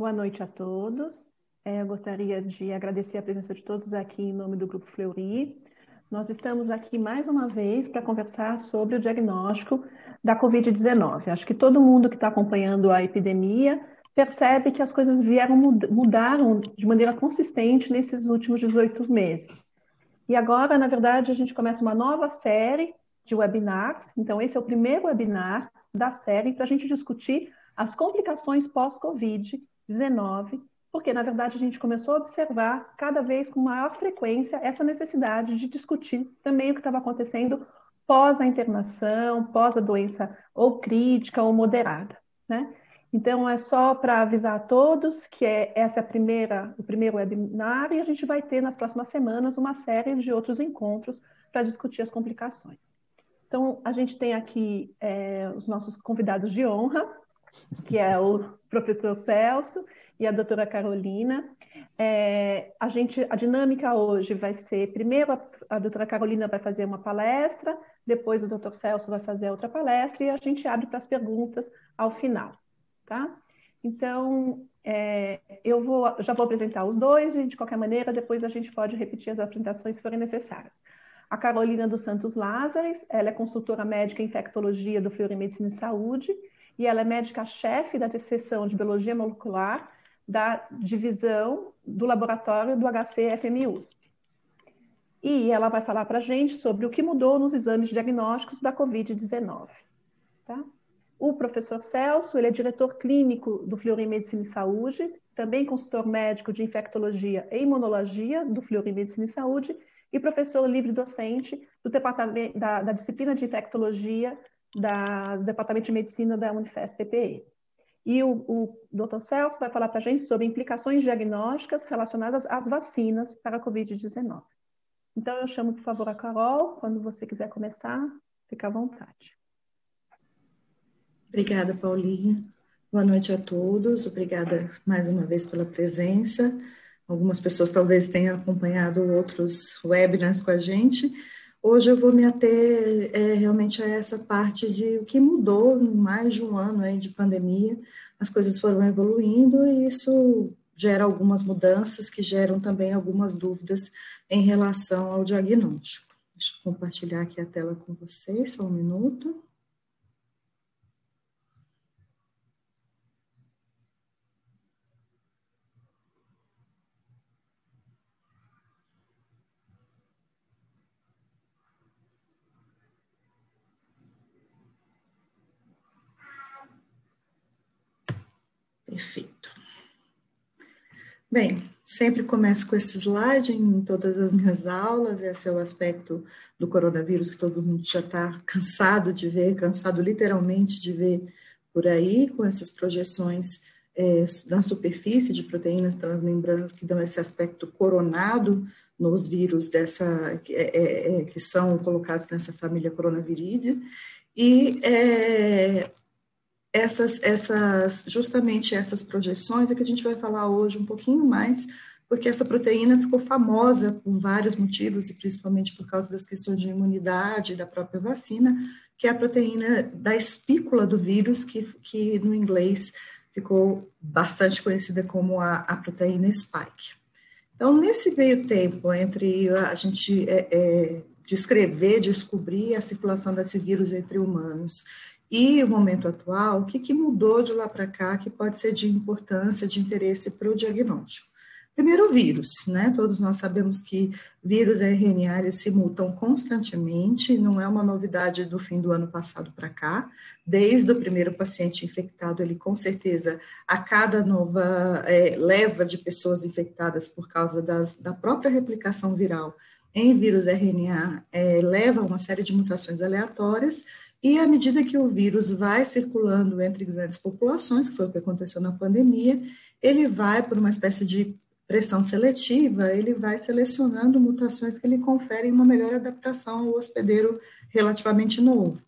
Boa noite a todos. Eu gostaria de agradecer a presença de todos aqui em nome do Grupo Fleury. Nós estamos aqui mais uma vez para conversar sobre o diagnóstico da Covid-19. Acho que todo mundo que está acompanhando a epidemia percebe que as coisas mudaram de maneira consistente nesses últimos 18 meses. E agora, na verdade, a gente começa uma nova série de webinars. Então, esse é o primeiro webinar da série para a gente discutir as complicações pós-Covid-19, porque, na verdade, a gente começou a observar cada vez com maior frequência essa necessidade de discutir também o que estava acontecendo pós a internação, pós a doença ou crítica ou moderada, né? Então, é só para avisar a todos que essa é o primeiro webinar e a gente vai ter nas próximas semanas uma série de outros encontros para discutir as complicações. Então, a gente tem aqui os nossos convidados de honra, que é o professor Celso e a doutora Carolina. A dinâmica hoje vai ser, primeiro a doutora Carolina vai fazer uma palestra, depois o doutor Celso vai fazer outra palestra e a gente abre para as perguntas ao final. Tá? Então, já vou apresentar os dois e, de qualquer maneira, depois a gente pode repetir as apresentações se forem necessárias. A Carolina dos Santos Lázares, ela é consultora médica em infectologia do Fleury Medicina e Saúde e ela é médica-chefe da seção de Biologia Molecular da divisão do laboratório do HC-FMI USP. E ela vai falar para a gente sobre o que mudou nos exames diagnósticos da Covid-19. Tá? O professor Celso, ele é diretor clínico do Fleury Medicina e Saúde, também consultor médico de infectologia e imunologia do Fleury Medicina e Saúde e professor livre-docente do departamento da disciplina de infectologia do Departamento de Medicina da Unifesp-PPE. E o Dr. Celso vai falar para a gente sobre implicações diagnósticas relacionadas às vacinas para a Covid-19. Então, eu chamo, por favor, a Carol. Quando você quiser começar, fica à vontade. Obrigada, Paulinha. Boa noite a todos. Obrigada mais uma vez pela presença. Algumas pessoas talvez tenham acompanhado outros webinars com a gente. Hoje eu vou me ater realmente a essa parte de o que mudou em mais de um ano aí de pandemia. As coisas foram evoluindo e isso gera algumas mudanças que geram também algumas dúvidas em relação ao diagnóstico. Deixa eu compartilhar aqui a tela com vocês, só um minuto. Perfeito. Bem, sempre começo com esse slide em todas as minhas aulas, esse é o aspecto do coronavírus que todo mundo já está cansado de ver, cansado literalmente de ver por aí, com essas projeções na superfície de proteínas transmembranas que dão esse aspecto coronado nos vírus que são colocados nessa família coronaviridae, e justamente essas projeções é que a gente vai falar hoje um pouquinho mais, porque essa proteína ficou famosa por vários motivos, e principalmente por causa das questões de imunidade da própria vacina, que é a proteína da espícula do vírus, que no inglês ficou bastante conhecida como a proteína spike. Então, nesse meio tempo, entre a gente descobrir a circulação desse vírus entre humanos, e o momento atual, o que mudou de lá para cá que pode ser de importância, de interesse para o diagnóstico? Primeiro, o vírus, né? Todos nós sabemos que vírus e RNA eles se mutam constantemente, não é uma novidade do fim do ano passado para cá. Desde o primeiro paciente infectado, ele com certeza, a cada nova leva de pessoas infectadas por causa da própria replicação viral em vírus RNA, leva a uma série de mutações aleatórias. E à medida que o vírus vai circulando entre grandes populações, que foi o que aconteceu na pandemia, ele vai, por uma espécie de pressão seletiva, ele vai selecionando mutações que lhe conferem uma melhor adaptação ao hospedeiro relativamente novo.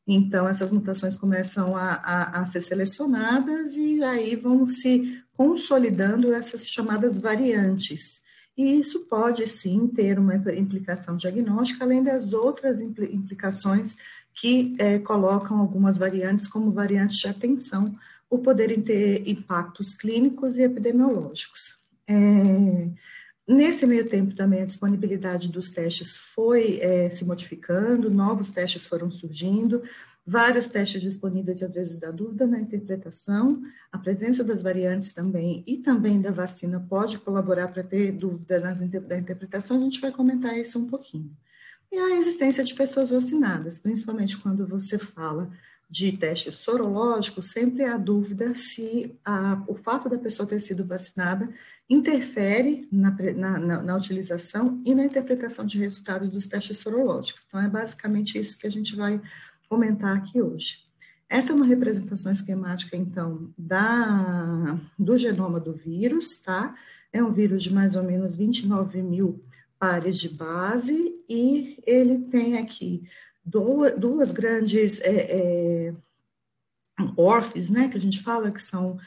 Então, essas mutações começam a ser selecionadas e aí vão se consolidando essas chamadas variantes. E isso pode, sim, ter uma implicação diagnóstica, além das outras implicações que colocam algumas variantes como variantes de atenção, por poderem ter impactos clínicos e epidemiológicos. Nesse meio tempo também a disponibilidade dos testes foi se modificando, novos testes foram surgindo, vários testes disponíveis, às vezes dá dúvida na interpretação, a presença das variantes também e também da vacina pode colaborar para ter dúvida da interpretação, a gente vai comentar isso um pouquinho. E a existência de pessoas vacinadas, principalmente quando você fala de teste sorológico, sempre há dúvida se o fato da pessoa ter sido vacinada interfere na utilização e na interpretação de resultados dos testes sorológicos. Então, é basicamente isso que a gente vai comentar aqui hoje. Essa é uma representação esquemática, então, do genoma do vírus, tá? É um vírus de mais ou menos 29 mil pares de base, e ele tem aqui duas grandes ORFs, né, que a gente fala que são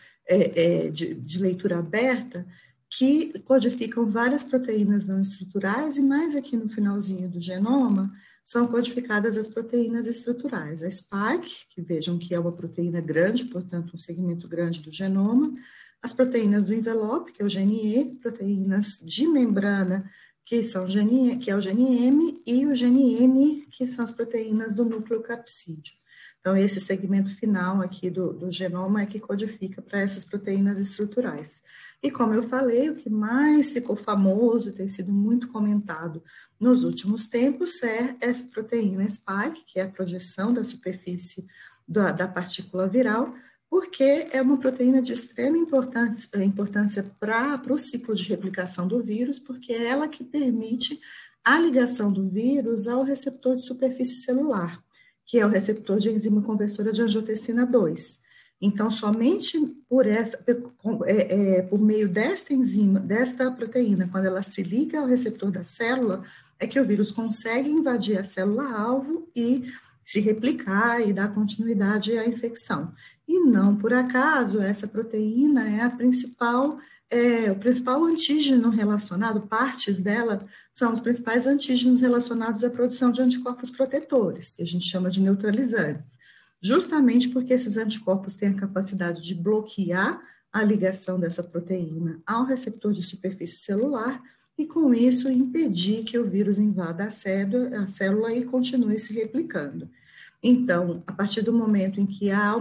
de leitura aberta, que codificam várias proteínas não estruturais, e mais aqui no finalzinho do genoma, são codificadas as proteínas estruturais. A spike, que vejam que é uma proteína grande, portanto, um segmento grande do genoma, as proteínas do envelope, que é o gene E, proteínas de membrana, que é o gene M, e o gene N, que são as proteínas do núcleo capsídeo. Então, esse segmento final aqui do genoma é que codifica para essas proteínas estruturais. E como eu falei, o que mais ficou famoso e tem sido muito comentado nos últimos tempos é essa proteína spike, que é a projeção da superfície da partícula viral, porque é uma proteína de extrema importância para o ciclo de replicação do vírus, porque é ela que permite a ligação do vírus ao receptor de superfície celular, que é o receptor de enzima conversora de angiotensina 2. Então, somente por meio desta enzima, desta proteína, quando ela se liga ao receptor da célula, é que o vírus consegue invadir a célula-alvo e se replicar e dar continuidade à infecção. E não por acaso, essa proteína é o principal antígeno relacionado, partes dela são os principais antígenos relacionados à produção de anticorpos protetores, que a gente chama de neutralizantes, justamente porque esses anticorpos têm a capacidade de bloquear a ligação dessa proteína ao receptor de superfície celular e, com isso, impedir que o vírus invada a célula e continue se replicando. Então, a partir do momento em que há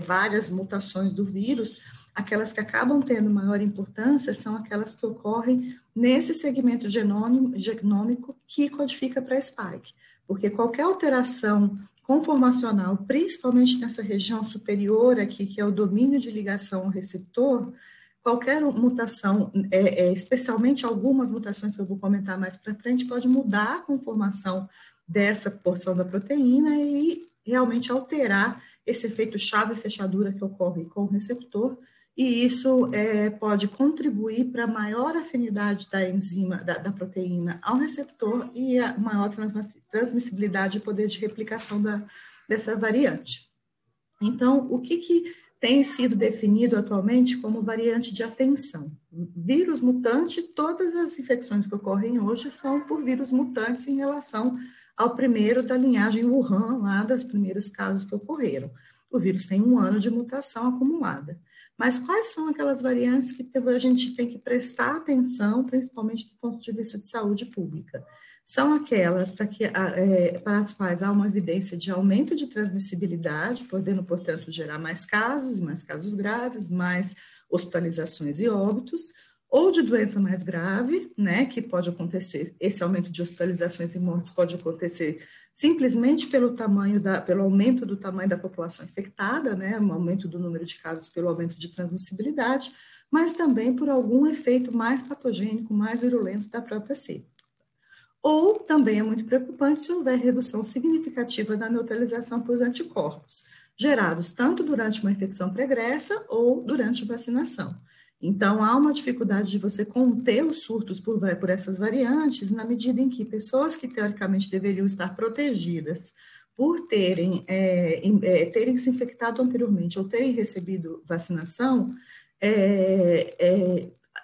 várias mutações do vírus, aquelas que acabam tendo maior importância são aquelas que ocorrem nesse segmento genômico que codifica para spike, porque qualquer alteração conformacional, principalmente nessa região superior aqui, que é o domínio de ligação ao receptor, qualquer mutação, especialmente algumas mutações que eu vou comentar mais para frente, pode mudar a conformação dessa porção da proteína e realmente alterar esse efeito chave-fechadura que ocorre com o receptor, e isso pode contribuir para a maior afinidade da enzima, da proteína ao receptor e a maior transmissibilidade e poder de replicação dessa variante. Então, o que tem sido definido atualmente como variante de atenção? Vírus mutante, todas as infecções que ocorrem hoje são por vírus mutantes em relação ao primeiro da linhagem Wuhan, lá dos primeiros casos que ocorreram. O vírus tem 1 ano de mutação acumulada. Mas quais são aquelas variantes que a gente tem que prestar atenção, principalmente do ponto de vista de saúde pública? São aquelas para as quais há uma evidência de aumento de transmissibilidade, podendo, portanto, gerar mais casos graves, mais hospitalizações e óbitos, ou de doença mais grave, né, que pode acontecer, esse aumento de hospitalizações e mortes pode acontecer simplesmente pelo aumento do tamanho da população infectada, né, um aumento do número de casos pelo aumento de transmissibilidade, mas também por algum efeito mais patogênico, mais virulento da própria cepa. Ou também é muito preocupante se houver redução significativa da neutralização por anticorpos, gerados tanto durante uma infecção pregressa ou durante a vacinação. Então, há uma dificuldade de você conter os surtos por essas variantes, na medida em que pessoas que, teoricamente, deveriam estar protegidas por terem se infectado anteriormente ou terem recebido vacinação,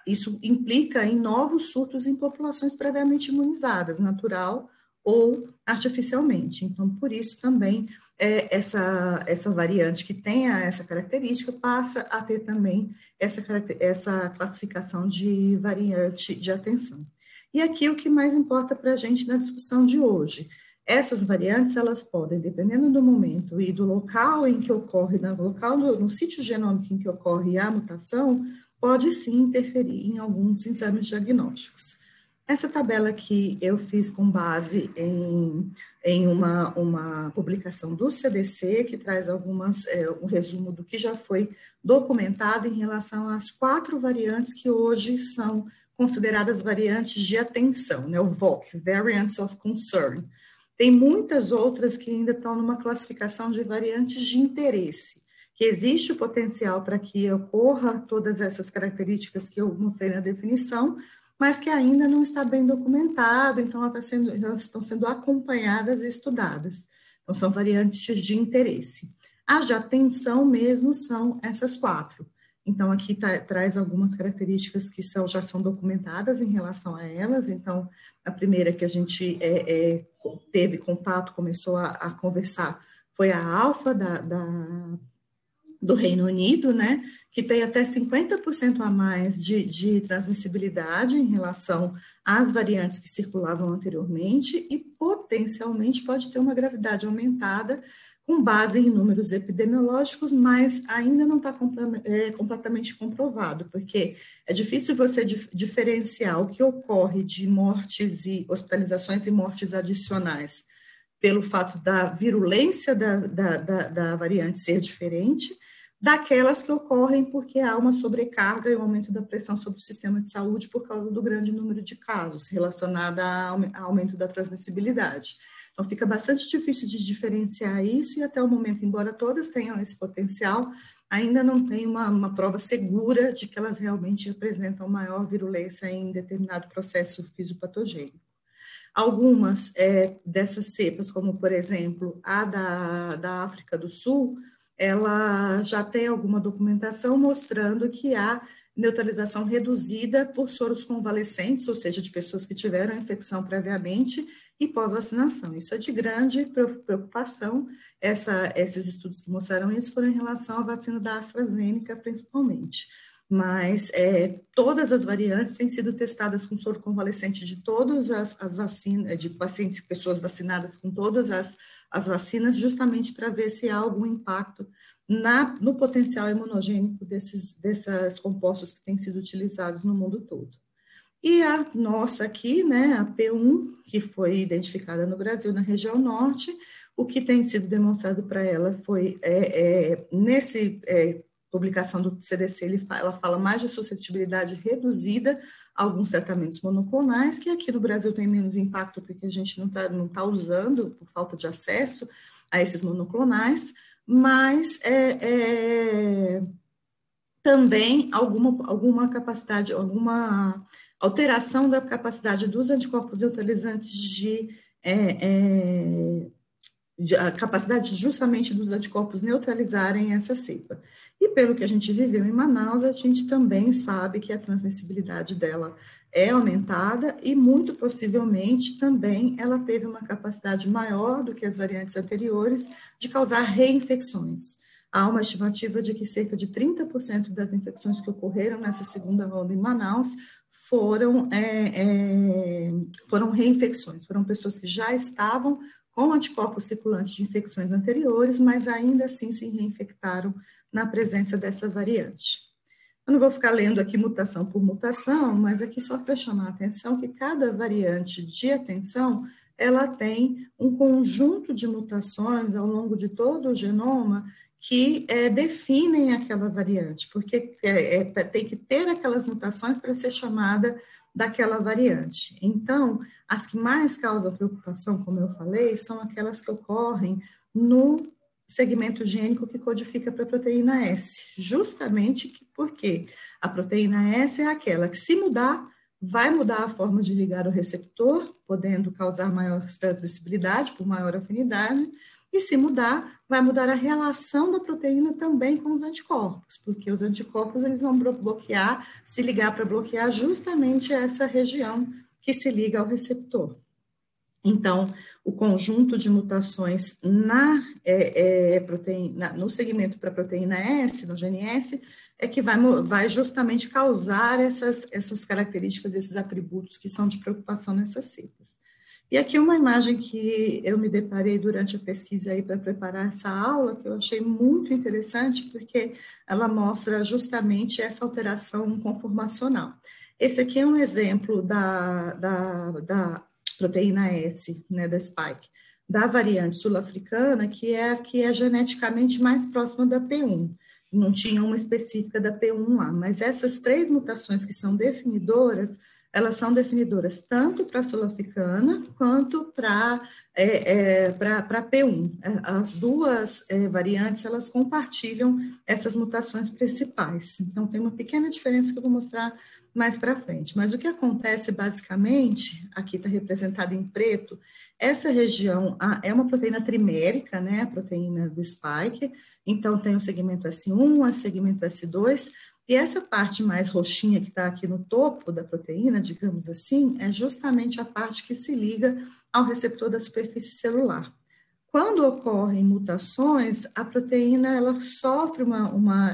isso implica em novos surtos em populações previamente imunizadas, natural ou artificialmente. Então, por isso também essa variante que tenha essa característica passa a ter também essa classificação de variante de atenção. E aqui o que mais importa para a gente na discussão de hoje, essas variantes, elas podem, dependendo do momento e do local em que ocorre, no sítio genômico em que ocorre a mutação, pode sim interferir em alguns exames diagnósticos. Essa tabela aqui eu fiz com base em uma publicação do CDC, que traz um resumo do que já foi documentado em relação às 4 variantes que hoje são consideradas variantes de atenção, né, o VOC, Variants of Concern. Tem muitas outras que ainda estão numa classificação de variantes de interesse, que existe o potencial para que ocorra todas essas características que eu mostrei na definição, mas que ainda não está bem documentado, então elas estão sendo acompanhadas e estudadas. Então, são variantes de interesse. As de atenção mesmo são essas 4. Então, aqui traz algumas características que já são documentadas em relação a elas. Então, a primeira que a gente teve contato, começou a conversar, foi a alfa do Reino Unido, né, que tem até 50% a mais de transmissibilidade em relação às variantes que circulavam anteriormente e potencialmente pode ter uma gravidade aumentada com base em números epidemiológicos, mas ainda não está completamente comprovado, porque é difícil você diferenciar o que ocorre de mortes e hospitalizações e mortes adicionais pelo fato da virulência da variante ser diferente, daquelas que ocorrem porque há uma sobrecarga e um aumento da pressão sobre o sistema de saúde por causa do grande número de casos relacionado ao aumento da transmissibilidade. Então, fica bastante difícil de diferenciar isso e até o momento, embora todas tenham esse potencial, ainda não tem uma prova segura de que elas realmente apresentam maior virulência em determinado processo fisiopatogênico. Algumas dessas cepas, como, por exemplo, a da África do Sul, ela já tem alguma documentação mostrando que há neutralização reduzida por soros convalescentes, ou seja, de pessoas que tiveram a infecção previamente e pós-vacinação. Isso é de grande preocupação. Esses estudos que mostraram isso foram em relação à vacina da AstraZeneca, principalmente. Mas todas as variantes têm sido testadas com soro convalescente de todas as vacinas, de pacientes, pessoas vacinadas com todas as vacinas, justamente para ver se há algum impacto no potencial imunogênico desses compostos que têm sido utilizados no mundo todo. E a nossa aqui, né, a P1, que foi identificada no Brasil, na região norte, o que tem sido demonstrado para ela foi, publicação do CDC, ela fala mais de suscetibilidade reduzida a alguns tratamentos monoclonais, que aqui no Brasil tem menos impacto, porque a gente não tá usando, por falta de acesso a esses monoclonais, mas também alguma capacidade, alguma alteração da capacidade dos anticorpos neutralizantes a capacidade justamente dos anticorpos neutralizarem essa cepa. E pelo que a gente viveu em Manaus, a gente também sabe que a transmissibilidade dela é aumentada e muito possivelmente também ela teve uma capacidade maior do que as variantes anteriores de causar reinfecções. Há uma estimativa de que cerca de 30% das infecções que ocorreram nessa segunda onda em Manaus foram reinfecções, foram pessoas que já estavam com anticorpos circulantes de infecções anteriores, mas ainda assim se reinfectaram na presença dessa variante. Eu não vou ficar lendo aqui mutação por mutação, mas aqui só para chamar a atenção que cada variante de atenção, ela tem um conjunto de mutações ao longo de todo o genoma que definem aquela variante, porque tem que ter aquelas mutações para ser chamada daquela variante. Então, as que mais causam preocupação, como eu falei, são aquelas que ocorrem no segmento gênico que codifica para a proteína S, justamente porque a proteína S é aquela que, se mudar, vai mudar a forma de ligar o receptor, podendo causar maior transmissibilidade por maior afinidade, e se mudar, vai mudar a relação da proteína também com os anticorpos, porque os anticorpos eles vão bloquear, se ligar para bloquear justamente essa região que se liga ao receptor. Então, o conjunto de mutações no segmento para a proteína S, no gene S, é que vai justamente causar essas características, esses atributos que são de preocupação nessas cepas. E aqui uma imagem que eu me deparei durante a pesquisa aí para preparar essa aula, que eu achei muito interessante, porque ela mostra justamente essa alteração conformacional. Esse aqui é um exemplo da proteína S, né, da spike, da variante sul-africana, que é a que é geneticamente mais próxima da P1. Não tinha uma específica da P1 lá, mas essas 3 mutações que são definidoras, elas são definidoras tanto para a sul-africana quanto para P1. As duas variantes, elas compartilham essas mutações principais. Então, tem uma pequena diferença que eu vou mostrar mais para frente. Mas o que acontece, basicamente, aqui está representado em preto, essa região é uma proteína trimérica, né, a proteína do spike, então tem o segmento S1, o segmento S2, e essa parte mais roxinha que está aqui no topo da proteína, digamos assim, é justamente a parte que se liga ao receptor da superfície celular. Quando ocorrem mutações, a proteína ela sofre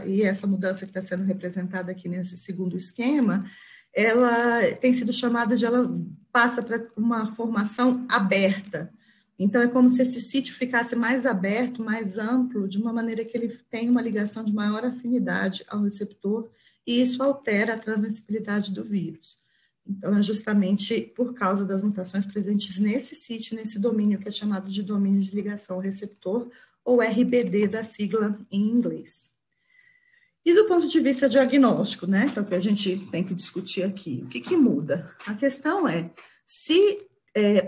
e essa mudança que está sendo representada aqui nesse segundo esquema, ela tem sido chamada ela passa para uma formação aberta. Então, é como se esse sítio ficasse mais aberto, mais amplo, de uma maneira que ele tem uma ligação de maior afinidade ao receptor, e isso altera a transmissibilidade do vírus. Então, é justamente por causa das mutações presentes nesse sítio, nesse domínio que é chamado de domínio de ligação ao receptor, ou RBD da sigla em inglês. E do ponto de vista diagnóstico, né, então que a gente tem que discutir aqui, o que muda? A questão é,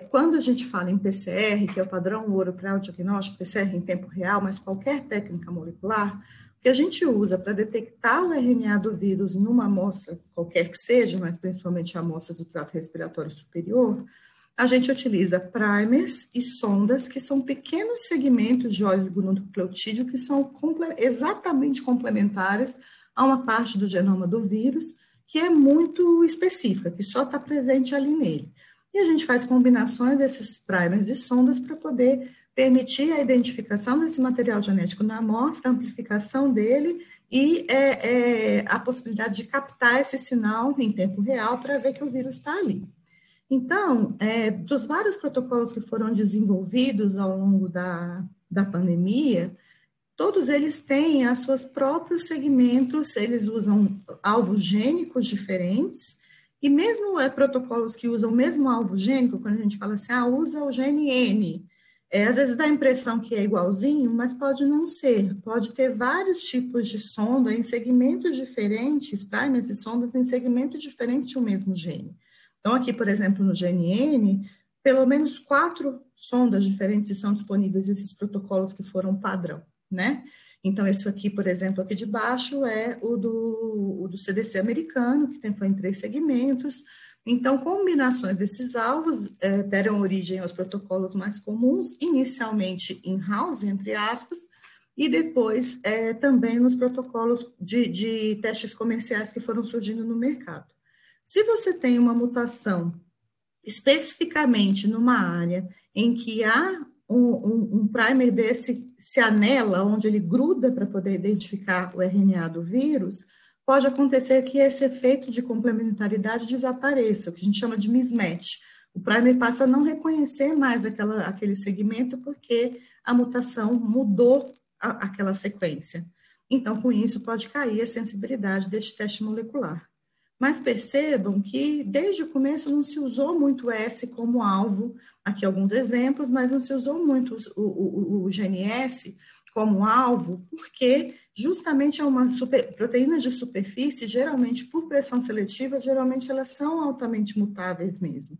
quando a gente fala em PCR, que é o padrão ouro para o diagnóstico, PCR em tempo real, mas qualquer técnica molecular, o que a gente usa para detectar o RNA do vírus numa amostra, qualquer que seja, mas principalmente amostras do trato respiratório superior, a gente utiliza primers e sondas, que são pequenos segmentos de oligonucleotídeo que são exatamente complementares a uma parte do genoma do vírus, que é muito específica, que só está presente ali nele. E a gente faz combinações desses primers e sondas para poder permitir a identificação desse material genético na amostra, a amplificação dele e a possibilidade de captar esse sinal em tempo real para ver que o vírus está ali. Então, dos vários protocolos que foram desenvolvidos ao longo da pandemia, todos eles têm os seus próprios segmentos, eles usam alvos gênicos diferentes, e mesmo protocolos que usam o mesmo alvo gênico, quando a gente fala assim, usa o gene N, às vezes dá a impressão que é igualzinho, mas pode não ser, pode ter vários tipos de sonda em segmentos diferentes, primers e sondas em segmentos diferentes de um mesmo gene. Então, aqui, por exemplo, no GNN, pelo menos 4 sondas diferentes são disponíveis, esses protocolos que foram padrão, né? Então, esse aqui, por exemplo, aqui de baixo é o do CDC americano, que foi em 3 segmentos. Então, combinações desses alvos deram origem aos protocolos mais comuns, inicialmente in-house, entre aspas, e depois também nos protocolos de testes comerciais que foram surgindo no mercado. Se você tem uma mutação especificamente numa área em que há um primer desse se anela, onde ele gruda para poder identificar o RNA do vírus, pode acontecer que esse efeito de complementaridade desapareça, o que a gente chama de mismatch. O primer passa a não reconhecer mais aquele segmento porque a mutação mudou aquela sequência. Então, com isso, pode cair a sensibilidade deste teste molecular. Mas percebam que, desde o começo, não se usou muito S como alvo, aqui alguns exemplos, mas não se usou muito o GNS como alvo, porque justamente é uma proteínas de superfície, geralmente por pressão seletiva, geralmente elas são altamente mutáveis mesmo.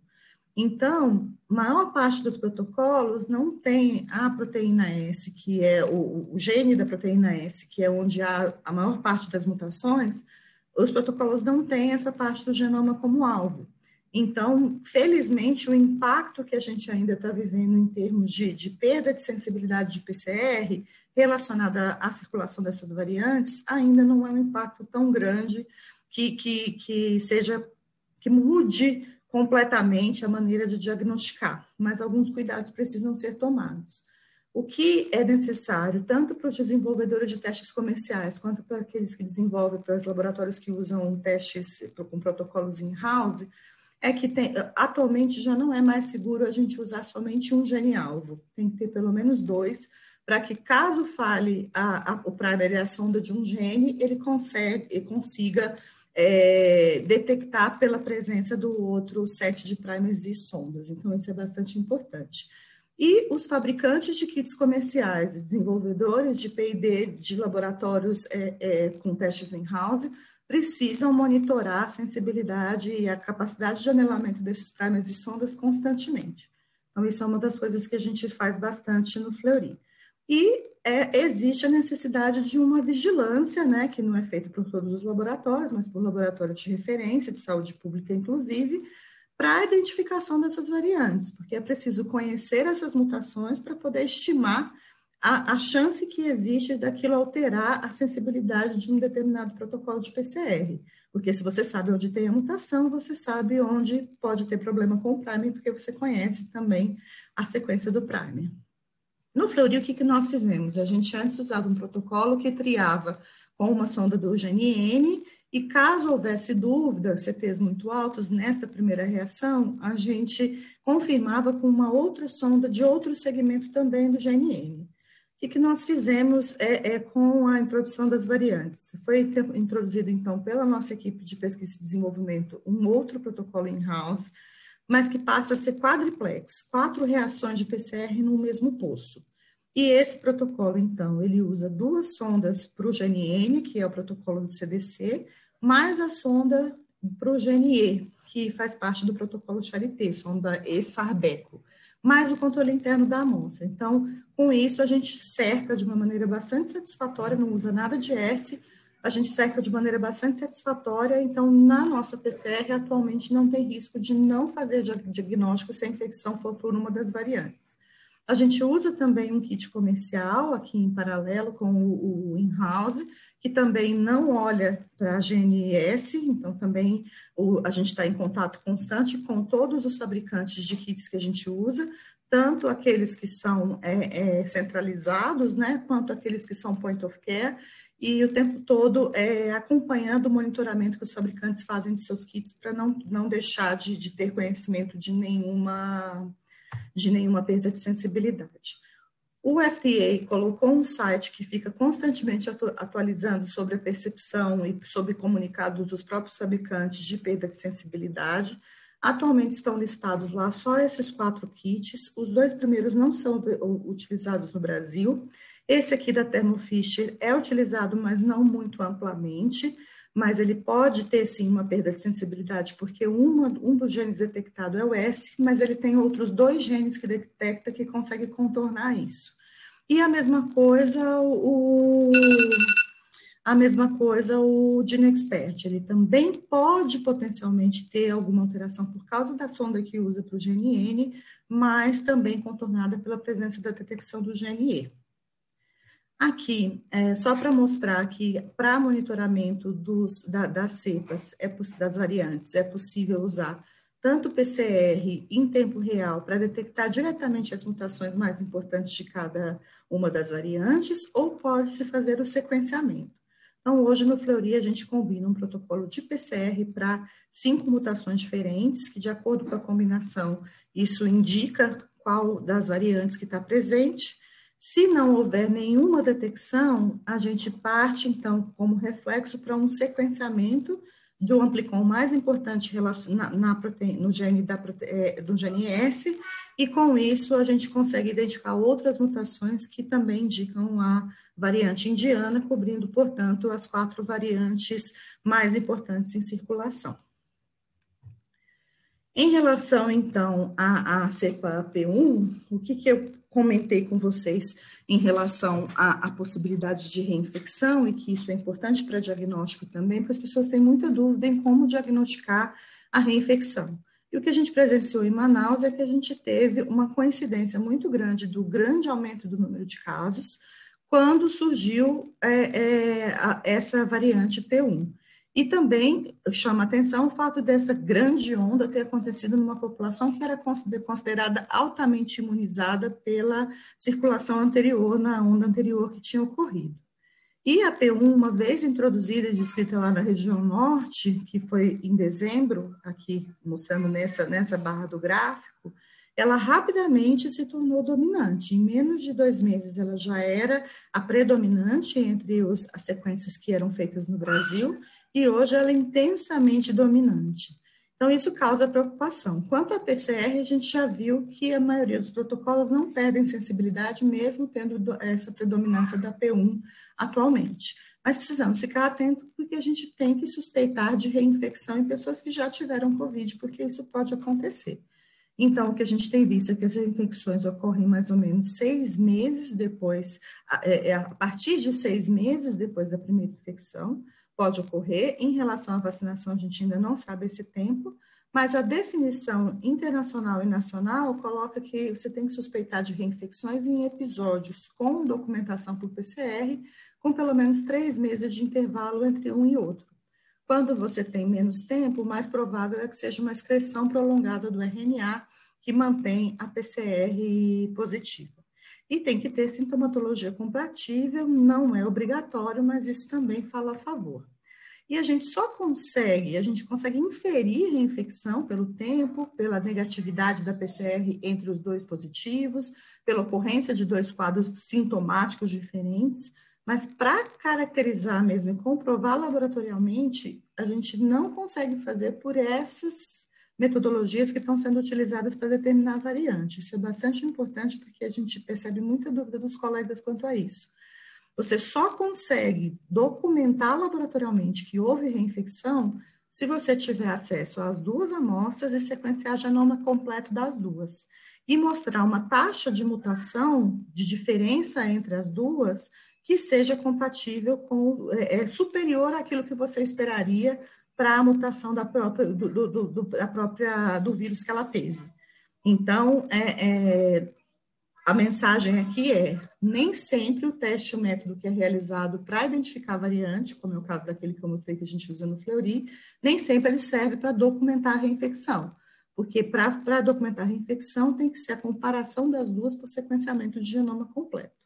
Então, maior parte dos protocolos não tem a proteína S, que é o gene da proteína S, que é onde há a maior parte das mutações. Os protocolos não têm essa parte do genoma como alvo. Então, felizmente, o impacto que a gente ainda está vivendo em termos de perda de sensibilidade de PCR relacionada à circulação dessas variantes ainda não é um impacto tão grande que mude completamente a maneira de diagnosticar, mas alguns cuidados precisam ser tomados. O que é necessário, tanto para os desenvolvedores de testes comerciais, quanto para aqueles que desenvolvem, para os laboratórios que usam testes com protocolos in-house, é que atualmente já não é mais seguro a gente usar somente um gene-alvo. Tem que ter pelo menos 2, para que, caso falhe o primer e a sonda de um gene, ele consiga detectar pela presença do outro set de primers e sondas. Então, isso é bastante importante. E os fabricantes de kits comerciais e desenvolvedores de P&D de laboratórios com testes in-house precisam monitorar a sensibilidade e a capacidade de anelamento desses primers e sondas constantemente. Então, isso é uma das coisas que a gente faz bastante no Fleury. E existe a necessidade de uma vigilância, né, que não é feita por todos os laboratórios, mas por laboratórios de referência, de saúde pública, inclusive, para a identificação dessas variantes, porque é preciso conhecer essas mutações para poder estimar a chance que existe daquilo alterar a sensibilidade de um determinado protocolo de PCR. Porque se você sabe onde tem a mutação, você sabe onde pode ter problema com o primer, porque você conhece também a sequência do primer. No Fleury, o que nós fizemos? A gente antes usava um protocolo que triava com uma sonda do GNN, e caso houvesse dúvida, CTs muito altos, nesta primeira reação, a gente confirmava com uma outra sonda de outro segmento também do GNN. O que nós fizemos com a introdução das variantes? Foi introduzido, então, pela nossa equipe de pesquisa e desenvolvimento, um outro protocolo in-house, mas que passa a ser quadriplex, 4 reações de PCR no mesmo poço. E esse protocolo, então, ele usa 2 sondas para o GNN, que é o protocolo do CDC, mais a sonda para o GNE, que faz parte do protocolo Charité, sonda E-Sarbeco, mais o controle interno da amostra. Então, com isso, a gente cerca de uma maneira bastante satisfatória, não usa nada de S, a gente cerca de maneira bastante satisfatória, então, na nossa PCR, atualmente não tem risco de não fazer diagnóstico se a infecção for por uma das variantes. A gente usa também um kit comercial, aqui em paralelo com o in-house, que também não olha para a GNS, então também a gente está em contato constante com todos os fabricantes de kits que a gente usa, tanto aqueles que são centralizados, né, quanto aqueles que são point of care, e o tempo todo acompanhando o monitoramento que os fabricantes fazem de seus kits para não deixar de ter conhecimento de nenhuma perda de sensibilidade. O FDA colocou um site que fica constantemente atualizando sobre a percepção e sobre comunicados dos próprios fabricantes de perda de sensibilidade. Atualmente estão listados lá só esses 4 kits, os 2 primeiros não são utilizados no Brasil. Esse aqui da Thermo Fisher é utilizado, mas não muito amplamente, mas ele pode ter, sim, uma perda de sensibilidade, porque um dos genes detectado é o S, mas ele tem outros 2 genes que detecta que consegue contornar isso. E a mesma coisa o GeneXpert, ele também pode potencialmente ter alguma alteração por causa da sonda que usa para o GNN, mas também contornada pela presença da detecção do GNE. Aqui, só para mostrar que para monitoramento das cepas, das variantes, é possível usar tanto PCR em tempo real para detectar diretamente as mutações mais importantes de cada uma das variantes, ou pode-se fazer o sequenciamento. Então, hoje no Fleury a gente combina um protocolo de PCR para 5 mutações diferentes, que de acordo com a combinação, isso indica qual das variantes que está presente. Se não houver nenhuma detecção, a gente parte, então, como reflexo para um sequenciamento do amplicon mais importante no gene do gene S, e com isso a gente consegue identificar outras mutações que também indicam a variante indiana, cobrindo, portanto, as 4 variantes mais importantes em circulação. Em relação, então, à cepa P1, o que eu comentei com vocês em relação à possibilidade de reinfecção, e que isso é importante para diagnóstico também, porque as pessoas têm muita dúvida em como diagnosticar a reinfecção. E o que a gente presenciou em Manaus é que a gente teve uma coincidência muito grande do grande aumento do número de casos quando surgiu essa variante P1. E também chama atenção o fato dessa grande onda ter acontecido numa população que era considerada altamente imunizada pela circulação anterior, na onda anterior que tinha ocorrido. E a P1, uma vez introduzida e descrita lá na região norte, que foi em dezembro, aqui mostrando nessa barra do gráfico, ela rapidamente se tornou dominante. Em menos de 2 meses, ela já era a predominante entre as sequências que eram feitas no Brasil, e hoje ela é intensamente dominante. Então, isso causa preocupação. Quanto à PCR, a gente já viu que a maioria dos protocolos não perdem sensibilidade, mesmo tendo essa predominância da P1 atualmente. Mas precisamos ficar atentos, porque a gente tem que suspeitar de reinfecção em pessoas que já tiveram Covid, porque isso pode acontecer. Então, o que a gente tem visto é que as infecções ocorrem mais ou menos 6 meses depois, a partir de 6 meses depois da primeira infecção, pode ocorrer. Em relação à vacinação, a gente ainda não sabe esse tempo, mas a definição internacional e nacional coloca que você tem que suspeitar de reinfecções em episódios com documentação por PCR, com pelo menos 3 meses de intervalo entre um e outro. Quando você tem menos tempo, mais provável é que seja uma excreção prolongada do RNA que mantém a PCR positiva. E tem que ter sintomatologia compatível, não é obrigatório, mas isso também fala a favor. E a gente consegue inferir reinfecção pelo tempo, pela negatividade da PCR entre os 2 positivos, pela ocorrência de 2 quadros sintomáticos diferentes, mas para caracterizar mesmo e comprovar laboratorialmente, a gente não consegue fazer por essas metodologias que estão sendo utilizadas para determinar a variante. Isso é bastante importante, porque a gente percebe muita dúvida dos colegas quanto a isso. Você só consegue documentar laboratorialmente que houve reinfecção se você tiver acesso às 2 amostras e sequenciar genoma completo das 2. E mostrar uma taxa de mutação, de diferença entre as 2, que seja compatível superior àquilo que você esperaria para a mutação do vírus que ela teve. Então, a mensagem aqui nem sempre o teste, o método que é realizado para identificar a variante, como é o caso daquele que eu mostrei que a gente usa no Fleury, nem sempre ele serve para documentar a reinfecção, porque para documentar a reinfecção tem que ser a comparação das 2 por sequenciamento de genoma completo.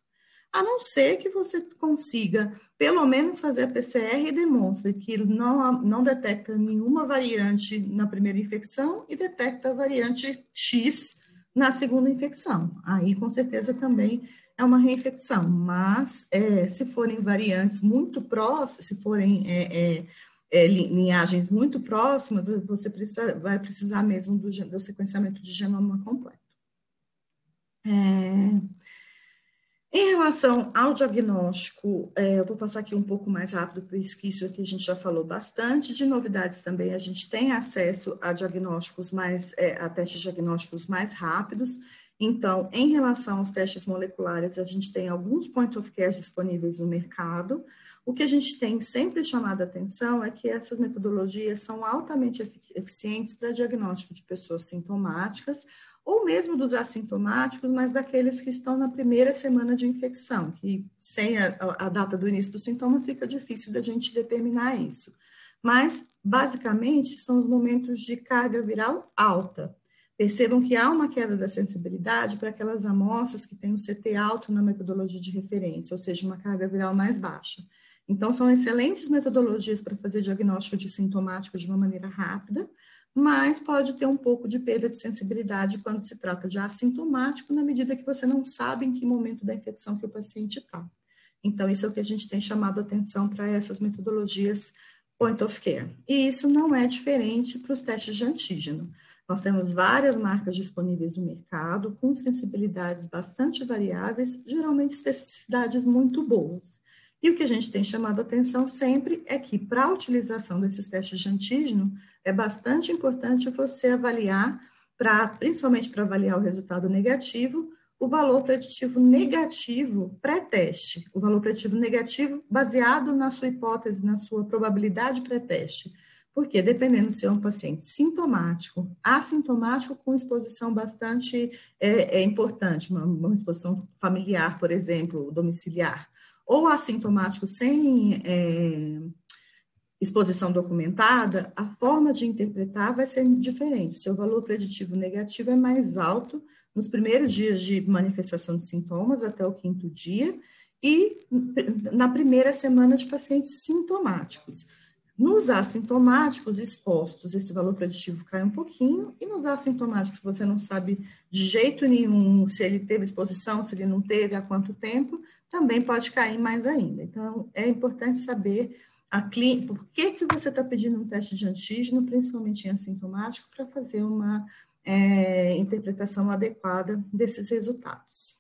A não ser que você consiga, pelo menos, fazer a PCR e demonstre que não detecta nenhuma variante na primeira infecção e detecta a variante X na segunda infecção. Aí, com certeza, também é uma reinfecção. Mas, se forem variantes muito próximas, se forem linhagens muito próximas, você vai precisar mesmo do sequenciamento de genoma completo. Em relação ao diagnóstico, eu vou passar aqui um pouco mais rápido, porque isso aqui a gente já falou bastante. De novidades também, a gente tem acesso a diagnósticos a testes diagnósticos mais rápidos. Então, em relação aos testes moleculares, a gente tem alguns point of care disponíveis no mercado. O que a gente tem sempre chamado a atenção é que essas metodologias são altamente eficientes para diagnóstico de pessoas sintomáticas, ou mesmo dos assintomáticos, mas daqueles que estão na primeira semana de infecção, que sem a data do início dos sintomas fica difícil da gente determinar isso. Mas, basicamente, são os momentos de carga viral alta. Percebam que há uma queda da sensibilidade para aquelas amostras que têm um CT alto na metodologia de referência, ou seja, uma carga viral mais baixa. Então, são excelentes metodologias para fazer diagnóstico de sintomático de uma maneira rápida, mas pode ter um pouco de perda de sensibilidade quando se trata de assintomático, na medida que você não sabe em que momento da infecção que o paciente está. Então, isso é o que a gente tem chamado a atenção para essas metodologias point of care. E isso não é diferente para os testes de antígeno. Nós temos várias marcas disponíveis no mercado, com sensibilidades bastante variáveis, geralmente especificidades muito boas. E o que a gente tem chamado a atenção sempre é que, para a utilização desses testes de antígeno, é bastante importante você avaliar, principalmente para avaliar o resultado negativo, o valor preditivo negativo pré-teste. O valor preditivo negativo baseado na sua hipótese, na sua probabilidade pré-teste. Porque, dependendo se é um paciente sintomático, assintomático, com exposição bastante importante, uma exposição familiar, por exemplo, domiciliar, ou assintomático sem exposição documentada, a forma de interpretar vai ser diferente. Seu valor preditivo negativo é mais alto nos primeiros dias de manifestação de sintomas, até o 5º dia, e na primeira semana de pacientes sintomáticos. Nos assintomáticos expostos, esse valor preditivo cai um pouquinho, e nos assintomáticos, você não sabe de jeito nenhum se ele teve exposição, se ele não teve, há quanto tempo, também pode cair mais ainda. Então, é importante saber por que você está pedindo um teste de antígeno, principalmente em assintomático, para fazer uma interpretação adequada desses resultados.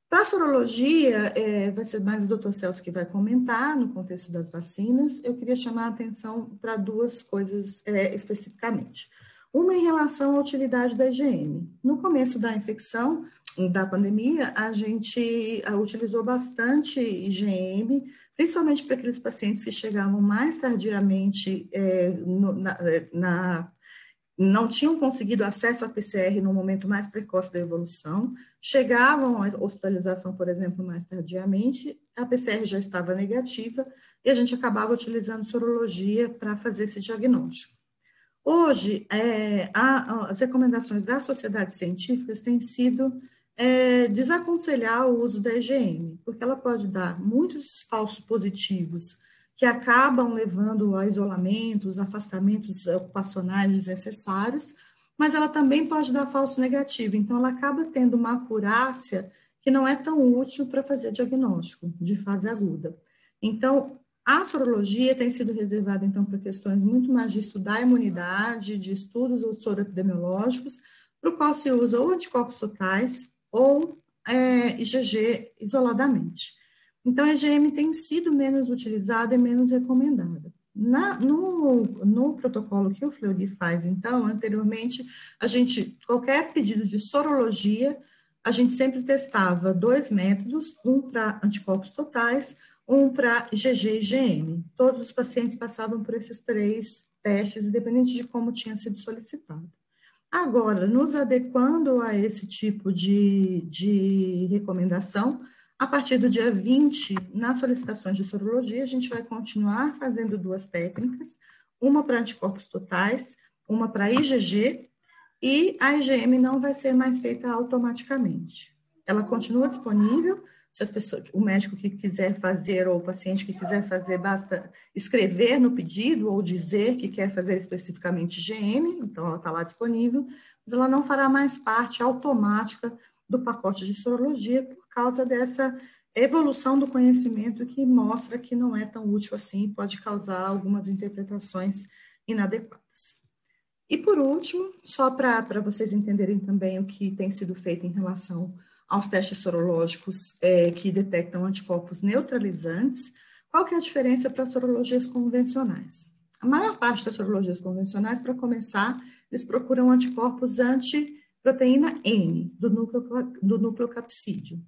Para a sorologia, vai ser mais o Dr. Celso que vai comentar no contexto das vacinas. Eu queria chamar a atenção para 2 coisas especificamente. Uma em relação à utilidade da IgM. No começo da infecção, da pandemia, a gente utilizou bastante IgM, principalmente para aqueles pacientes que chegavam mais tardiamente não tinham conseguido acesso à PCR no momento mais precoce da evolução, chegavam à hospitalização, por exemplo, mais tardiamente, a PCR já estava negativa e a gente acabava utilizando sorologia para fazer esse diagnóstico. Hoje, as recomendações das sociedades científicas têm sido desaconselhar o uso da IgM, porque ela pode dar muitos falsos positivos que acabam levando a isolamentos, afastamentos ocupacionais desnecessários, mas ela também pode dar falso negativo, então ela acaba tendo uma acurácia que não é tão útil para fazer diagnóstico de fase aguda. Então, a sorologia tem sido reservada, então, para questões muito mais de estudar a imunidade, de estudos soroepidemiológicos, para o qual se usa ou anticorpos totais ou IgG isoladamente. Então, a IgM tem sido menos utilizada e menos recomendada. No protocolo que o Fleury faz, então, anteriormente, qualquer pedido de sorologia, a gente sempre testava 2 métodos, um para anticorpos totais, um para IgG e IgM. Todos os pacientes passavam por esses 3 testes, independente de como tinha sido solicitado. Agora, nos adequando a esse tipo de recomendação, a partir do dia 20, nas solicitações de sorologia, a gente vai continuar fazendo 2 técnicas, uma para anticorpos totais, uma para IgG, e a IgM não vai ser mais feita automaticamente. Ela continua disponível, se o médico que quiser fazer ou o paciente que quiser fazer, basta escrever no pedido ou dizer que quer fazer especificamente IgM, então ela está lá disponível, mas ela não fará mais parte automática do pacote de sorologia por causa dessa evolução do conhecimento que mostra que não é tão útil assim e pode causar algumas interpretações inadequadas. E por último, só para vocês entenderem também o que tem sido feito em relação aos testes sorológicos que detectam anticorpos neutralizantes, qual que é a diferença para as sorologias convencionais? A maior parte das sorologias convencionais, para começar, eles procuram anticorpos antiproteína N, do nucleocapsídeo.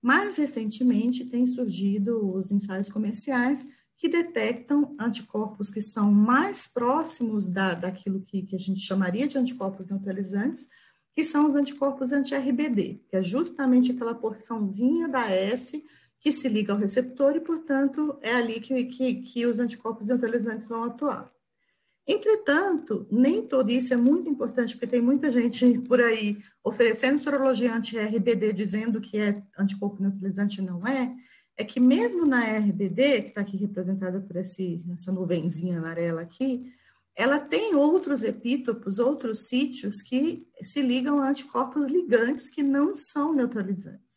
Mais recentemente, têm surgido os ensaios comerciais que detectam anticorpos que são mais próximos daquilo que a gente chamaria de anticorpos neutralizantes, que são os anticorpos anti-RBD, que é justamente aquela porçãozinha da S que se liga ao receptor e, portanto, é ali que os anticorpos neutralizantes vão atuar. Entretanto, nem tudo isso é muito importante, porque tem muita gente por aí oferecendo sorologia anti-RBD, dizendo que é anticorpo neutralizante e não é que mesmo na RBD, que está aqui representada por essa nuvenzinha amarela aqui, ela tem outros epítopos, outros sítios que se ligam a anticorpos ligantes que não são neutralizantes.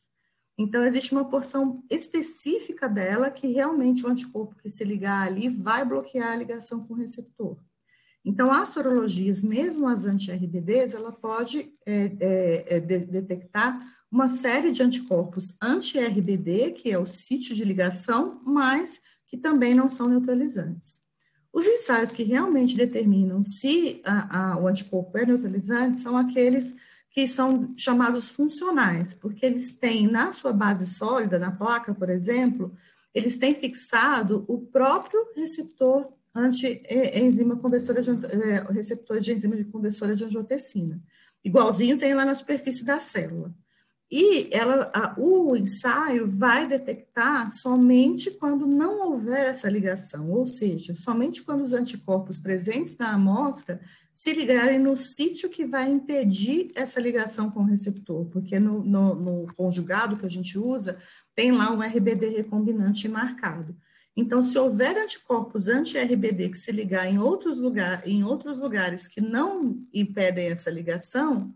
Então, existe uma porção específica dela que realmente o anticorpo que se ligar ali vai bloquear a ligação com o receptor. Então, as sorologias, mesmo as anti-RBDs, ela pode detectar uma série de anticorpos anti-RBD, que é o sítio de ligação, mas que também não são neutralizantes. Os ensaios que realmente determinam se o anticorpo é neutralizante são aqueles que são chamados funcionais, porque eles têm na sua base sólida, na placa, por exemplo, eles têm fixado o próprio receptor anti-enzima conversora receptor de enzima conversora de angiotensina. Igualzinho tem lá na superfície da célula. E o ensaio vai detectar somente quando não houver essa ligação, ou seja, somente quando os anticorpos presentes na amostra se ligarem no sítio que vai impedir essa ligação com o receptor, porque no conjugado que a gente usa, tem lá um RBD recombinante marcado. Então, se houver anticorpos anti-RBD que se ligar em outros lugares que não impedem essa ligação,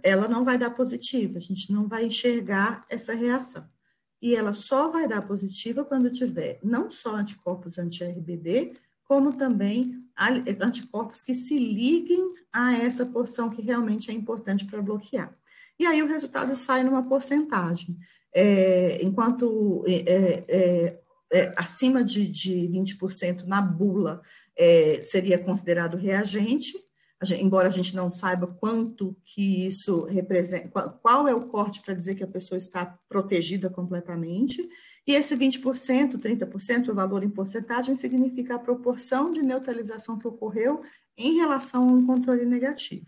ela não vai dar positiva, a gente não vai enxergar essa reação. E ela só vai dar positiva quando tiver não só anticorpos anti-RBD, como também anticorpos que se liguem a essa porção que realmente é importante para bloquear. E aí o resultado sai numa porcentagem. Enquanto acima de 20% na bula seria considerado reagente, embora a gente não saiba quanto que isso representa, qual é o corte para dizer que a pessoa está protegida completamente, e esse 20%, 30%, o valor em porcentagem, significa a proporção de neutralização que ocorreu em relação a um controle negativo.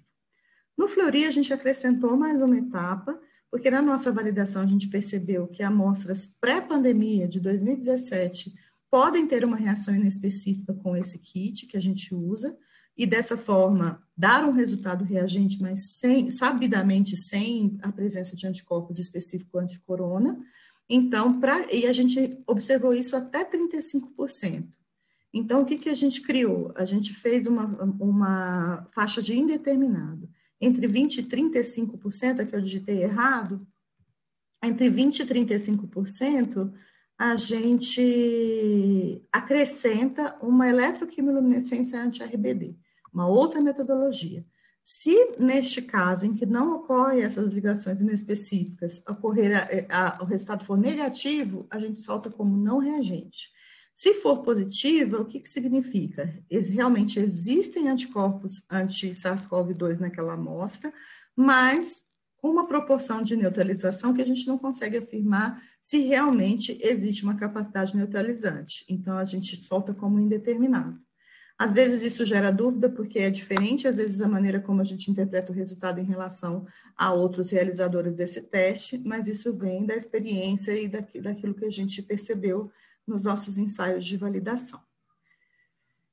No Fleury, a gente acrescentou mais uma etapa, porque na nossa validação a gente percebeu que amostras pré-pandemia de 2017 podem ter uma reação inespecífica com esse kit que a gente usa, e dessa forma dar um resultado reagente, mas sabidamente sem a presença de anticorpos específicos anti-corona. Então, e a gente observou isso até 35%. Então, o que a gente criou? A gente fez uma faixa de indeterminado. Entre 20% e 35%, aqui eu digitei errado, entre 20% e 35%, a gente acrescenta uma eletroquimiluminescência anti-RBD, uma outra metodologia. Se, neste caso, em que não ocorrem essas ligações inespecíficas, o resultado for negativo, a gente solta como não reagente. Se for positiva, o que significa? Realmente existem anticorpos anti-SARS-CoV-2 naquela amostra, mas com uma proporção de neutralização que a gente não consegue afirmar se realmente existe uma capacidade neutralizante. Então, a gente solta como indeterminado. Às vezes isso gera dúvida, porque é diferente, às vezes, a maneira como a gente interpreta o resultado em relação a outros realizadores desse teste, mas isso vem da experiência e daquilo que a gente percebeu nos nossos ensaios de validação.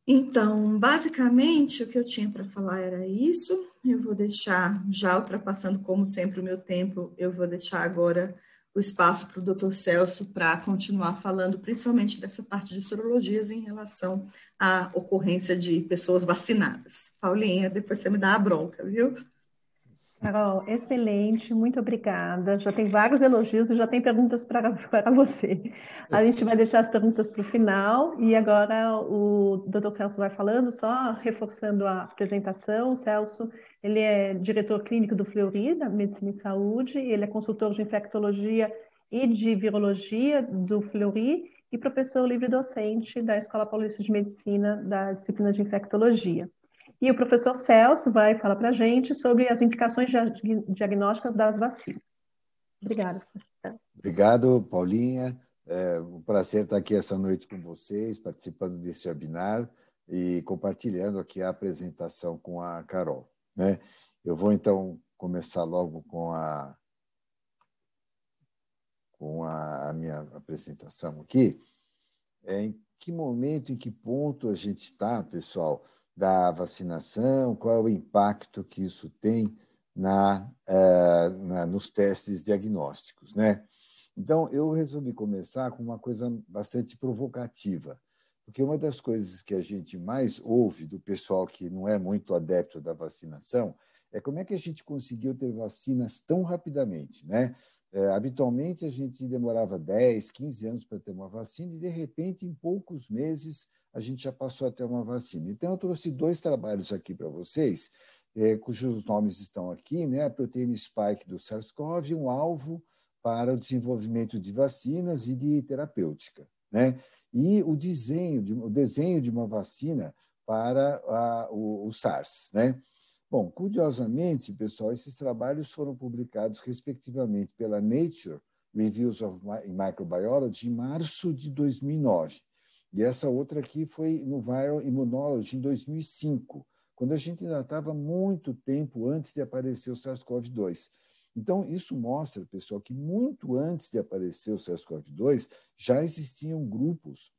Então, basicamente, o que eu tinha para falar era isso. Eu vou deixar, já ultrapassando, como sempre, o meu tempo, eu vou deixar agora o espaço para o Dr. Celso para continuar falando, principalmente dessa parte de sorologias em relação à ocorrência de pessoas vacinadas. Paulinha, depois você me dá a bronca, viu? Carol, excelente, muito obrigada. Já tem vários elogios e já tem perguntas para você. A gente vai deixar as perguntas para o final e agora o Dr. Celso vai falando, só reforçando a apresentação. O Celso, ele é diretor clínico do Fleury, da Medicina e Saúde, ele é consultor de infectologia e de virologia do Fleury e professor livre-docente da Escola Paulista de Medicina da disciplina de infectologia. E o professor Celso vai falar para a gente sobre as implicações diagnósticas das vacinas. Obrigada, professor Celso. Obrigado, Paulinha. É um prazer estar aqui essa noite com vocês, participando desse webinar e compartilhando aqui a apresentação com a Carol, né? Eu vou, então, começar logo com a minha apresentação aqui. Em que momento, em que ponto a gente está, pessoal, da vacinação, qual é o impacto que isso tem nos testes diagnósticos, né? Então, eu resolvi começar com uma coisa bastante provocativa, porque uma das coisas que a gente mais ouve do pessoal que não é muito adepto da vacinação é como é que a gente conseguiu ter vacinas tão rapidamente, né? Habitualmente, a gente demorava 10, 15 anos para ter uma vacina e, de repente, em poucos meses, a gente já passou a ter uma vacina. Então, eu trouxe 2 trabalhos aqui para vocês, cujos nomes estão aqui, né? A proteína spike do SARS-CoV, um alvo para o desenvolvimento de vacinas e de terapêutica, né? E o desenho de uma vacina para o SARS, né? Bom, curiosamente, pessoal, esses trabalhos foram publicados, respectivamente, pela Nature Reviews of Microbiology em março de 2009. E essa outra aqui foi no Viral Immunology em 2005, quando a gente ainda estava muito tempo antes de aparecer o SARS-CoV-2. Então, isso mostra, pessoal, que muito antes de aparecer o SARS-CoV-2, já existiam grupos,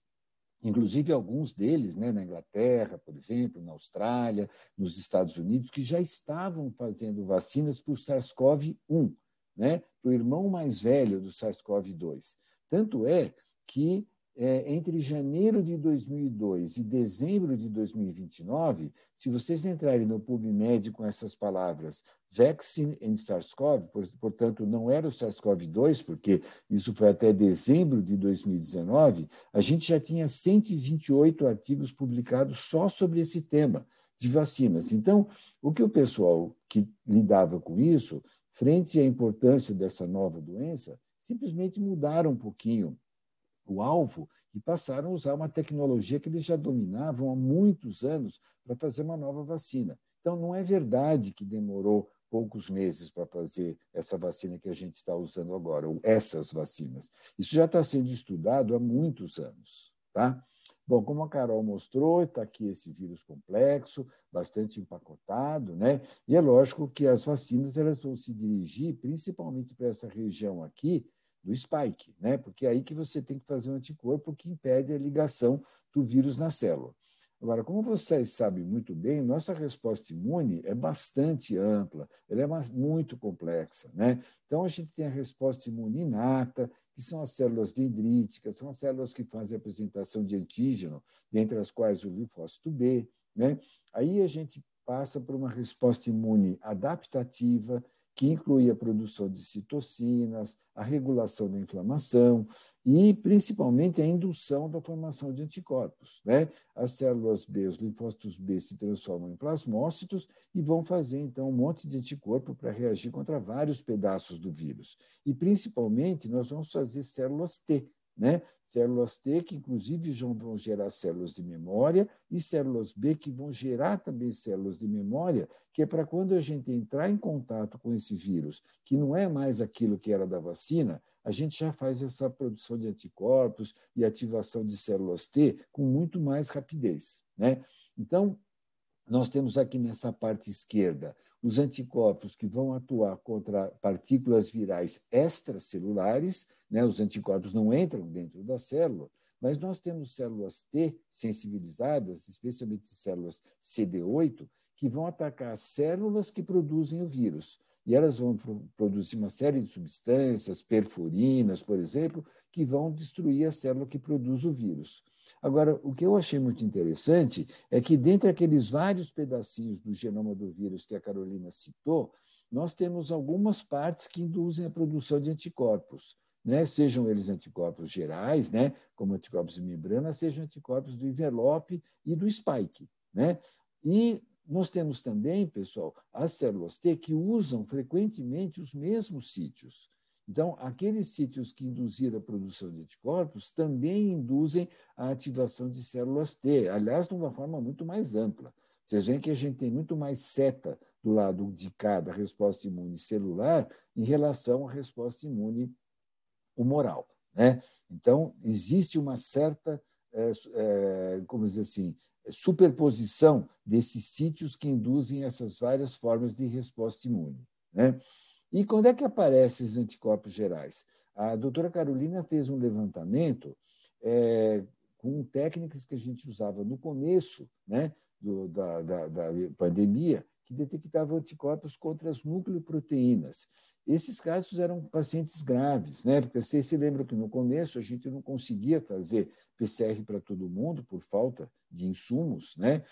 inclusive alguns deles, né, na Inglaterra, por exemplo, na Austrália, nos Estados Unidos, que já estavam fazendo vacinas para o SARS-CoV-1, né, para o irmão mais velho do SARS-CoV-2. Tanto é que, entre janeiro de 2002 e dezembro de 2029, se vocês entrarem no PubMed com essas palavras Vaccine and SARS-CoV, portanto, não era o SARS-CoV-2, porque isso foi até dezembro de 2019, a gente já tinha 128 artigos publicados só sobre esse tema de vacinas. Então, o que o pessoal que lidava com isso, frente à importância dessa nova doença, simplesmente mudaram um pouquinho o alvo e passaram a usar uma tecnologia que eles já dominavam há muitos anos para fazer uma nova vacina. Então, não é verdade que demorou poucos meses para fazer essa vacina que a gente está usando agora, ou essas vacinas. Isso já está sendo estudado há muitos anos. Tá? Bom, como a Carol mostrou, está aqui esse vírus complexo, bastante empacotado, né? E é lógico que as vacinas elas vão se dirigir principalmente para essa região aqui, do spike, né? Porque é aí que você tem que fazer um anticorpo que impede a ligação do vírus na célula. Agora, como vocês sabem muito bem, nossa resposta imune é bastante ampla, ela é muito complexa, né? Então, a gente tem a resposta imune inata, que são as células dendríticas, são as células que fazem a apresentação de antígeno, dentre as quais o linfócito B, né? Aí a gente passa por uma resposta imune adaptativa, que inclui a produção de citocinas, a regulação da inflamação e, principalmente, a indução da formação de anticorpos, né? As células B, os linfócitos B, se transformam em plasmócitos e vão fazer, então, um monte de anticorpo para reagir contra vários pedaços do vírus. E, principalmente, nós vamos fazer células T, né? Células T que, inclusive, vão gerar células de memória e células B que vão gerar também células de memória, que é para quando a gente entrar em contato com esse vírus, que não é mais aquilo que era da vacina, a gente já faz essa produção de anticorpos e ativação de células T com muito mais rapidez, né? Então, nós temos aqui nessa parte esquerda os anticorpos que vão atuar contra partículas virais extracelulares, né? Os anticorpos não entram dentro da célula, mas nós temos células T sensibilizadas, especialmente células CD8, que vão atacar as células que produzem o vírus. E elas vão produzir uma série de substâncias, perforinas, por exemplo, que vão destruir a célula que produz o vírus. Agora, o que eu achei muito interessante é que, dentre aqueles vários pedacinhos do genoma do vírus que a Carolina citou, nós temos algumas partes que induzem a produção de anticorpos, né? Sejam eles anticorpos gerais, né? Como anticorpos de membrana, sejam anticorpos do envelope e do spike, né? E nós temos também, pessoal, as células T que usam frequentemente os mesmos sítios. Então, aqueles sítios que induziram a produção de anticorpos também induzem a ativação de células T, aliás, de uma forma muito mais ampla. Vocês veem que a gente tem muito mais seta do lado de cá da resposta imune celular em relação à resposta imune humoral, né? Então, existe uma certa, como dizer assim, superposição desses sítios que induzem essas várias formas de resposta imune, né? E quando é que aparecem os anticorpos gerais? A doutora Carolina fez um levantamento com técnicas que a gente usava no começo, né, da pandemia, que detectavam anticorpos contra as nucleoproteínas. Esses casos eram pacientes graves, né? Porque vocês se lembram que no começo a gente não conseguia fazer PCR para todo mundo por falta de insumos, né?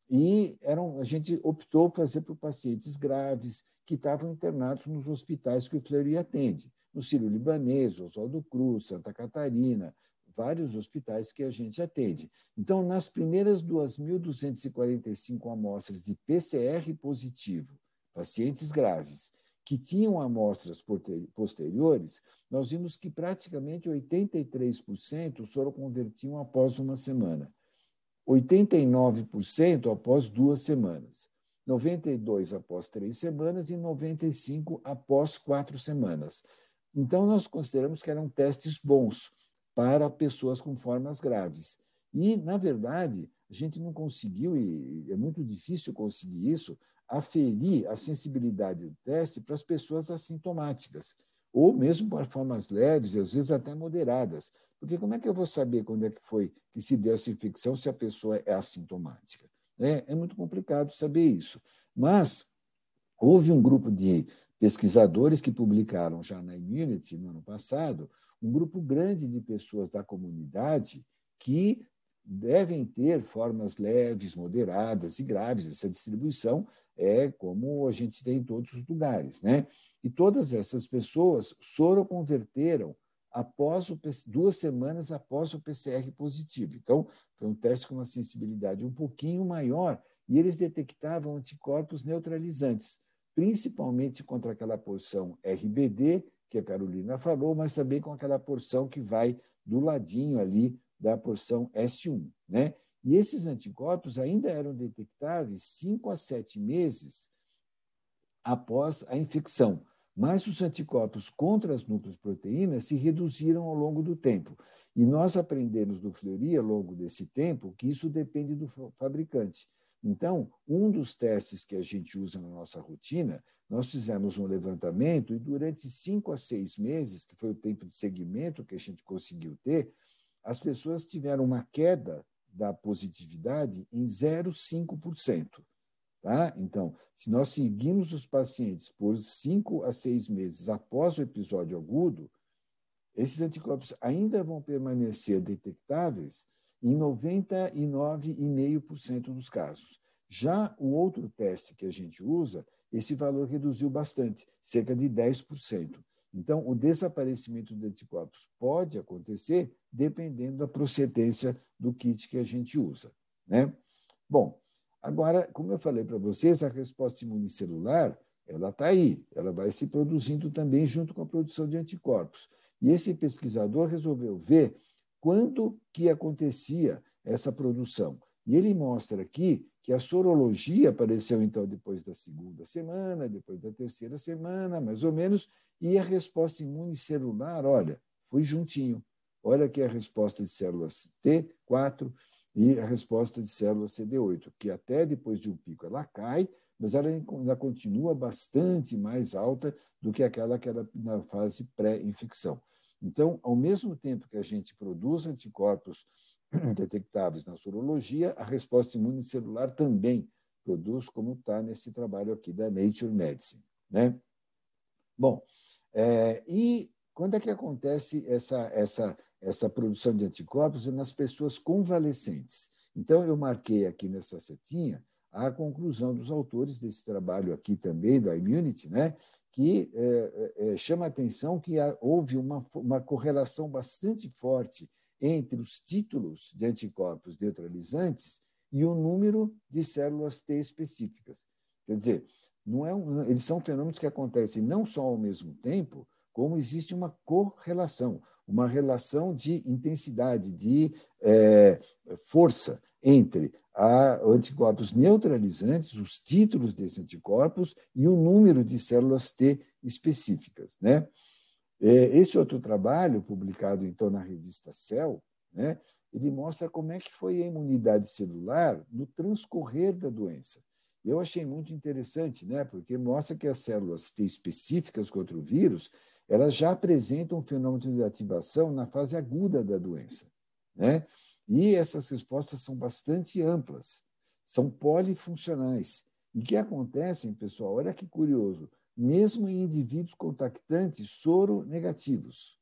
E a gente optou por fazer para pacientes graves que estavam internados nos hospitais que o Fleury atende, no Sírio-Libanês, Oswaldo Cruz, Santa Catarina, vários hospitais que a gente atende. Então, nas primeiras 2.245 amostras de PCR positivo, pacientes graves, que tinham amostras posteriores, nós vimos que praticamente 83% soroconvertiam após uma semana, 89% após 2 semanas, 92% após 3 semanas e 95% após 4 semanas. Então, nós consideramos que eram testes bons para pessoas com formas graves. E, na verdade, a gente não conseguiu, e é muito difícil conseguir isso, aferir a sensibilidade do teste para as pessoas assintomáticas, ou mesmo para formas leves, às vezes até moderadas. Porque como é que eu vou saber quando é que foi que se deu essa infecção se a pessoa é assintomática? É muito complicado saber isso. Mas houve um grupo de pesquisadores que publicaram já na Immunity, no ano passado, um grupo grande de pessoas da comunidade que devem ter formas leves, moderadas e graves. Essa distribuição é como a gente tem em todos os lugares, né? E todas essas pessoas soroconverteram após 2 semanas após o PCR positivo. Então, foi um teste com uma sensibilidade um pouquinho maior e eles detectavam anticorpos neutralizantes, principalmente contra aquela porção RBD, que a Carolina falou, mas também com aquela porção que vai do ladinho ali da porção S1, né? E esses anticorpos ainda eram detectáveis 5 a 7 meses após a infecção, mas os anticorpos contra as nucleoproteínas se reduziram ao longo do tempo. E nós aprendemos do Fleury, ao longo desse tempo, que isso depende do fabricante. Então, um dos testes que a gente usa na nossa rotina, nós fizemos um levantamento e durante 5 a 6 meses, que foi o tempo de seguimento que a gente conseguiu ter, as pessoas tiveram uma queda da positividade em 0,5%. Tá? Então, se nós seguimos os pacientes por 5 a 6 meses após o episódio agudo, esses anticorpos ainda vão permanecer detectáveis em 99,5% dos casos. Já o outro teste que a gente usa, esse valor reduziu bastante, cerca de 10%. Então, o desaparecimento de anticorpos pode acontecer dependendo da procedência do kit que a gente usa, né? Bom, agora, como eu falei para vocês, a resposta imunicelular, ela está aí, ela vai se produzindo também junto com a produção de anticorpos. E esse pesquisador resolveu ver quando que acontecia essa produção. E ele mostra aqui que a sorologia apareceu, então, depois da 2ª semana, depois da 3ª semana, mais ou menos, e a resposta imunicelular, olha, foi juntinho. Olha aqui a resposta de células T4 e a resposta de células CD8, que até depois de um pico ela cai, mas ela ainda continua bastante mais alta do que aquela que era na fase pré-infecção. Então, ao mesmo tempo que a gente produz anticorpos detectáveis na sorologia, a resposta imunicelular também produz, como está nesse trabalho aqui da Nature Medicine, né? Bom, e quando é que acontece essa produção de anticorpos? Nas pessoas convalescentes. Então, eu marquei aqui nessa setinha a conclusão dos autores desse trabalho aqui também, da Immunity, né? Que chama a atenção que houve uma correlação bastante forte entre os títulos de anticorpos neutralizantes e o número de células T específicas. Quer dizer, eles são fenômenos que acontecem não só ao mesmo tempo, como existe uma correlação, uma relação de intensidade, de força entre anticorpos neutralizantes, os títulos desses anticorpos e o número de células T específicas, né? Esse outro trabalho, publicado então na revista Cell, né, ele mostra como é que foi a imunidade celular no transcorrer da doença. Eu achei muito interessante, né, porque mostra que as células T específicas contra o vírus, elas já apresentam um fenômeno de ativação na fase aguda da doença, né? E essas respostas são bastante amplas, são polifuncionais. E que acontecem, pessoal, olha que curioso, mesmo em indivíduos contactantes soronegativos,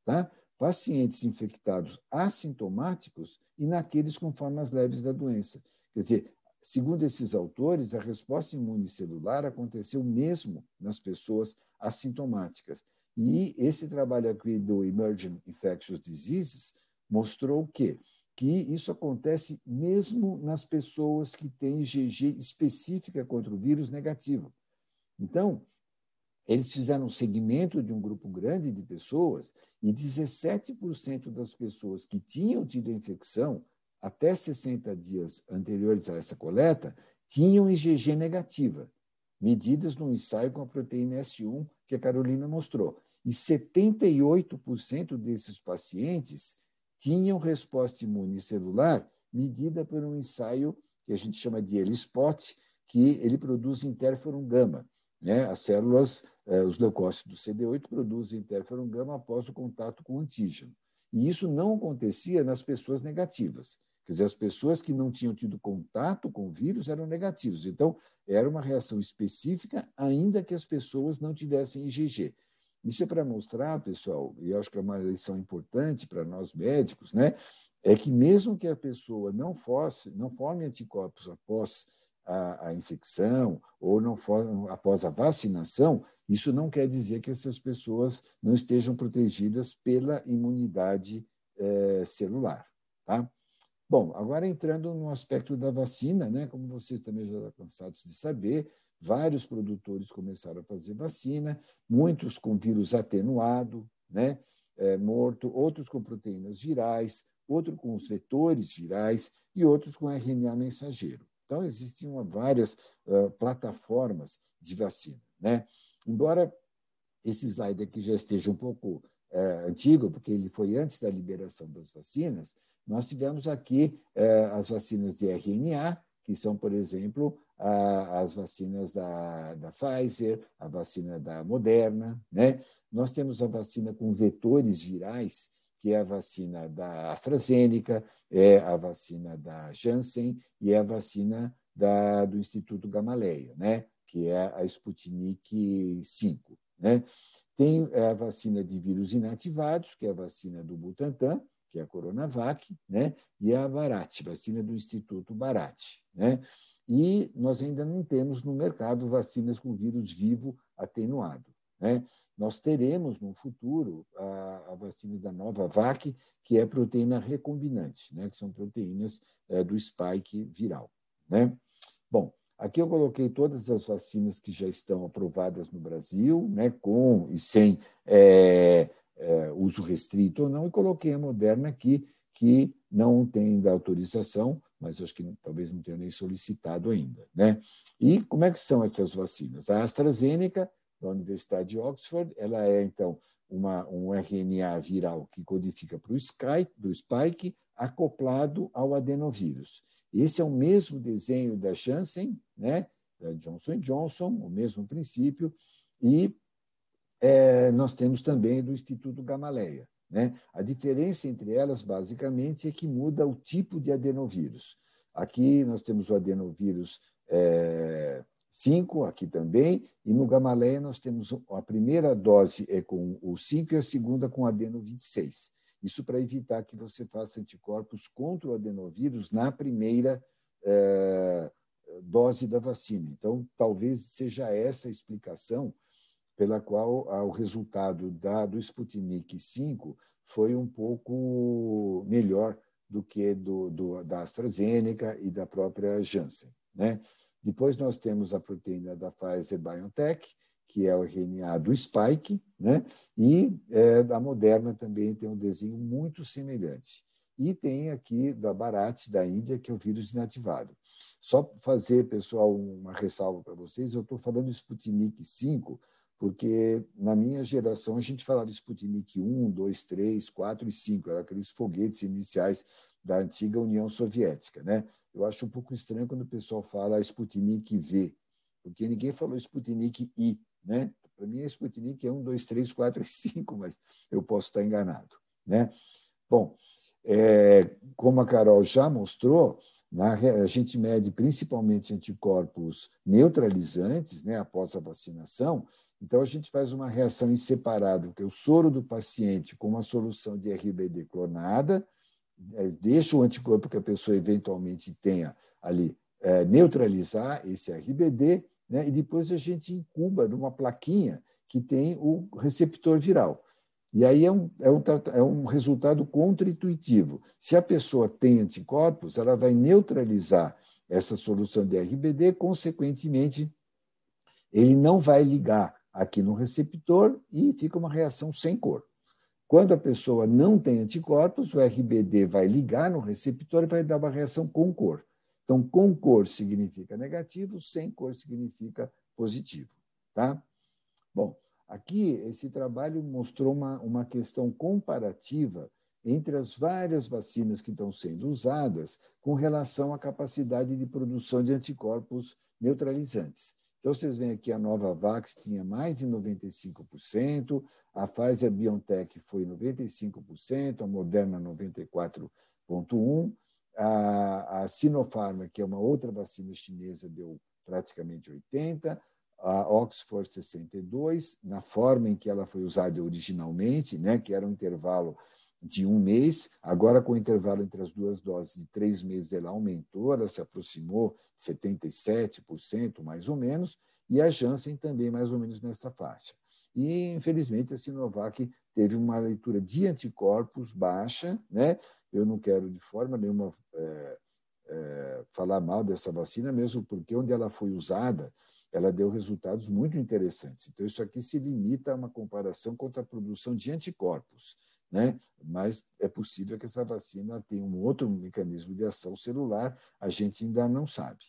tá? Pacientes infectados assintomáticos e naqueles com formas leves da doença. Quer dizer, segundo esses autores, a resposta imunicelular aconteceu mesmo nas pessoas assintomáticas. E esse trabalho aqui do Emerging Infectious Diseases mostrou o quê? Que isso acontece mesmo nas pessoas que têm IgG específica contra o vírus negativo. Então, eles fizeram um segmento de um grupo grande de pessoas e 17% das pessoas que tinham tido a infecção até 60 dias anteriores a essa coleta tinham IgG negativa, medidas no ensaio com a proteína S1 que a Carolina mostrou. E 78% desses pacientes tinham resposta imune celular medida por um ensaio que a gente chama de ELISpot, que ele produz interferon gama, né? As células, os leucócitos do CD8 produzem interferon gama após o contato com o antígeno. E isso não acontecia nas pessoas negativas. Quer dizer, as pessoas que não tinham tido contato com o vírus eram negativos. Então, era uma reação específica, ainda que as pessoas não tivessem IgG. Isso é para mostrar, pessoal, e eu acho que é uma lição importante para nós médicos, né? É que mesmo que a pessoa não forme anticorpos após a infecção ou não após a vacinação, isso não quer dizer que essas pessoas não estejam protegidas pela imunidade celular, tá? Bom, agora entrando no aspecto da vacina, né? Como vocês também já estão cansados de saber, vários produtores começaram a fazer vacina, muitos com vírus atenuado, né? Morto, outros com proteínas virais, outros com os vetores virais e outros com RNA mensageiro. Então, existiam várias plataformas de vacina, né? Embora esse slide aqui já esteja um pouco antigo, porque ele foi antes da liberação das vacinas, nós tivemos aqui as vacinas de RNA, que são, por exemplo, as vacinas da Pfizer, a vacina da Moderna, né? Nós temos a vacina com vetores virais, que é a vacina da AstraZeneca, é a vacina da Janssen e é a vacina do Instituto Gamaleya, né? Que é a Sputnik V, né? Tem a vacina de vírus inativados, que é a vacina do Butantan, que é a Coronavac, né? E a Bharat, vacina do Instituto Bharat, né? E nós ainda não temos no mercado vacinas com vírus vivo atenuado, né? Nós teremos no futuro a vacina da Novavax, que é proteína recombinante, né? Que são proteínas do spike viral, né? Bom, aqui eu coloquei todas as vacinas que já estão aprovadas no Brasil, né, com e sem uso restrito ou não, e coloquei a Moderna aqui, que não tem da autorização, mas acho que talvez não tenha nem solicitado ainda, né? E como é que são essas vacinas? A AstraZeneca, da Universidade de Oxford, ela é, então, um RNA viral que codifica para o spike, acoplado ao adenovírus. Esse é o mesmo desenho da Janssen, né? Da Johnson Johnson, o mesmo princípio, e nós temos também do Instituto Gamaleya, né? A diferença entre elas, basicamente, é que muda o tipo de adenovírus. Aqui nós temos o adenovírus 5, aqui também, e no Gamaleya nós temos a primeira dose com o 5 e a segunda com o adeno 26. Isso para evitar que você faça anticorpos contra o adenovírus na primeira dose da vacina. Então, talvez seja essa a explicação pela qual o resultado do Sputnik V foi um pouco melhor do que da AstraZeneca e da própria Janssen, né? Depois nós temos a proteína da Pfizer-BioNTech, que é o RNA do spike, né? E da Moderna também tem um desenho muito semelhante. E tem aqui da Bharat, da Índia, que é o vírus inativado. Só fazer, pessoal, uma ressalva para vocês, eu estou falando do Sputnik V, porque na minha geração a gente falava de Sputnik 1, 2, 3, 4 e 5, eram aqueles foguetes iniciais da antiga União Soviética, né? Eu acho um pouco estranho quando o pessoal fala Sputnik V, porque ninguém falou Sputnik I, né? Para mim, a Sputnik é 1, 2, 3, 4 e 5, mas eu posso estar enganado, né? Bom, como a Carol já mostrou, a gente mede principalmente anticorpos neutralizantes, né, após a vacinação. Então, a gente faz uma reação em separado, que é o soro do paciente com uma solução de RBD clonada, deixa o anticorpo que a pessoa eventualmente tenha ali neutralizar esse RBD, né, e depois a gente incuba numa plaquinha que tem o receptor viral. E aí é um resultado contra-intuitivo. Se a pessoa tem anticorpos, ela vai neutralizar essa solução de RBD, consequentemente, ele não vai ligar aqui no receptor e fica uma reação sem cor. Quando a pessoa não tem anticorpos, o RBD vai ligar no receptor e vai dar uma reação com cor. Então, com cor significa negativo, sem cor significa positivo, tá? Bom, aqui esse trabalho mostrou uma questão comparativa entre as várias vacinas que estão sendo usadas com relação à capacidade de produção de anticorpos neutralizantes. Então, vocês veem aqui a Novavax tinha mais de 95%, a Pfizer-BioNTech foi 95%, a Moderna 94,1%, a Sinopharm, que é uma outra vacina chinesa, deu praticamente 80%, a Oxford 62%, na forma em que ela foi usada originalmente, né, que era um intervalo de 1 mês, agora com o intervalo entre as duas doses de 3 meses, ela aumentou, ela se aproximou 77%, mais ou menos, e a Janssen também mais ou menos nessa faixa. E, infelizmente, a Sinovac teve uma leitura de anticorpos baixa, né? Eu não quero de forma nenhuma falar mal dessa vacina, mesmo porque onde ela foi usada, ela deu resultados muito interessantes. Então, isso aqui se limita a uma comparação contra a produção de anticorpos, né? Mas é possível que essa vacina tenha um outro mecanismo de ação celular, a gente ainda não sabe.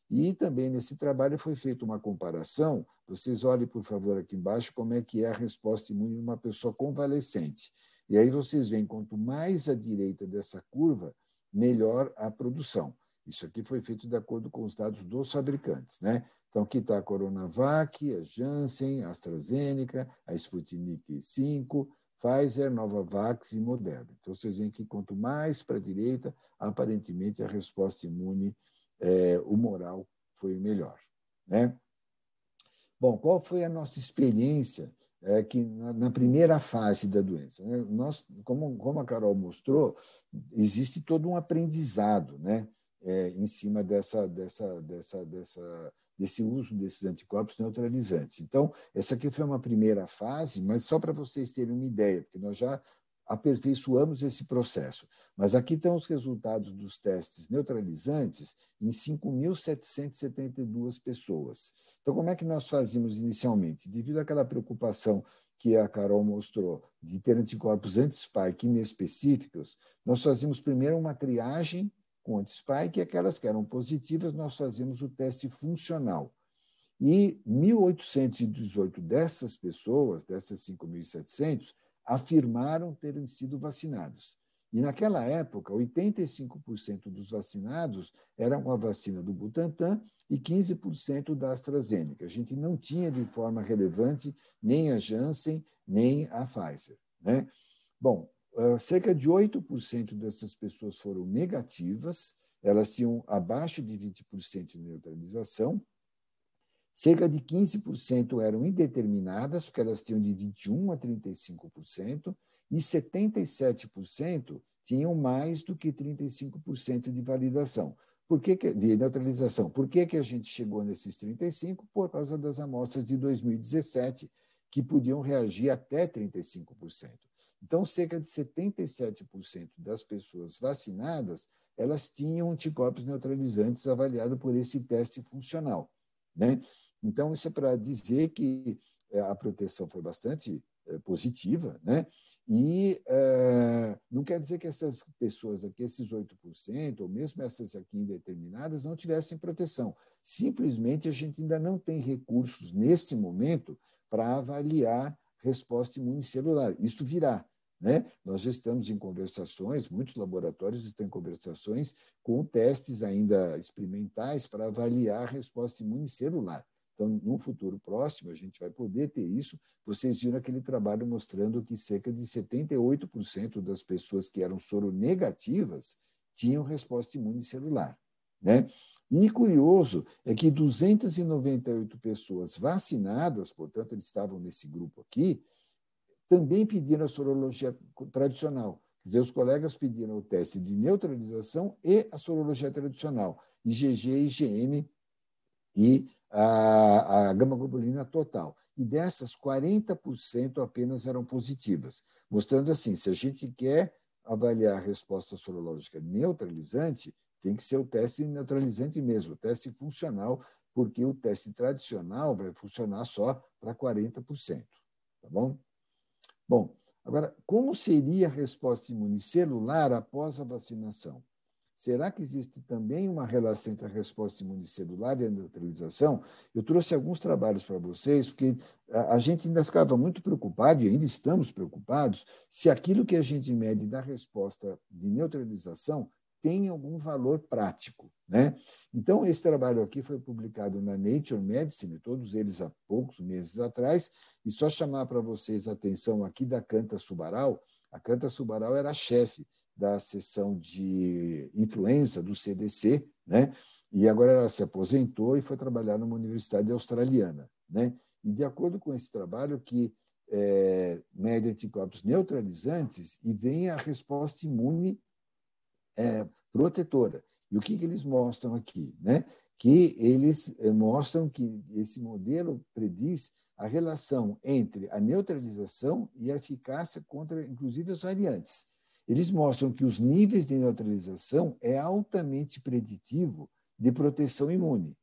E também nesse trabalho foi feita uma comparação, vocês olhem, por favor, aqui embaixo, como é que é a resposta imune de uma pessoa convalescente. E aí vocês veem, quanto mais à direita dessa curva, melhor a produção. Isso aqui foi feito de acordo com os dados dos fabricantes, né? Então, aqui está a Coronavac, a Janssen, a AstraZeneca, a Sputnik V, Pfizer, Novavax e Moderna. Então, vocês veem que quanto mais para a direita, aparentemente a resposta imune humoral foi melhor, né? Bom, qual foi a nossa experiência que na primeira fase da doença? Né? Nós, como a Carol mostrou, existe todo um aprendizado, né? Em cima desse uso desses anticorpos neutralizantes. Então, essa aqui foi uma primeira fase, mas só para vocês terem uma ideia, porque nós já aperfeiçoamos esse processo. Mas aqui estão os resultados dos testes neutralizantes em 5.772 pessoas. Então, como é que nós fazíamos inicialmente? Devido àquela preocupação que a Carol mostrou de ter anticorpos anti-spike inespecíficos, nós fazíamos primeiro uma triagem com anti-spike e aquelas que eram positivas, nós fazíamos o teste funcional. E 1.818 dessas pessoas, dessas 5.700, afirmaram terem sido vacinados. E naquela época, 85% dos vacinados eram com a vacina do Butantan e 15% da AstraZeneca. A gente não tinha de forma relevante nem a Janssen, nem a Pfizer, né? Bom, cerca de 8% dessas pessoas foram negativas, elas tinham abaixo de 20% de neutralização. Cerca de 15% eram indeterminadas, porque elas tinham de 21% a 35%, e 77% tinham mais do que 35% de validação. De neutralização. Por que a gente chegou nesses 35%? Por causa das amostras de 2017, que podiam reagir até 35%. Então, cerca de 77% das pessoas vacinadas, elas tinham anticorpos neutralizantes avaliados por esse teste funcional, né? Então, isso é para dizer que a proteção foi bastante positiva, né? E não quer dizer que essas pessoas aqui, esses 8%, ou mesmo essas aqui indeterminadas, não tivessem proteção. Simplesmente a gente ainda não tem recursos, neste momento, para avaliar resposta imunicelular. Isto virá, né? Nós já estamos em conversações, muitos laboratórios estão em conversações com testes ainda experimentais para avaliar a resposta imunicelular. Então, no futuro próximo, a gente vai poder ter isso. Vocês viram aquele trabalho mostrando que cerca de 78% das pessoas que eram soronegativas tinham resposta imune celular, né? E curioso é que 298 pessoas vacinadas, portanto, eles estavam nesse grupo aqui, também pediram a sorologia tradicional. Quer dizer, os colegas pediram o teste de neutralização e a sorologia tradicional, IgG, IgM e a gama-globulina total. E dessas, 40% apenas eram positivas, mostrando assim, se a gente quer avaliar a resposta sorológica neutralizante, tem que ser o teste neutralizante mesmo, o teste funcional, porque o teste tradicional vai funcionar só para 40%. Tá bom? Bom, agora, como seria a resposta imunicelular após a vacinação? Será que existe também uma relação entre a resposta imunicelular e a neutralização? Eu trouxe alguns trabalhos para vocês, porque a gente ainda ficava muito preocupado, e ainda estamos preocupados, se aquilo que a gente mede da resposta de neutralização tem algum valor prático, né? Então, esse trabalho aqui foi publicado na Nature Medicine, todos eles há poucos meses atrás, e só chamar para vocês a atenção aqui da Kanta Subbaral. A Kanta Subbaral era a chefe da seção de influenza do CDC, né? E agora ela se aposentou e foi trabalhar numa universidade australiana, né? E de acordo com esse trabalho que mede anticorpos neutralizantes e vem a resposta imune protetora. E o que eles mostram aqui, né? Que eles mostram que esse modelo prediz a relação entre a neutralização e a eficácia contra, inclusive, as variantes. Eles mostram que os níveis de neutralização é altamente preditivo de proteção imune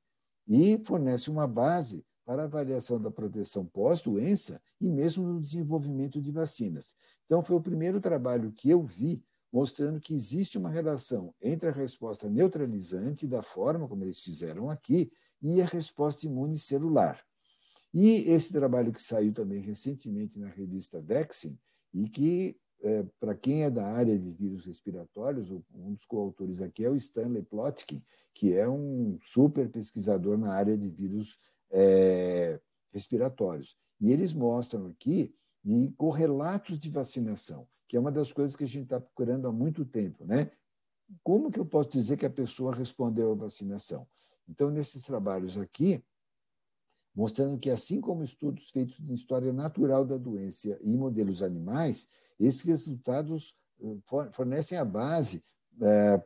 e fornece uma base para a avaliação da proteção pós-doença e mesmo no desenvolvimento de vacinas. Então, foi o primeiro trabalho que eu vi mostrando que existe uma relação entre a resposta neutralizante, da forma como eles fizeram aqui, e a resposta imune celular. E esse trabalho que saiu também recentemente na revista Vaccine, e que, para quem é da área de vírus respiratórios, um dos coautores aqui é o Stanley Plotkin, que é um super pesquisador na área de vírus respiratórios. E eles mostram aqui correlatos de vacinação, que é uma das coisas que a gente está procurando há muito tempo, né? Como que eu posso dizer que a pessoa respondeu à vacinação? Então, nesses trabalhos aqui, mostrando que, assim como estudos feitos em história natural da doença e modelos animais, esses resultados fornecem a base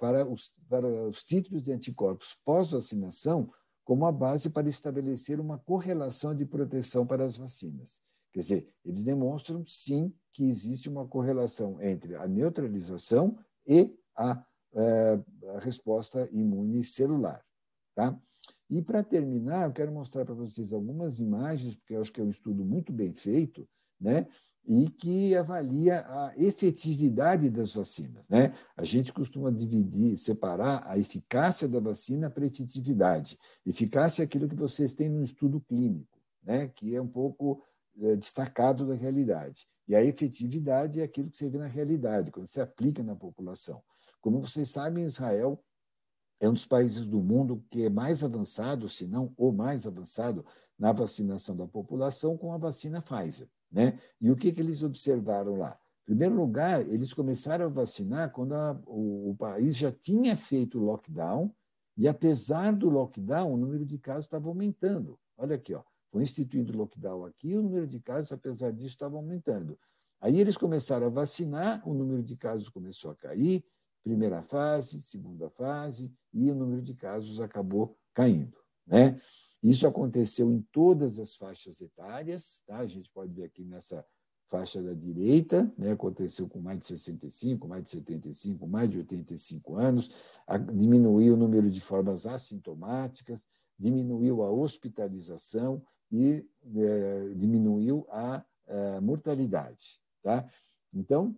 para os títulos de anticorpos pós-vacinação como a base para estabelecer uma correlação de proteção para as vacinas. Quer dizer, eles demonstram, sim, que existe uma correlação entre a neutralização e a resposta imune celular. Tá? E, para terminar, eu quero mostrar para vocês algumas imagens, porque eu acho que é um estudo muito bem feito, né? E que avalia a efetividade das vacinas, né? A gente costuma separar a eficácia da vacina para a efetividade. Eficácia é aquilo que vocês têm no estudo clínico, né? Que é um pouco destacado da realidade. E a efetividade é aquilo que você vê na realidade, quando você aplica na população. Como vocês sabem, Israel é um dos países do mundo que é mais avançado, se não o mais avançado, na vacinação da população com a vacina Pfizer, né? E o que eles observaram lá? Em primeiro lugar, eles começaram a vacinar quando o país já tinha feito o lockdown e, apesar do lockdown, o número de casos estava aumentando. Olha aqui, ó, foi instituído o lockdown aqui e o número de casos, apesar disso, estava aumentando. Aí eles começaram a vacinar, o número de casos começou a cair, primeira fase, segunda fase, e o número de casos acabou caindo, né? Isso aconteceu em todas as faixas etárias, tá? A gente pode ver aqui nessa faixa da direita, né? Aconteceu com mais de 65, mais de 75, mais de 85 anos, diminuiu o número de formas assintomáticas, diminuiu a hospitalização e diminuiu a mortalidade, tá? Então,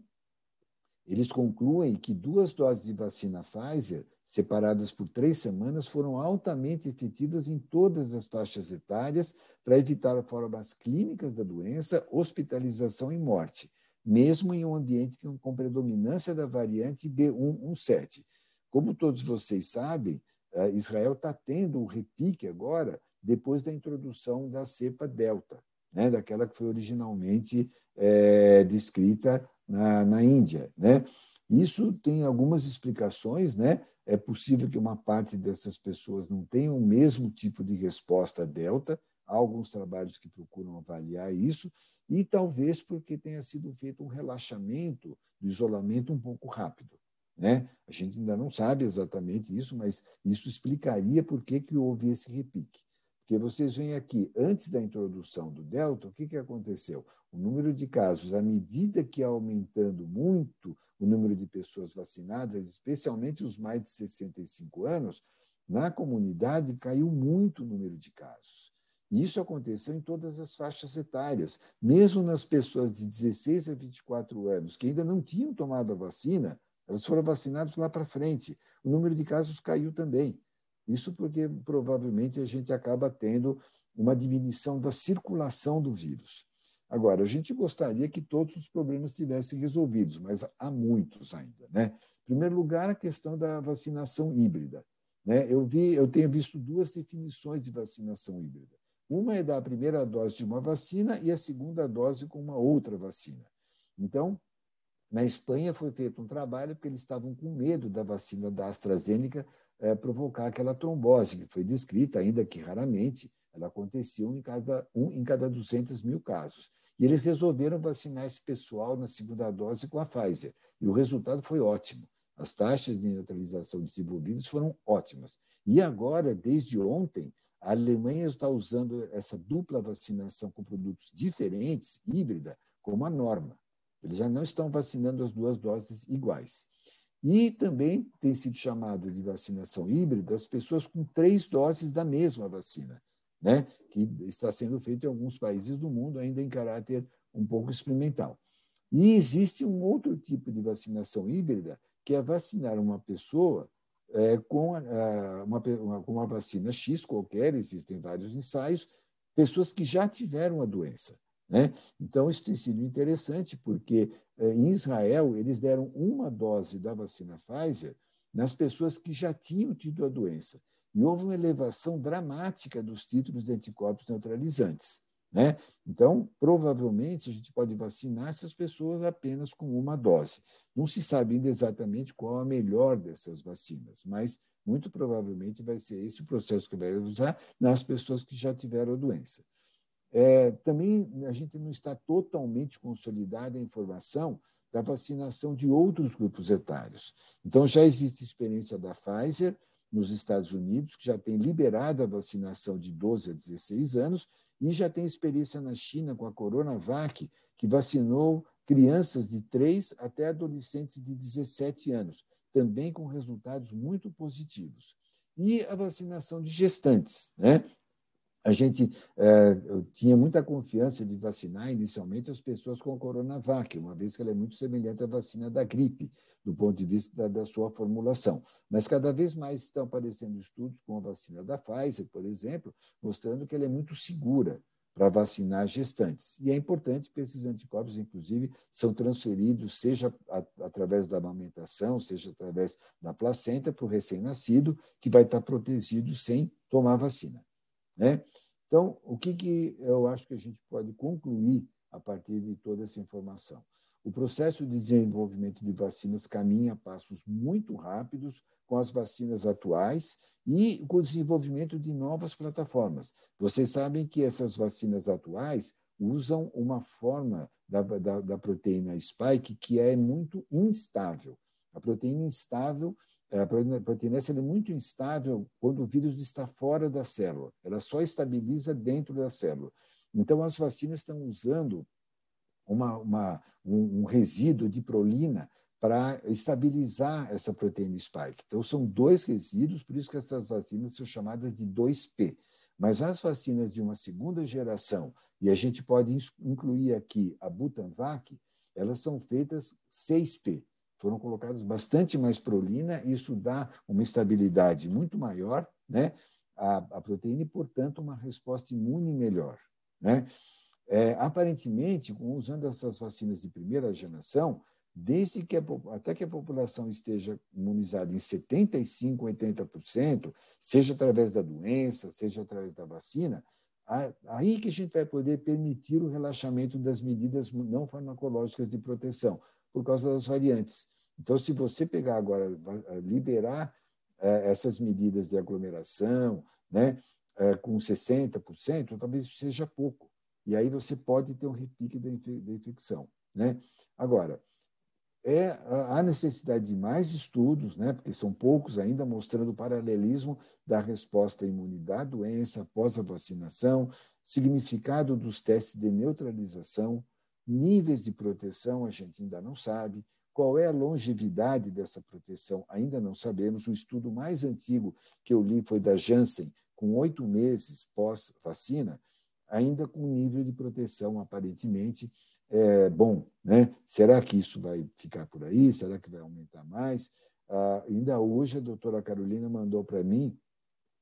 eles concluem que 2 doses de vacina Pfizer, separadas por 3 semanas, foram altamente efetivas em todas as faixas etárias para evitar formas clínicas da doença, hospitalização e morte, mesmo em um ambiente com predominância da variante B117. Como todos vocês sabem, Israel está tendo um repique agora, depois da introdução da cepa Delta, né, daquela que foi originalmente descrita na Índia, né? Isso tem algumas explicações, né? É possível que uma parte dessas pessoas não tenham o mesmo tipo de resposta delta. Há alguns trabalhos que procuram avaliar isso, e talvez porque tenha sido feito um relaxamento do isolamento um pouco rápido, né? A gente ainda não sabe exatamente isso, mas isso explicaria por que houve esse repique. Porque vocês veem aqui, antes da introdução do Delta, o que aconteceu? O número de casos, à medida que ia aumentando muito o número de pessoas vacinadas, especialmente os mais de 65 anos, na comunidade caiu muito o número de casos. E isso aconteceu em todas as faixas etárias, mesmo nas pessoas de 16 a 24 anos, que ainda não tinham tomado a vacina, Elas foram vacinadas lá para frente. O número de casos caiu também. Isso porque provavelmente a gente acaba tendo uma diminuição da circulação do vírus. Agora, a gente gostaria que todos os problemas tivessem resolvidos, mas há muitos ainda, né? Em primeiro lugar, a questão da vacinação híbrida, né? Eu tenho visto duas definições de vacinação híbrida. Uma é dar a primeira dose de uma vacina e a segunda dose com uma outra vacina. Então, na Espanha foi feito um trabalho porque eles estavam com medo da vacina da AstraZeneca provocar aquela trombose, que foi descrita, ainda que raramente, ela acontecia um em cada 200 mil casos. E eles resolveram vacinar esse pessoal na segunda dose com a Pfizer. E o resultado foi ótimo. As taxas de neutralização desenvolvidas foram ótimas. E agora, desde ontem, a Alemanha está usando essa dupla vacinação com produtos diferentes, híbrida, como a norma. Eles já não estão vacinando as duas doses iguais. E também tem sido chamado de vacinação híbrida as pessoas com 3 doses da mesma vacina, né? Que está sendo feito em alguns países do mundo, ainda em caráter um pouco experimental. E existe um outro tipo de vacinação híbrida, que é vacinar uma pessoa com uma vacina X qualquer, existem vários ensaios, pessoas que já tiveram a doença, né? Então, isso tem sido interessante, porque em Israel eles deram uma dose da vacina Pfizer nas pessoas que já tinham tido a doença. E houve uma elevação dramática dos títulos de anticorpos neutralizantes, né? Então, provavelmente, a gente pode vacinar essas pessoas apenas com uma dose. Não se sabe ainda exatamente qual a melhor dessas vacinas, mas muito provavelmente vai ser esse o processo que vai usar nas pessoas que já tiveram a doença. Também a gente não está totalmente consolidada a informação da vacinação de outros grupos etários. Então, já existe experiência da Pfizer nos Estados Unidos, que já tem liberado a vacinação de 12 a 16 anos, e já tem experiência na China com a Coronavac, que vacinou crianças de 3 até adolescentes de 17 anos, também com resultados muito positivos. E a vacinação de gestantes, né? A gente tinha muita confiança de vacinar inicialmente as pessoas com a Coronavac, uma vez que ela é muito semelhante à vacina da gripe, do ponto de vista da sua formulação. Mas cada vez mais estão aparecendo estudos com a vacina da Pfizer, por exemplo, mostrando que ela é muito segura para vacinar gestantes. E é importante porque esses anticorpos, inclusive, são transferidos, seja através da amamentação, seja através da placenta, para o recém-nascido, que vai estar protegido sem tomar vacina, né? Então, o que eu acho que a gente pode concluir a partir de toda essa informação? O processo de desenvolvimento de vacinas caminha a passos muito rápidos com as vacinas atuais e com o desenvolvimento de novas plataformas. Vocês sabem que essas vacinas atuais usam uma forma da proteína spike que é muito instável. A proteína instável a proteína S é muito instável quando o vírus está fora da célula. Ela só estabiliza dentro da célula. Então, as vacinas estão usando um resíduo de prolina para estabilizar essa proteína spike. Então, são 2 resíduos, por isso que essas vacinas são chamadas de 2P. Mas as vacinas de uma segunda geração, e a gente pode incluir aqui a Butanvac, elas são feitas 6P. Foram colocadas bastante mais prolina, e isso dá uma estabilidade muito maior, né, à proteína e, portanto, uma resposta imune melhor, né? Aparentemente, usando essas vacinas de primeira geração, desde que até que a população esteja imunizada em 75%, 80%, seja através da doença, seja através da vacina, aí que a gente vai poder permitir o relaxamento das medidas não farmacológicas de proteção, por causa das variantes. Então, se você pegar agora, liberar essas medidas de aglomeração, né, com 60%, talvez isso seja pouco. E aí você pode ter um repique da infecção, né? Agora, há necessidade de mais estudos, né, porque são poucos ainda, mostrando o paralelismo da resposta à imunidade à doença após a vacinação, significado dos testes de neutralização, níveis de proteção, a gente ainda não sabe, qual é a longevidade dessa proteção, ainda não sabemos. O estudo mais antigo que eu li foi da Janssen, com 8 meses pós-vacina, ainda com nível de proteção aparentemente bom, né? Será que isso vai ficar por aí? Será que vai aumentar mais? Ainda hoje, a doutora Carolina mandou para mim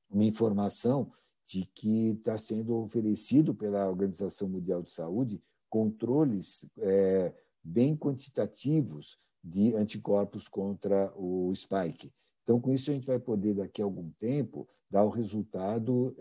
uma informação de que está sendo oferecido pela Organização Mundial de Saúde controles bem quantitativos de anticorpos contra o spike. Então, com isso, a gente vai poder, daqui a algum tempo, dar o resultado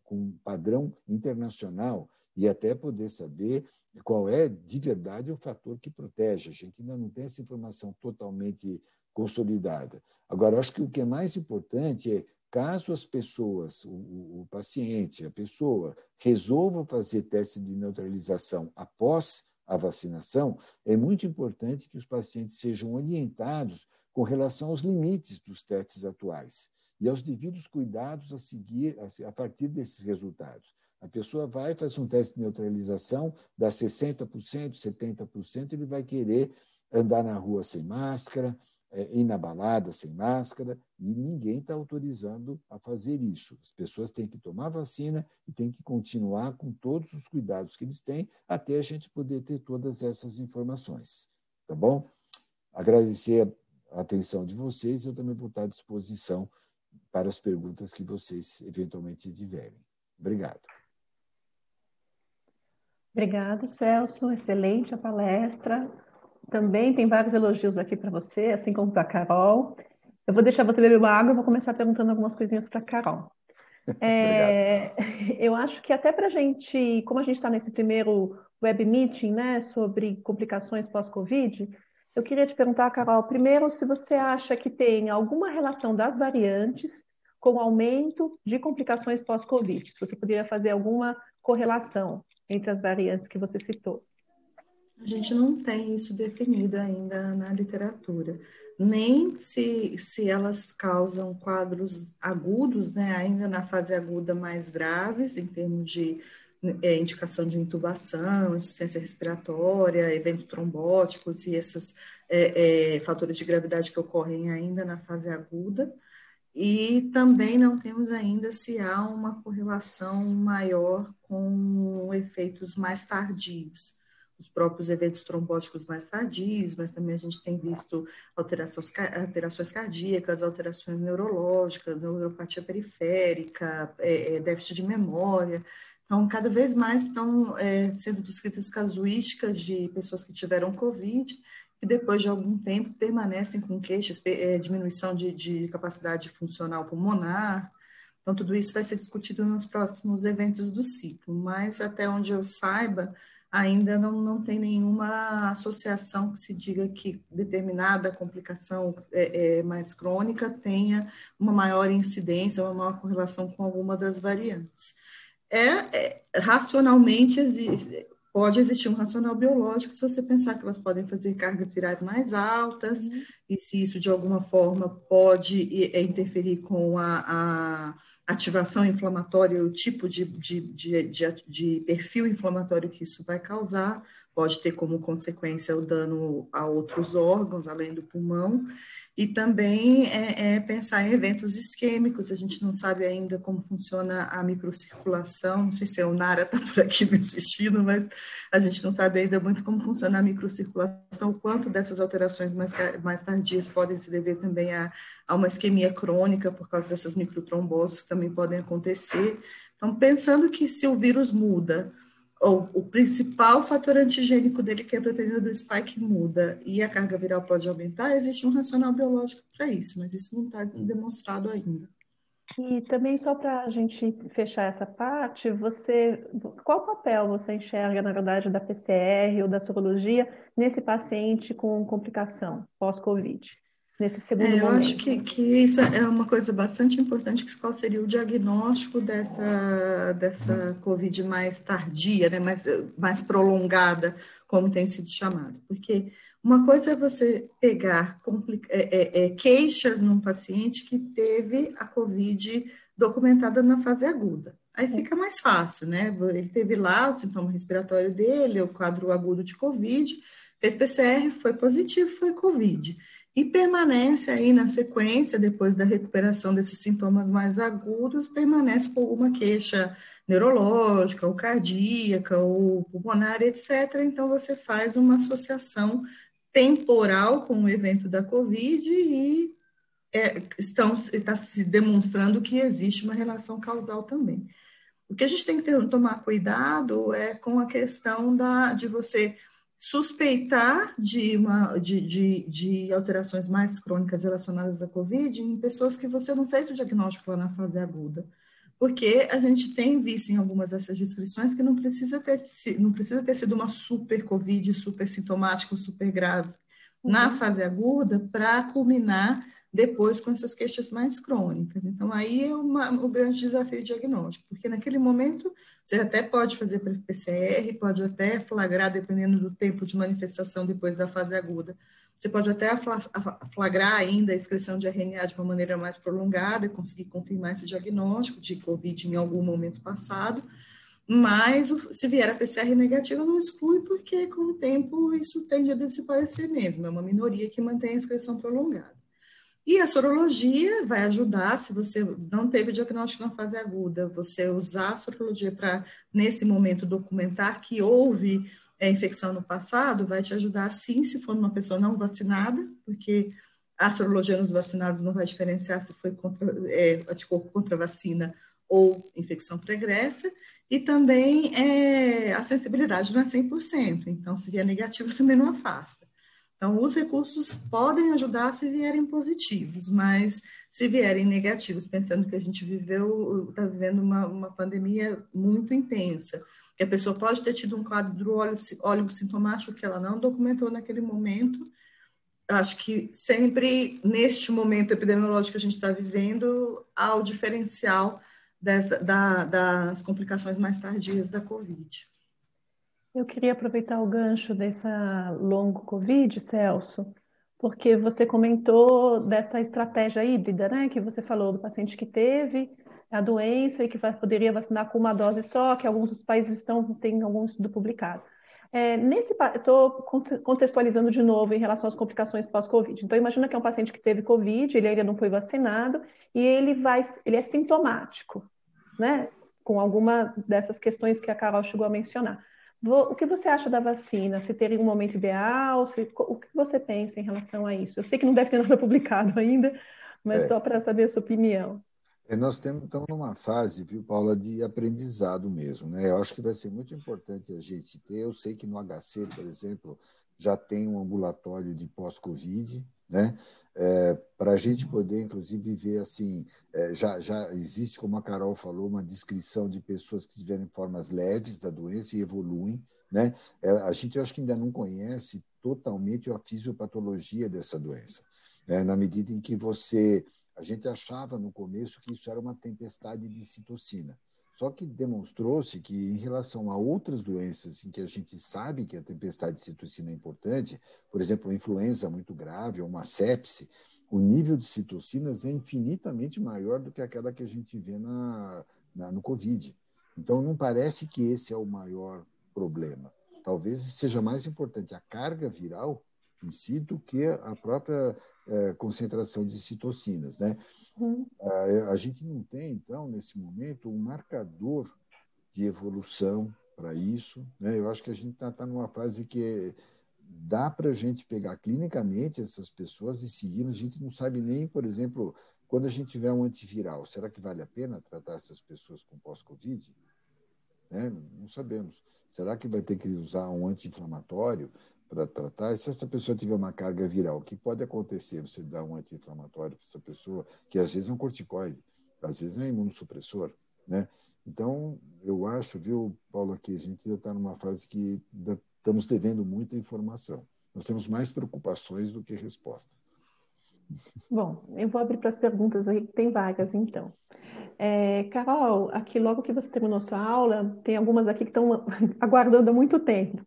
com padrão internacional e até poder saber qual é, de verdade, o fator que protege. A gente ainda não tem essa informação totalmente consolidada. Agora, acho que o que é mais importante é, caso as pessoas, o paciente, a pessoa, resolva fazer teste de neutralização após a vacinação, é muito importante que os pacientes sejam orientados com relação aos limites dos testes atuais e aos devidos cuidados a seguir a partir desses resultados. A pessoa vai fazer um teste de neutralização, dá 60%, 70%, ele vai querer andar na rua sem máscara, ir na balada sem máscara, e ninguém está autorizando a fazer isso. As pessoas têm que tomar vacina e têm que continuar com todos os cuidados que eles têm até a gente poder ter todas essas informações. Tá bom? Agradecer a atenção de vocês e eu também vou estar à disposição para as perguntas que vocês eventualmente tiverem. Obrigado. Obrigado, Celso. Excelente a palestra. Também tem vários elogios aqui para você, assim como para a Carol. Eu vou deixar você beber uma água e vou começar perguntando algumas coisinhas para a Carol. Eu acho que até para a gente, como a gente está nesse primeiro web meeting, né, sobre complicações pós-Covid, eu queria te perguntar, Carol, primeiro, se você acha que tem alguma relação das variantes com o aumento de complicações pós-Covid, se você poderia fazer alguma correlação entre as variantes que você citou. A gente não tem isso definido ainda na literatura, nem se elas causam quadros agudos, né, ainda na fase aguda mais graves, em termos de indicação de intubação, insuficiência respiratória, eventos trombóticos e esses fatores de gravidade que ocorrem ainda na fase aguda. E também não temos ainda se há uma correlação maior com efeitos mais tardios, os próprios eventos trombóticos mais tardios, mas também a gente tem visto alterações cardíacas, alterações neurológicas, neuropatia periférica, déficit de memória. Então, cada vez mais estão sendo descritas casuísticas de pessoas que tiveram Covid e depois de algum tempo permanecem com queixas, diminuição de capacidade funcional pulmonar. Então, tudo isso vai ser discutido nos próximos eventos do ciclo, mas até onde eu saiba, ainda não tem nenhuma associação que se diga que determinada complicação mais crônica tenha uma maior incidência, uma maior correlação com alguma das variantes. Racionalmente, pode existir um racional biológico se você pensar que elas podem fazer cargas virais mais altas, e se isso de alguma forma pode interferir com a ativação inflamatória, o tipo de perfil inflamatório que isso vai causar, pode ter como consequência o dano a outros órgãos, além do pulmão, e também pensar em eventos isquêmicos. A gente não sabe ainda como funciona a microcirculação, não sei se a Unara está por aqui me assistindo, mas a gente não sabe ainda muito como funciona a microcirculação, o quanto dessas alterações mais tardias podem se dever também a uma isquemia crônica por causa dessas microtromboses que também podem acontecer. Então, pensando que se o vírus muda, ou o principal fator antigênico dele, que é a proteína do spike, muda, e a carga viral pode aumentar, existe um racional biológico para isso, mas isso não está demonstrado ainda. E também, só para a gente fechar essa parte, qual papel você enxerga, na verdade, da PCR ou da sorologia nesse paciente com complicação pós-Covid, nesse segundo momento? Eu acho que isso é uma coisa bastante importante, que qual seria o diagnóstico dessa Covid mais tardia, né, mais prolongada, como tem sido chamado. Porque uma coisa é você pegar queixas num paciente que teve a Covid documentada na fase aguda. Aí fica mais fácil, né? Ele teve lá o sintoma respiratório dele, o quadro agudo de Covid, fez PCR, foi positivo, foi Covid. E permanece aí na sequência, depois da recuperação desses sintomas mais agudos, permanece com alguma queixa neurológica, ou cardíaca, ou pulmonar, etc. Então, você faz uma associação temporal com o evento da Covid e está se demonstrando que existe uma relação causal também. O que a gente tem que tomar cuidado é com a questão de você suspeitar de alterações mais crônicas relacionadas à COVID em pessoas que você não fez o diagnóstico lá na fase aguda. Porque a gente tem visto em algumas dessas descrições que não precisa ter sido uma super COVID, super sintomática, super grave na fase aguda para culminar depois com essas queixas mais crônicas. Então, aí é o grande desafio diagnóstico, porque naquele momento você até pode fazer PCR, pode até flagrar, dependendo do tempo de manifestação depois da fase aguda, você pode até flagrar ainda a excreção de RNA de uma maneira mais prolongada e conseguir confirmar esse diagnóstico de COVID em algum momento passado, mas se vier a PCR negativa, não exclui, porque com o tempo isso tende a desaparecer mesmo, é uma minoria que mantém a excreção prolongada. E a sorologia vai ajudar, se você não teve diagnóstico na fase aguda, você usar a sorologia para, nesse momento, documentar que houve infecção no passado, vai te ajudar, sim, se for uma pessoa não vacinada, porque a sorologia nos vacinados não vai diferenciar se foi anticorpo contra a vacina ou infecção pregressa, e também a sensibilidade não é 100%, então, se vier negativa, também não afasta. Então, os recursos podem ajudar se vierem positivos, mas se vierem negativos, pensando que a gente está vivendo uma pandemia muito intensa, que a pessoa pode ter tido um quadro oligosintomático que ela não documentou naquele momento. Acho que sempre, neste momento epidemiológico que a gente está vivendo, há o diferencial das complicações mais tardias da Covid. Eu queria aproveitar o gancho dessa longo Covid, Celso, porque você comentou dessa estratégia híbrida, né? Que você falou do paciente que teve a doença e que poderia vacinar com uma dose só, que alguns dos países têm algum estudo publicado. Estou contextualizando de novo em relação às complicações pós-Covid. Então, imagina que é um paciente que teve Covid, ele ainda não foi vacinado e ele é sintomático, né? Com alguma dessas questões que a Carol chegou a mencionar. O que você acha da vacina? Se teria um momento ideal? O que você pensa em relação a isso? Eu sei que não deve ter nada publicado ainda, mas só para saber a sua opinião. Nós estamos numa fase, viu, Paula, de aprendizado mesmo, né? Eu acho que vai ser muito importante a gente ter. Eu sei que no HC, por exemplo, já tem um ambulatório de pós-Covid, né? Para a gente poder, inclusive, ver assim, já existe, como a Carol falou, uma descrição de pessoas que tiveram formas leves da doença e evoluem, né? A gente, eu acho que ainda não conhece totalmente a fisiopatologia dessa doença, né? Na medida em que a gente achava no começo que isso era uma tempestade de citocina. Só que demonstrou-se que, em relação a outras doenças em que a gente sabe que a tempestade de citocina é importante, por exemplo, uma influenza muito grave ou uma sepse, o nível de citocinas é infinitamente maior do que aquela que a gente vê no COVID. Então, não parece que esse é o maior problema. Talvez seja mais importante a carga viral em si do que a própria concentração de citocinas, né? A gente não tem, então, nesse momento, um marcador de evolução para isso, né? Eu acho que a gente está numa fase que dá para a gente pegar clinicamente essas pessoas e seguir. A gente não sabe nem, por exemplo, quando a gente tiver um antiviral, será que vale a pena tratar essas pessoas com pós-Covid? Né? Não sabemos. Será que vai ter que usar um anti-inflamatório para tratar? E se essa pessoa tiver uma carga viral, o que pode acontecer? Você dá um anti-inflamatório para essa pessoa, que às vezes é um corticoide, às vezes é um imunossupressor, né? Então, eu acho, viu, Paulo, que a gente ainda está numa fase que estamos devendo muita informação. Nós temos mais preocupações do que respostas. Bom, eu vou abrir para as perguntas aí, tem vagas, então. Carol, aqui logo que você terminou sua aula, tem algumas aqui que estão aguardando há muito tempo.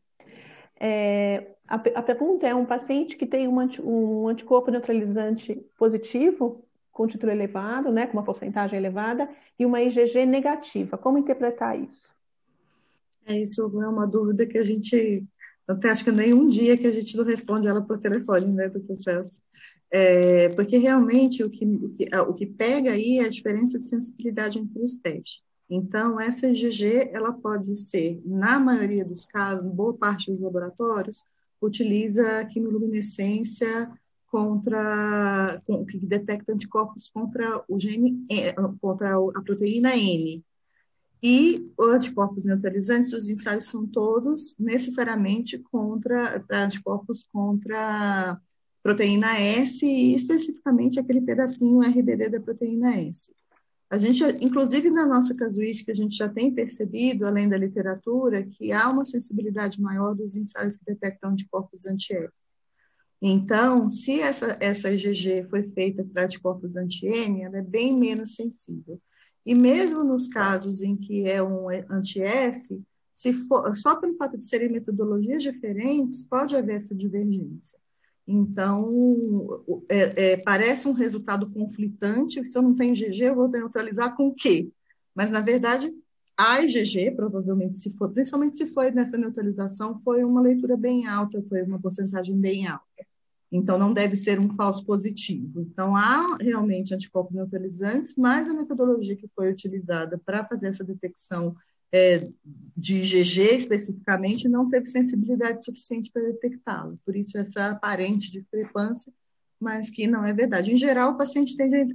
A pergunta é: um paciente que tem um anticorpo neutralizante positivo, com título elevado, né, com uma porcentagem elevada, e uma IgG negativa. Como interpretar isso? Isso é uma dúvida que a gente Então, acho que nenhum dia que a gente não responde ela por telefone, né, doutor Celso? Porque realmente o que pega aí é a diferença de sensibilidade entre os testes. Então, essa IgG, ela pode ser, na maioria dos casos, boa parte dos laboratórios, utiliza a quimiluminescência que detecta anticorpos contra o gene, contra a proteína N. E os anticorpos neutralizantes, os ensaios são todos necessariamente para anticorpos contra proteína S e especificamente aquele pedacinho RBD da proteína S. A gente, inclusive na nossa casuística, a gente já tem percebido, além da literatura, que há uma sensibilidade maior dos ensaios que detectam anticorpos anti-S. Então, se essa IgG foi feita para anticorpos anti-N, ela é bem menos sensível. E mesmo nos casos em que é um anti-S, só pelo fato de serem metodologias diferentes, pode haver essa divergência. Então, parece um resultado conflitante, se eu não tenho IgG, eu vou neutralizar com o quê? Mas, na verdade, a IgG, provavelmente, principalmente se foi nessa neutralização, foi uma leitura bem alta, foi uma porcentagem bem alta. Então, não deve ser um falso positivo. Então, há realmente anticorpos neutralizantes, mas a metodologia que foi utilizada para fazer essa detecção de IgG especificamente não teve sensibilidade suficiente para detectá-lo. Por isso, essa aparente discrepância, mas que não é verdade. Em geral, o paciente tende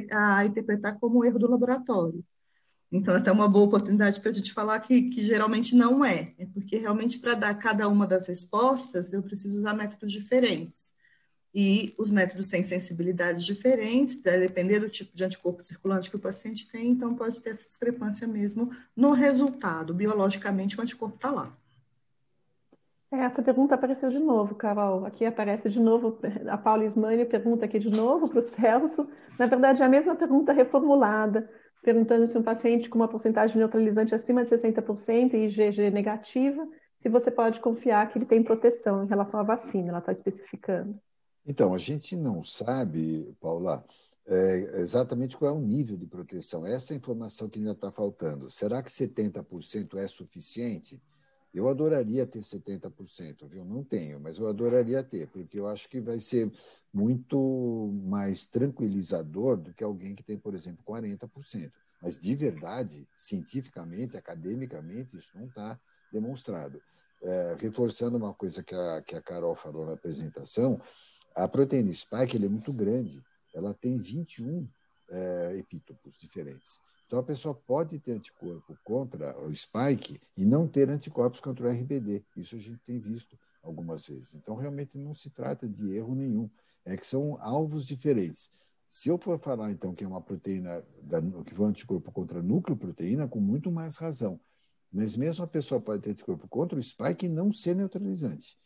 a interpretar como um erro do laboratório. Então, até uma boa oportunidade para a gente falar que geralmente não é porque realmente para dar cada uma das respostas, eu preciso usar métodos diferentes. E os métodos têm sensibilidades diferentes, depender do tipo de anticorpo circulante que o paciente tem, então pode ter essa discrepância mesmo no resultado. Biologicamente, o anticorpo está lá. Essa pergunta apareceu de novo, Carol. Aqui aparece de novo, a Paula Ismani pergunta aqui de novo para o Celso. Na verdade, é a mesma pergunta reformulada, perguntando se um paciente com uma porcentagem neutralizante acima de 60% e IgG negativa, se você pode confiar que ele tem proteção em relação à vacina, ela está especificando. Então, a gente não sabe, Paula, exatamente qual é o nível de proteção. Essa é a informação que ainda está faltando. Será que 70% é suficiente? Eu adoraria ter 70%, viu? Não tenho, mas eu adoraria ter, porque eu acho que vai ser muito mais tranquilizador do que alguém que tem, por exemplo, 40%. Mas, de verdade, cientificamente, academicamente, isso não está demonstrado. Reforçando uma coisa que a Carol falou na apresentação, a proteína spike é muito grande, ela tem 21 epítopos diferentes. Então, a pessoa pode ter anticorpo contra o spike e não ter anticorpos contra o RBD. Isso a gente tem visto algumas vezes. Então, realmente não se trata de erro nenhum. É que são alvos diferentes. Se eu for falar, então, que é uma proteína, que foi um anticorpo contra a nucleoproteína, com muito mais razão. Mas mesmo a pessoa pode ter anticorpo contra o spike e não ser neutralizante.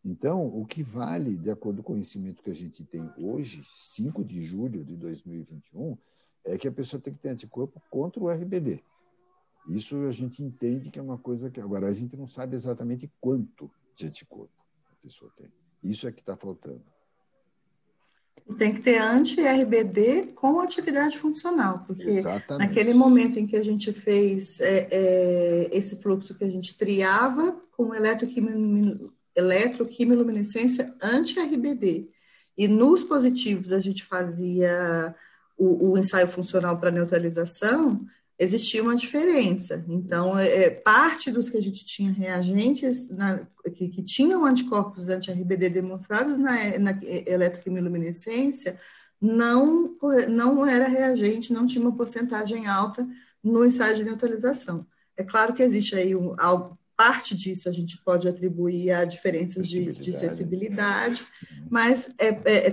Então, o que vale, de acordo com o conhecimento que a gente tem hoje, 5 de julho de 2021, é que a pessoa tem que ter anticorpo contra o RBD. Isso a gente entende que é uma coisa que... Agora, a gente não sabe exatamente quanto de anticorpo a pessoa tem. Isso é que está faltando. E tem que ter anti-RBD com atividade funcional, porque Exatamente. Naquele momento em que a gente fez esse fluxo que a gente triava com eletroquimiluminescência anti-RBD, e nos positivos a gente fazia o ensaio funcional para neutralização, existia uma diferença. Então, parte dos que a gente tinha reagentes que tinham anticorpos anti-RBD demonstrados na eletroquimiluminescência não era reagente, não tinha uma porcentagem alta no ensaio de neutralização. É claro que existe aí parte disso a gente pode atribuir a diferenças de sensibilidade, mas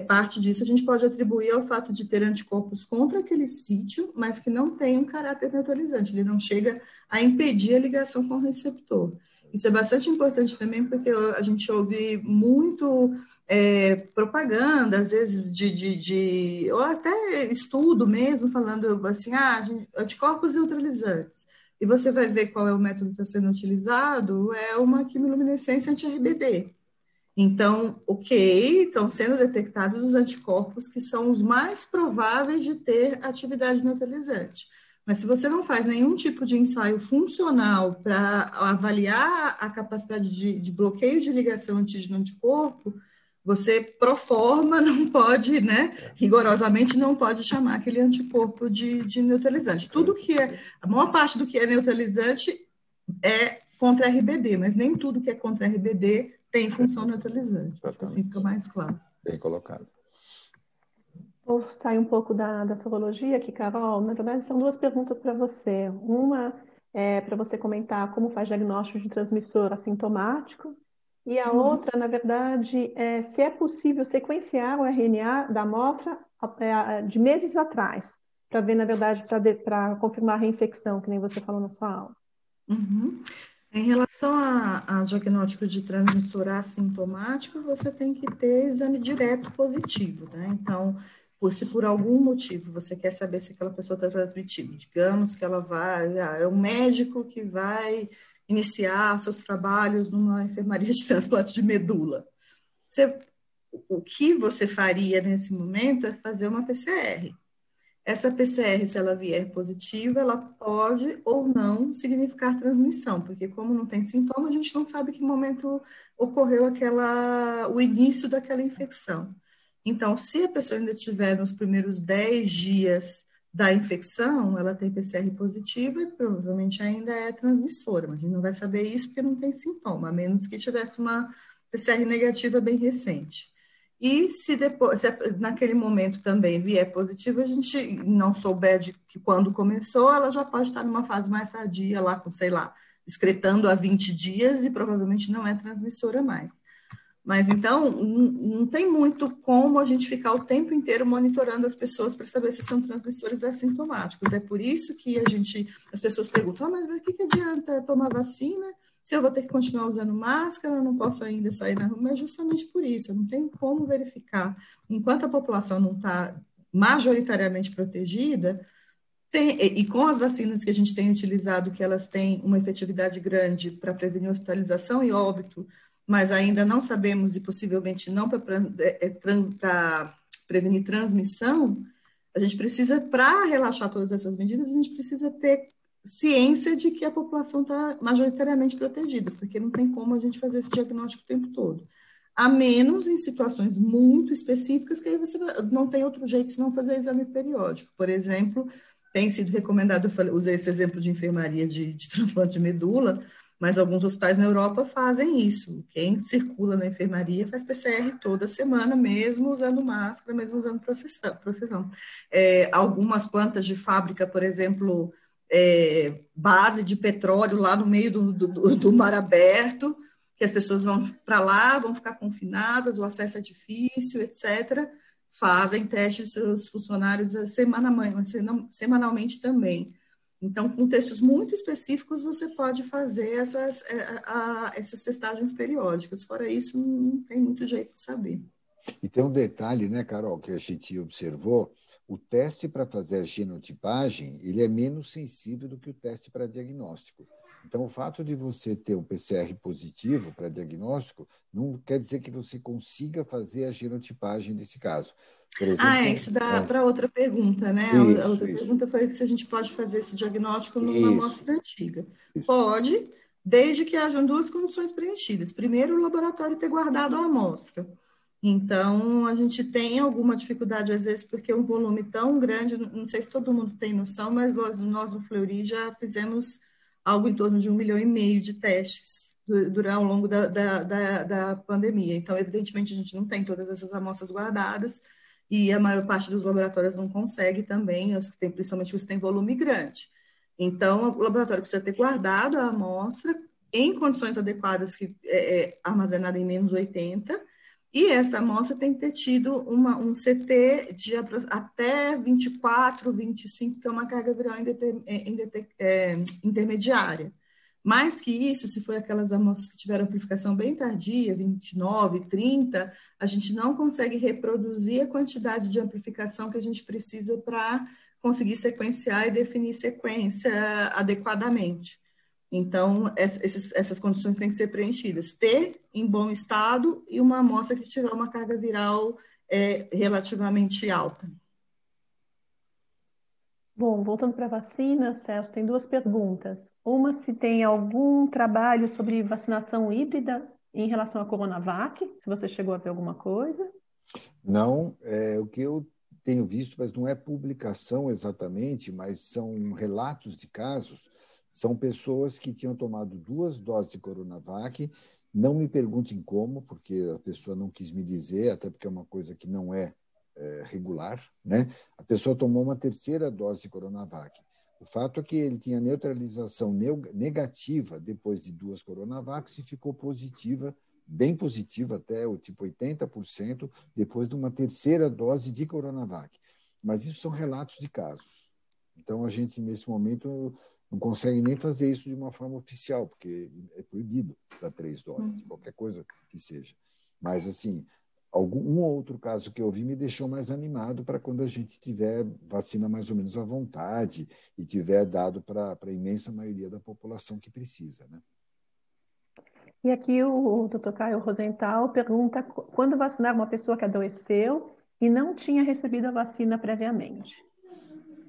parte disso a gente pode atribuir ao fato de ter anticorpos contra aquele sítio, mas que não tem um caráter neutralizante, ele não chega a impedir a ligação com o receptor. Isso é bastante importante também, porque a gente ouve muito propaganda, às vezes, ou até estudo mesmo, falando assim, anticorpos neutralizantes. E você vai ver qual é o método que está sendo utilizado, é uma quimiluminescência anti-RBD. Então, estão sendo detectados os anticorpos que são os mais prováveis de ter atividade neutralizante. Mas se você não faz nenhum tipo de ensaio funcional para avaliar a capacidade de bloqueio de ligação antígeno-anticorpo, você, pro forma, não pode, né, rigorosamente não pode chamar aquele anticorpo de neutralizante. Tudo que a maior parte do que é neutralizante é contra RBD, mas nem tudo que é contra RBD tem função neutralizante. Acho que assim fica mais claro. Bem colocado. Vou sair um pouco da sorologia aqui, Carol. Na verdade, são duas perguntas para você. Uma é para você comentar como faz diagnóstico de transmissor assintomático, e a outra, na verdade, é se é possível sequenciar o RNA da amostra de meses atrás, para ver, na verdade, para confirmar a reinfecção, que nem você falou na sua aula. Uhum. Em relação a diagnóstico de transmissor assintomático, você tem que ter exame direto positivo, né? Então, se por algum motivo você quer saber se aquela pessoa está transmitindo, digamos que ela é um médico que vai iniciar seus trabalhos numa enfermaria de transplante de medula. O que você faria nesse momento é fazer uma PCR. Essa PCR, se ela vier positiva, ela pode ou não significar transmissão, porque como não tem sintoma, a gente não sabe que momento ocorreu o início daquela infecção. Então, se a pessoa ainda estiver nos primeiros 10 dias da infecção, ela tem PCR positiva e provavelmente ainda é transmissora, mas a gente não vai saber isso porque não tem sintoma, a menos que tivesse uma PCR negativa bem recente. E se depois, se naquele momento também vier positivo, a gente não souber de que quando começou, ela já pode estar numa fase mais tardia, lá com, sei lá, excretando há 20 dias e provavelmente não é transmissora mais. Mas então, não tem muito como a gente ficar o tempo inteiro monitorando as pessoas para saber se são transmissores assintomáticos. É por isso que as pessoas perguntam, mas o que adianta tomar vacina se eu vou ter que continuar usando máscara, não posso ainda sair na rua? Mas justamente por isso, eu não tenho como verificar. Enquanto a população não está majoritariamente protegida, e com as vacinas que a gente tem utilizado, que elas têm uma efetividade grande para prevenir hospitalização e óbito, mas ainda não sabemos, e possivelmente não para prevenir transmissão, a gente precisa, para relaxar todas essas medidas, a gente precisa ter ciência de que a população está majoritariamente protegida, porque não tem como a gente fazer esse diagnóstico o tempo todo. A menos em situações muito específicas, que aí você não tem outro jeito senão fazer exame periódico. Por exemplo, tem sido recomendado, eu usei esse exemplo de enfermaria de transplante de medula, mas alguns hospitais na Europa fazem isso. Quem circula na enfermaria faz PCR toda semana, mesmo usando máscara, mesmo usando processão. Algumas plantas de fábrica, por exemplo, base de petróleo lá no meio do mar aberto, que as pessoas vão para lá, vão ficar confinadas, o acesso é difícil, etc., fazem testes de seus funcionários semanalmente também. Então, com textos muito específicos, você pode fazer essas testagens periódicas. Fora isso, não tem muito jeito de saber. E tem um detalhe, né, Carol, que a gente observou, o teste para fazer a genotipagem, ele é menos sensível do que o teste para diagnóstico. Então, o fato de você ter um PCR positivo para diagnóstico não quer dizer que você consiga fazer a genotipagem desse caso. Por exemplo, isso dá para outra pergunta, né? A outra pergunta foi se a gente pode fazer esse diagnóstico numa amostra antiga. Pode, desde que hajam duas condições preenchidas. Primeiro, o laboratório ter guardado a amostra. Então, a gente tem alguma dificuldade, às vezes, porque é um volume tão grande, não sei se todo mundo tem noção, mas nós do Fleury já fizemos algo em torno de 1,5 milhão de testes ao longo da pandemia. Então, evidentemente, a gente não tem todas essas amostras guardadas e a maior parte dos laboratórios não consegue também, principalmente os que têm volume grande. Então, o laboratório precisa ter guardado a amostra em condições adequadas, que armazenada em menos 80, e essa amostra tem que ter tido um CT de até 24, 25, que é uma carga viral intermediária. Mais que isso, se for aquelas amostras que tiveram amplificação bem tardia, 29, 30, a gente não consegue reproduzir a quantidade de amplificação que a gente precisa para conseguir sequenciar e definir sequência adequadamente. Então, essas condições têm que ser preenchidas. Ter em bom estado e uma amostra que tiver uma carga viral relativamente alta. Bom, voltando para a vacina, Celso, tem duas perguntas. Uma, se tem algum trabalho sobre vacinação híbrida em relação à Coronavac, se você chegou a ver alguma coisa. Não, o que eu tenho visto, mas não é publicação exatamente, mas são relatos de casos, são pessoas que tinham tomado 2 doses de Coronavac, não me perguntem como, porque a pessoa não quis me dizer, até porque é uma coisa que não é regular, né? A pessoa tomou uma 3ª dose de Coronavac. O fato é que ele tinha neutralização negativa depois de 2 Coronavacs e ficou positiva, bem positiva até, o tipo 80%, depois de uma 3ª dose de Coronavac. Mas isso são relatos de casos. Então, a gente, nesse momento, não consegue nem fazer isso de uma forma oficial, porque é proibido dar 3 doses, de qualquer coisa que seja. Mas, assim, um ou outro caso que eu vi me deixou mais animado para quando a gente tiver vacina mais ou menos à vontade e tiver dado para a imensa maioria da população que precisa, né? E aqui o Dr. Caio Rosenthal pergunta quando vacinar uma pessoa que adoeceu e não tinha recebido a vacina previamente.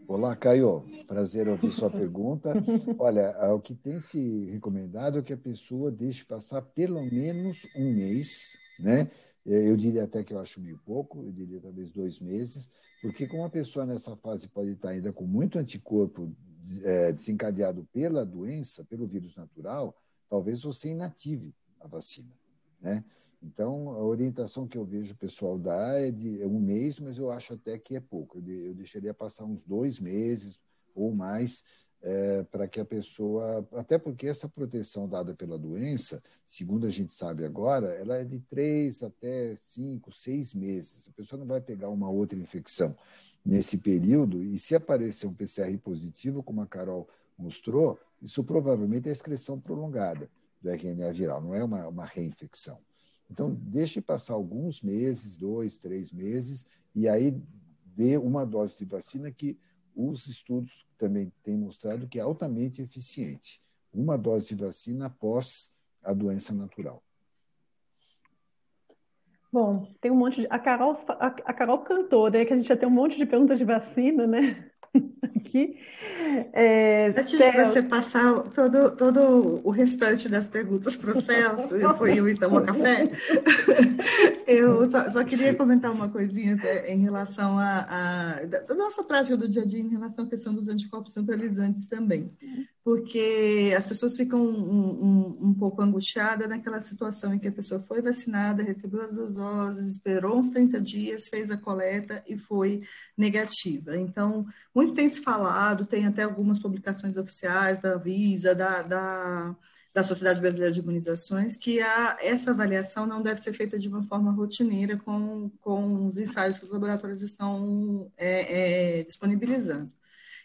Olá, Caio. Prazer ouvir sua pergunta. Olha, o que tem se recomendado é que a pessoa deixe passar pelo menos um mês, né? Eu diria até que eu acho meio pouco, eu diria talvez 2 meses, porque como a pessoa nessa fase pode estar ainda com muito anticorpo desencadeado pela doença, pelo vírus natural, talvez você inative a vacina, né? Então, a orientação que eu vejo o pessoal dar é de um mês, mas eu acho até que é pouco. Eu deixaria passar uns 2 meses ou mais para que a pessoa... Até porque essa proteção dada pela doença, segundo a gente sabe agora, ela é de 3 até 5, 6 meses. A pessoa não vai pegar uma outra infecção nesse período, e se aparecer um PCR positivo, como a Carol mostrou, isso provavelmente é excreção prolongada do RNA viral, não é uma reinfecção. Então, deixe passar alguns meses, 2, 3 meses, e aí dê uma dose de vacina que os estudos também têm mostrado que é altamente eficiente. Uma dose de vacina após a doença natural. Bom, tem um monte de... A Carol cantou, daí que a gente já tem um monte de perguntas de vacina, né? Aqui. Antes de você Celso, passar todo o restante das perguntas para o Celso, eu fui eu ir tomar café, eu só queria comentar uma coisinha em relação da nossa prática do dia a dia em relação à questão dos anticorpos neutralizantes também, porque as pessoas ficam um pouco angustiadas naquela situação em que a pessoa foi vacinada, recebeu as 2 doses, esperou uns 30 dias, fez a coleta e foi negativa. Então, muito tem se falado, tem até algumas publicações oficiais da Anvisa, da Sociedade Brasileira de Imunizações, que essa avaliação não deve ser feita de uma forma rotineira com os ensaios que os laboratórios estão disponibilizando.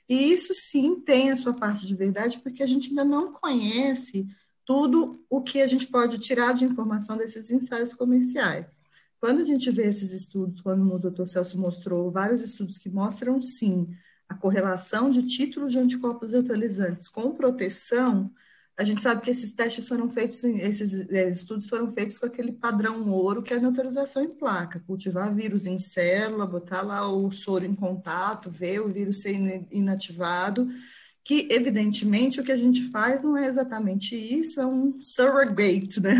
E isso sim tem a sua parte de verdade, porque a gente ainda não conhece tudo o que a gente pode tirar de informação desses ensaios comerciais. Quando a gente vê esses estudos, quando o doutor Celso mostrou vários estudos que mostram sim a correlação de títulos de anticorpos neutralizantes com proteção, a gente sabe que esses testes foram feitos, esses estudos foram feitos com aquele padrão ouro, que é a neutralização em placa, cultivar vírus em célula, botar lá o soro em contato, ver o vírus ser inativado, que evidentemente o que a gente faz não é exatamente isso, é um surrogate, né?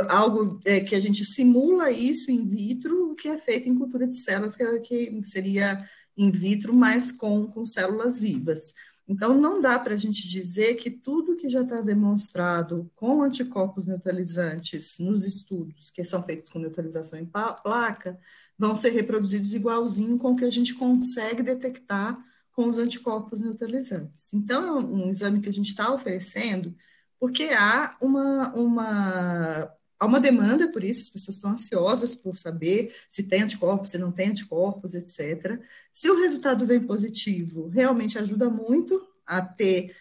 Algo que a gente simula isso in vitro, o que é feito em cultura de células, que seria in vitro, mas com células vivas. Então, não dá para a gente dizer que tudo que já está demonstrado com anticorpos neutralizantes nos estudos, que são feitos com neutralização em placa, vão ser reproduzidos igualzinho com o que a gente consegue detectar com os anticorpos neutralizantes. Então, é um exame que a gente está oferecendo porque há uma demanda por isso, as pessoas estão ansiosas por saber se tem anticorpos, se não tem anticorpos, etc. Se o resultado vem positivo, realmente ajuda muito a ter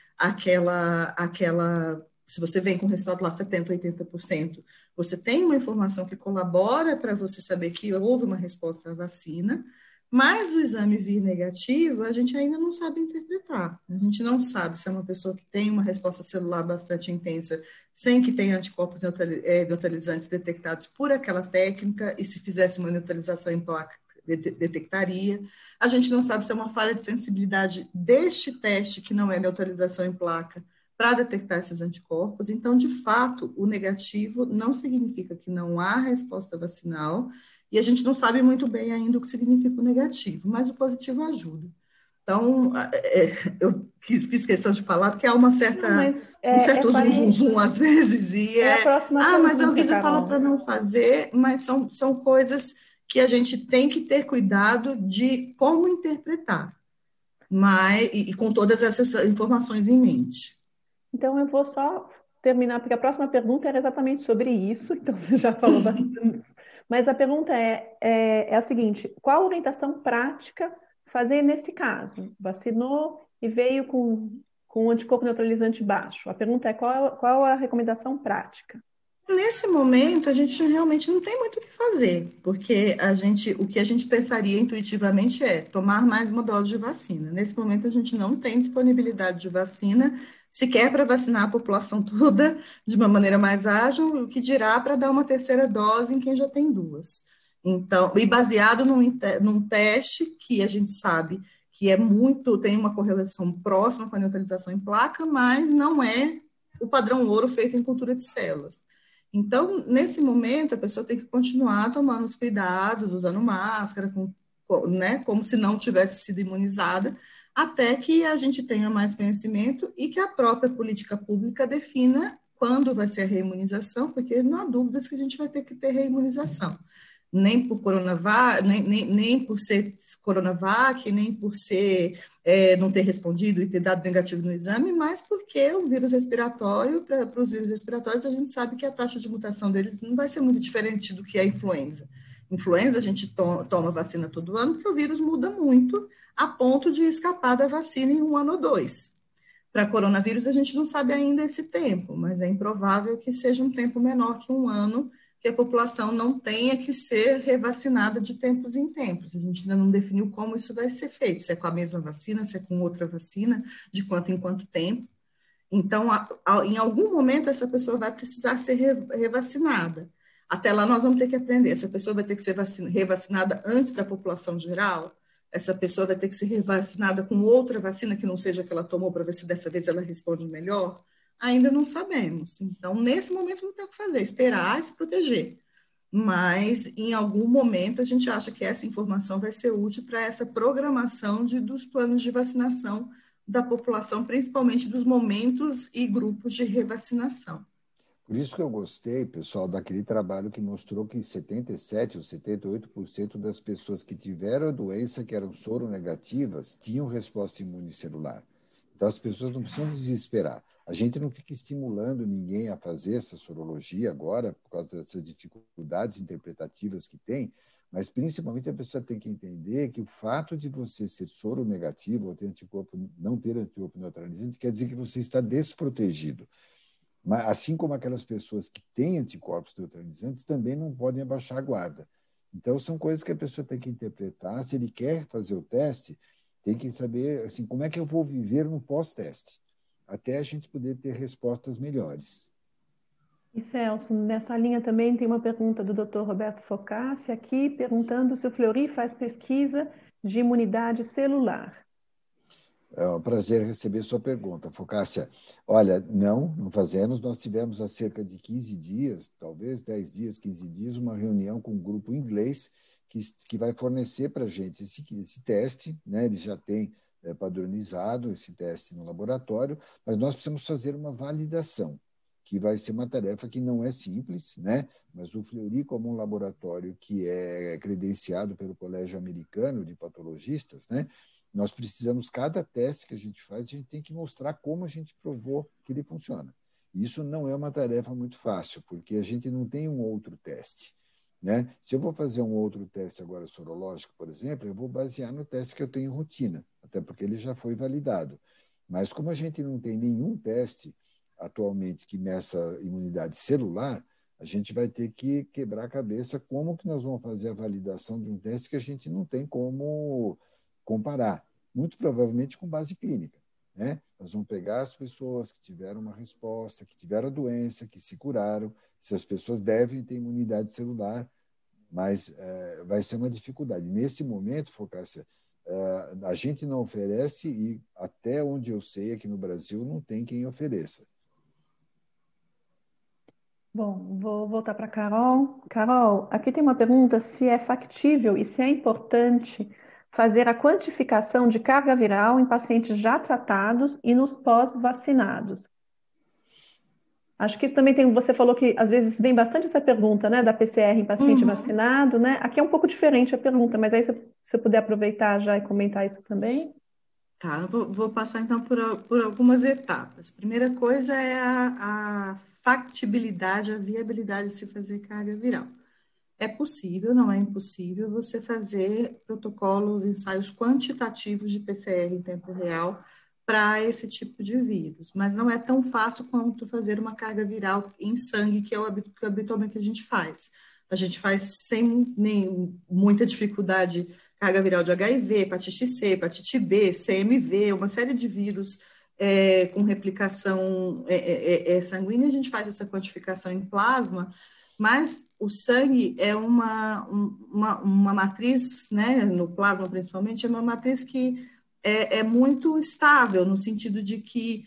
se você vem com o resultado lá 70%, 80%, você tem uma informação que colabora para você saber que houve uma resposta à vacina, mas o exame vir negativo, a gente ainda não sabe interpretar. A gente não sabe se é uma pessoa que tem uma resposta celular bastante intensa, sem que tenha anticorpos neutralizantes detectados por aquela técnica, e se fizesse uma neutralização em placa, detectaria. A gente não sabe se é uma falha de sensibilidade deste teste, que não é neutralização em placa, para detectar esses anticorpos. Então, de fato, o negativo não significa que não há resposta vacinal, e a gente não sabe muito bem ainda o que significa o negativo, mas o positivo ajuda. Então, eu fiz questão de falar, porque há Não, mas um certo zum, zum, zum, às vezes, é a próxima mas a pergunta, Anvisa fala para Carol. não fazer, mas são coisas que a gente tem que ter cuidado de como interpretar, e com todas essas informações em mente. Então, eu vou só terminar, porque a próxima pergunta era exatamente sobre isso, então você já falou bastante. Mas a pergunta é a seguinte: qual a orientação prática fazer nesse caso? Vacinou e veio com um anticorpo neutralizante baixo. A pergunta é qual a recomendação prática? Nesse momento, a gente realmente não tem muito o que fazer, porque o que a gente pensaria intuitivamente é tomar mais uma dose de vacina. Nesse momento, a gente não tem disponibilidade de vacina, sequer para vacinar a população toda de uma maneira mais ágil, o que dirá para dar uma terceira dose em quem já tem duas. Então, e baseado num teste que a gente sabe que tem uma correlação próxima com a neutralização em placa, mas não é o padrão ouro feito em cultura de células. Então, nesse momento, a pessoa tem que continuar tomando os cuidados, usando máscara, né, como se não tivesse sido imunizada, até que a gente tenha mais conhecimento e que a própria política pública defina quando vai ser a reimunização, porque não há dúvidas que a gente vai ter que ter reimunização. Nem por Coronavac, nem por ser Coronavac, nem por ser não ter respondido e ter dado negativo no exame, mas porque o vírus respiratório, para os vírus respiratórios, a gente sabe que a taxa de mutação deles não vai ser muito diferente do que a influenza. Influenza, a gente toma vacina todo ano, porque o vírus muda muito, a ponto de escapar da vacina em 1 ano ou 2. Para coronavírus, a gente não sabe ainda esse tempo, mas é improvável que seja um tempo menor que 1 ano, que a população não tenha que ser revacinada de tempos em tempos. A gente ainda não definiu como isso vai ser feito, se é com a mesma vacina, se é com outra vacina, de quanto em quanto tempo. Então, em algum momento, essa pessoa vai precisar ser revacinada. Até lá, nós vamos ter que aprender. Essa pessoa vai ter que ser revacinada antes da população geral? Essa pessoa vai ter que ser revacinada com outra vacina que não seja a que ela tomou, para ver se dessa vez ela responde melhor? Ainda não sabemos. Então, nesse momento, não tem o que fazer, esperar e se proteger. Mas, em algum momento, a gente acha que essa informação vai ser útil para essa programação dos planos de vacinação da população, principalmente dos momentos e grupos de revacinação. Por isso que eu gostei, pessoal, daquele trabalho que mostrou que 77% ou 78% das pessoas que tiveram a doença, que eram soronegativas, tinham resposta imunicelular. Então, as pessoas não precisam desesperar. A gente não fica estimulando ninguém a fazer essa sorologia agora, por causa dessas dificuldades interpretativas que tem, mas principalmente a pessoa tem que entender que o fato de você ser soronegativo ou ter anticorpo, não ter anticorpo neutralizante, quer dizer que você está desprotegido. Mas, assim como aquelas pessoas que têm anticorpos neutralizantes também não podem abaixar a guarda. Então, são coisas que a pessoa tem que interpretar. Se ele quer fazer o teste, tem que saber assim, como é que eu vou viver no pós-teste, até a gente poder ter respostas melhores. E Celso, nessa linha também tem uma pergunta do Dr. Roberto Focassi aqui, perguntando se o Fleury faz pesquisa de imunidade celular. É um prazer receber sua pergunta, Focássia. Olha, não fazemos. Nós tivemos há cerca de 15 dias, talvez 10 dias, 15 dias, uma reunião com um grupo inglês que vai fornecer para a gente esse teste, né? Ele já tem padronizado esse teste no laboratório, mas nós precisamos fazer uma validação, que vai ser uma tarefa que não é simples, né? Mas o Fleury, como um laboratório que é credenciado pelo Colégio Americano de Patologistas, né? Nós precisamos, cada teste que a gente faz, a gente tem que mostrar como a gente provou que ele funciona. Isso não é uma tarefa muito fácil, porque a gente não tem um outro teste, né? Se eu vou fazer um outro teste agora sorológico, por exemplo, eu vou basear no teste que eu tenho em rotina, até porque ele já foi validado. Mas como a gente não tem nenhum teste atualmente que meça imunidade celular, a gente vai ter que quebrar a cabeça como que nós vamos fazer a validação de um teste que a gente não tem como comparar, muito provavelmente com base clínica, né? Nós vamos pegar as pessoas que tiveram uma resposta, que tiveram a doença, que se curaram, se as pessoas devem ter imunidade celular, mas vai ser uma dificuldade. Nesse momento, Focácia, a gente não oferece e, até onde eu sei, aqui no Brasil, não tem quem ofereça. Bom, vou voltar para a Carol. Carol, aqui tem uma pergunta se é factível e se é importante fazer a quantificação de carga viral em pacientes já tratados e nos pós-vacinados. Acho que isso também tem, você falou que às vezes vem bastante essa pergunta, né, da PCR em paciente vacinado, né? Aqui é um pouco diferente a pergunta, mas aí se você puder aproveitar já e comentar isso também. Tá, eu vou passar então por algumas etapas. Primeira coisa é a factibilidade, a viabilidade de se fazer carga viral. É possível, não é impossível, você fazer protocolos, ensaios quantitativos de PCR em tempo real para esse tipo de vírus, mas não é tão fácil quanto fazer uma carga viral em sangue, que é o que habitualmente a gente faz. A gente faz sem muita dificuldade carga viral de HIV, hepatite C, hepatite B, CMV, uma série de vírus com replicação sanguínea, a gente faz essa quantificação em plasma, mas o sangue é uma matriz, né, no plasma principalmente, é uma matriz que é muito estável, no sentido de que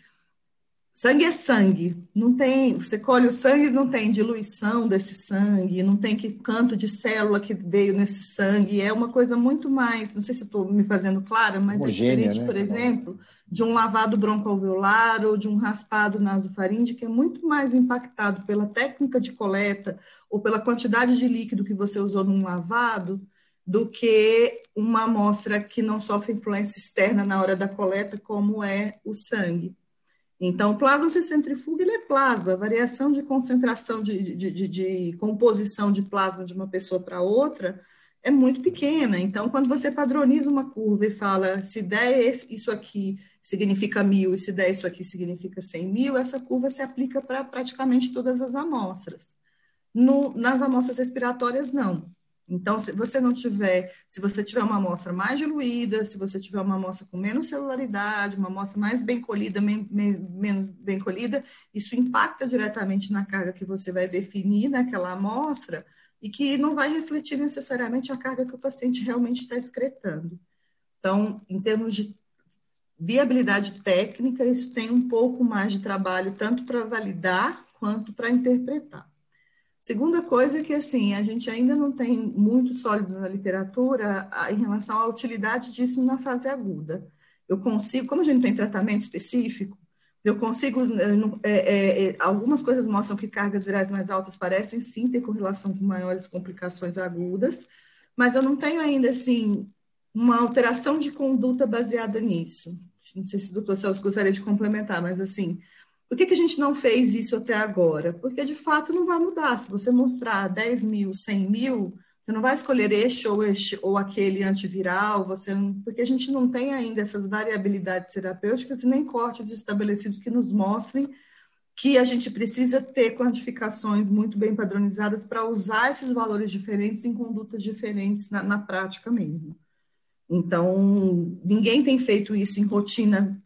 sangue é sangue, não tem, você colhe o sangue, não tem diluição desse sangue, não tem que canto de célula que veio nesse sangue, é uma coisa muito mais, não sei se estou me fazendo clara, mas é Homogênea, diferente, né, por Carol? exemplo, de um lavado broncoalveolar ou de um raspado nasofaríngeo, que é muito mais impactado pela técnica de coleta ou pela quantidade de líquido que você usou num lavado, do que uma amostra que não sofre influência externa na hora da coleta, como é o sangue. Então, o plasma se centrifuga, ele é plasma, a variação de concentração, de composição de plasma de uma pessoa para outra é muito pequena. Então, quando você padroniza uma curva e fala, se der isso aqui significa 1.000 e se der isso aqui significa 100.000, essa curva se aplica para praticamente todas as amostras. Nas amostras respiratórias, não. Então, se você tiver uma amostra mais diluída, se você tiver uma amostra com menos celularidade, uma amostra mais bem colhida, menos bem colhida, isso impacta diretamente na carga que você vai definir naquela amostra e que não vai refletir necessariamente a carga que o paciente realmente está excretando. Então, em termos de viabilidade técnica, isso tem um pouco mais de trabalho, tanto para validar quanto para interpretar. Segunda coisa é que, assim, a gente ainda não tem muito sólido na literatura em relação à utilidade disso na fase aguda. Eu consigo, como a gente não tem tratamento específico, eu consigo, algumas coisas mostram que cargas virais mais altas parecem sim ter correlação com maiores complicações agudas, mas eu não tenho ainda, assim, uma alteração de conduta baseada nisso. Não sei se o doutor Celso gostaria de complementar, mas, assim, por que a gente não fez isso até agora? Porque, de fato, não vai mudar. Se você mostrar 10.000, 100.000, você não vai escolher este ou aquele antiviral, porque a gente não tem ainda essas variabilidades terapêuticas e nem cortes estabelecidos que nos mostrem que a gente precisa ter quantificações muito bem padronizadas para usar esses valores diferentes em condutas diferentes na prática mesmo. Então, ninguém tem feito isso em rotina,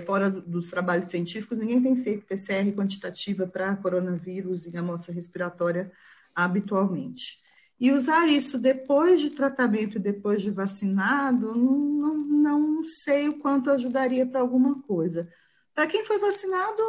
fora dos trabalhos científicos, ninguém tem feito PCR quantitativa para coronavírus em amostra respiratória habitualmente. E usar isso depois de tratamento e depois de vacinado, não sei o quanto ajudaria para alguma coisa. Para quem foi vacinado,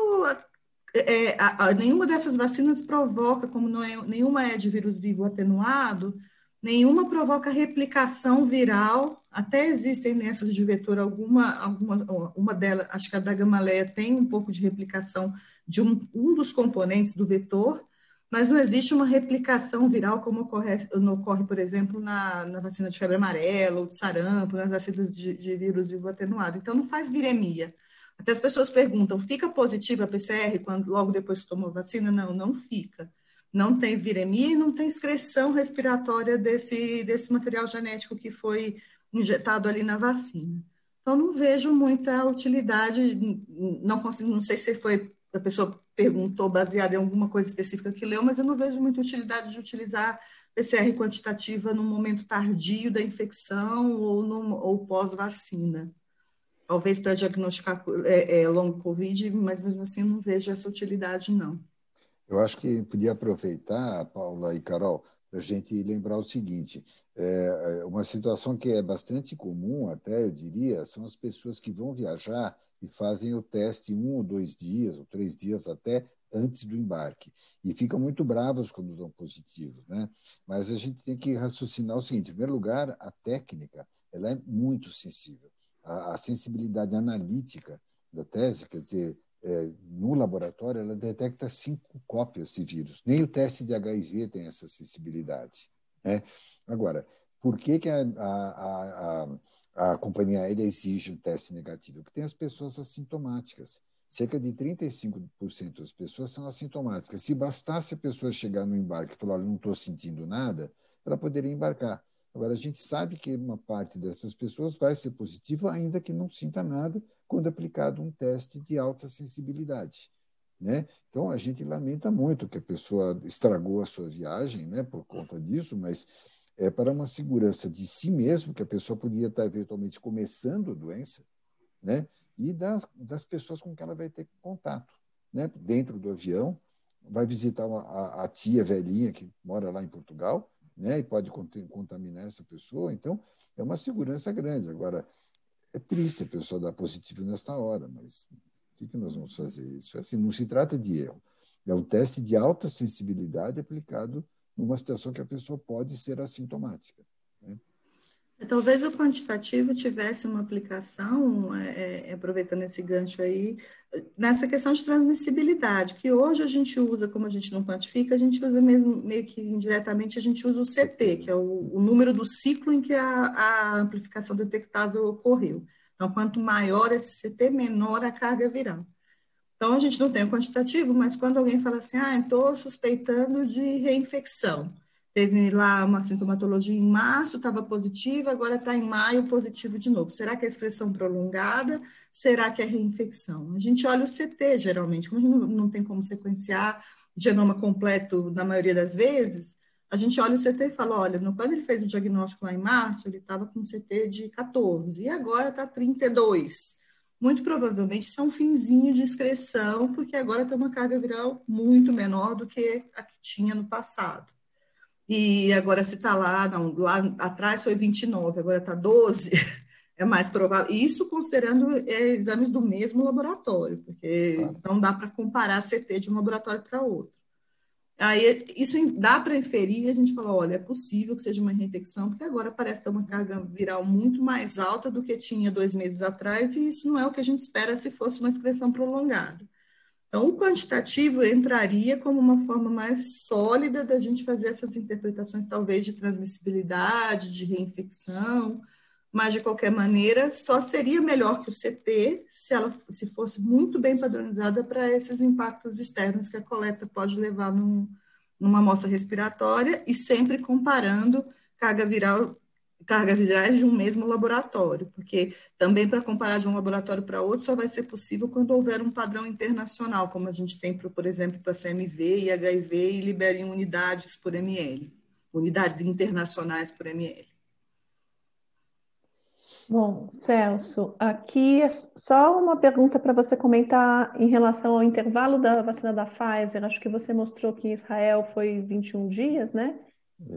nenhuma dessas vacinas provoca, como nenhuma é de vírus vivo atenuado, nenhuma provoca replicação viral, até existem nessas de vetor uma delas, acho que a da Gamaleya tem um pouco de replicação de um dos componentes do vetor, mas não existe uma replicação viral como ocorre, por exemplo, na vacina de febre amarela ou de sarampo, nas vacinas de vírus vivo atenuado. Então, não faz viremia. Até as pessoas perguntam, fica positiva a PCR logo depois que tomou vacina? Não, não fica. Não tem viremia e não tem excreção respiratória desse material genético que foi injetado ali na vacina. Então, não vejo muita utilidade, não sei se a pessoa perguntou baseada em alguma coisa específica que leu, mas eu não vejo muita utilidade de utilizar PCR quantitativa no momento tardio da infecção ou pós-vacina. Talvez para diagnosticar long COVID, mas mesmo assim eu não vejo essa utilidade, não. Eu acho que podia aproveitar, Paula e Carol, para a gente lembrar o seguinte: uma situação que é bastante comum, até eu diria, são as pessoas que vão viajar e fazem o teste 1 ou 2 dias, ou 3 dias até antes do embarque. E ficam muito bravos quando dão positivo, né? Mas a gente tem que raciocinar o seguinte: em primeiro lugar, a técnica ela é muito sensível. A sensibilidade analítica da teste, quer dizer, no laboratório, ela detecta 5 cópias de vírus. Nem o teste de HIV tem essa sensibilidade, né? Agora, por que a companhia aérea exige um teste negativo? Porque tem as pessoas assintomáticas. Cerca de 35% das pessoas são assintomáticas. Se bastasse a pessoa chegar no embarque e falar, olha, não estou sentindo nada, ela poderia embarcar. Agora, a gente sabe que uma parte dessas pessoas vai ser positiva, ainda que não sinta nada, quando aplicado um teste de alta sensibilidade, né? Então, a gente lamenta muito que a pessoa estragou a sua viagem, né, por conta disso, mas é para uma segurança de si mesmo, que a pessoa podia estar eventualmente começando a doença, né? E das pessoas com que ela vai ter contato, né? Dentro do avião, vai visitar a tia velhinha que mora lá em Portugal, né? E pode contaminar essa pessoa. Então, é uma segurança grande. Agora, é triste a pessoa dar positivo nesta hora, mas o que nós vamos fazer? Isso assim, não se trata de erro. É um teste de alta sensibilidade aplicado numa situação que a pessoa pode ser assintomática, né? Talvez o quantitativo tivesse uma aplicação, aproveitando esse gancho aí, nessa questão de transmissibilidade, que hoje a gente usa, como a gente não quantifica, a gente usa mesmo, meio que indiretamente, a gente usa o CT, que é o número do ciclo em que a amplificação detectável ocorreu. Então, quanto maior esse CT, menor a carga viral. Então, a gente não tem o quantitativo, mas quando alguém fala assim, estou suspeitando de reinfecção, teve lá uma sintomatologia em março, estava positiva, agora está em maio positivo de novo. Será que é excreção prolongada? Será que é reinfecção? A gente olha o CT, geralmente, como a gente não tem como sequenciar o genoma completo na maioria das vezes, a gente olha o CT e fala, olha, quando ele fez o diagnóstico lá em março, ele estava com um CT de 14, e agora está 32. Muito provavelmente isso é um finzinho de excreção, porque agora tem uma carga viral muito menor do que a que tinha no passado. E agora, se está lá, não, lá atrás foi 29, agora está 12, é mais provável. Isso considerando exames do mesmo laboratório, porque Claro. não dá para comparar CT de um laboratório para outro. Aí, isso dá para inferir, a gente fala, olha, é possível que seja uma reinfecção, porque agora parece ter uma carga viral muito mais alta do que tinha 2 meses atrás, e isso não é o que a gente espera se fosse uma excreção prolongada. Então, o quantitativo entraria como uma forma mais sólida da gente fazer essas interpretações, talvez, de transmissibilidade, de reinfecção, mas, de qualquer maneira, só seria melhor que o CT se fosse muito bem padronizada para esses impactos externos que a coleta pode levar numa amostra respiratória e sempre comparando cargas virais de um mesmo laboratório, porque também para comparar de um laboratório para outro só vai ser possível quando houver um padrão internacional, como a gente tem, por exemplo, para CMV e HIV, e liberem unidades por ml, unidades internacionais por ml. Bom, Celso, aqui é só uma pergunta para você comentar em relação ao intervalo da vacina da Pfizer. Acho que você mostrou que em Israel foi 21 dias, né?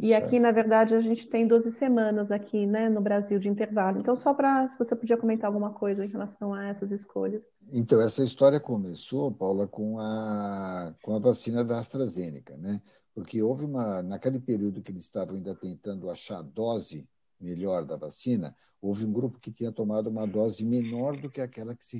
E Isso aqui, é. na verdade, a gente tem 12 semanas aqui, né, no Brasil de intervalo. Então, só para, se você podia comentar alguma coisa em relação a essas escolhas. Então, essa história começou, Paula, com a vacina da AstraZeneca, né? Porque houve naquele período que eles estavam ainda tentando achar a dose melhor da vacina, houve um grupo que tinha tomado uma dose menor do que aquela que se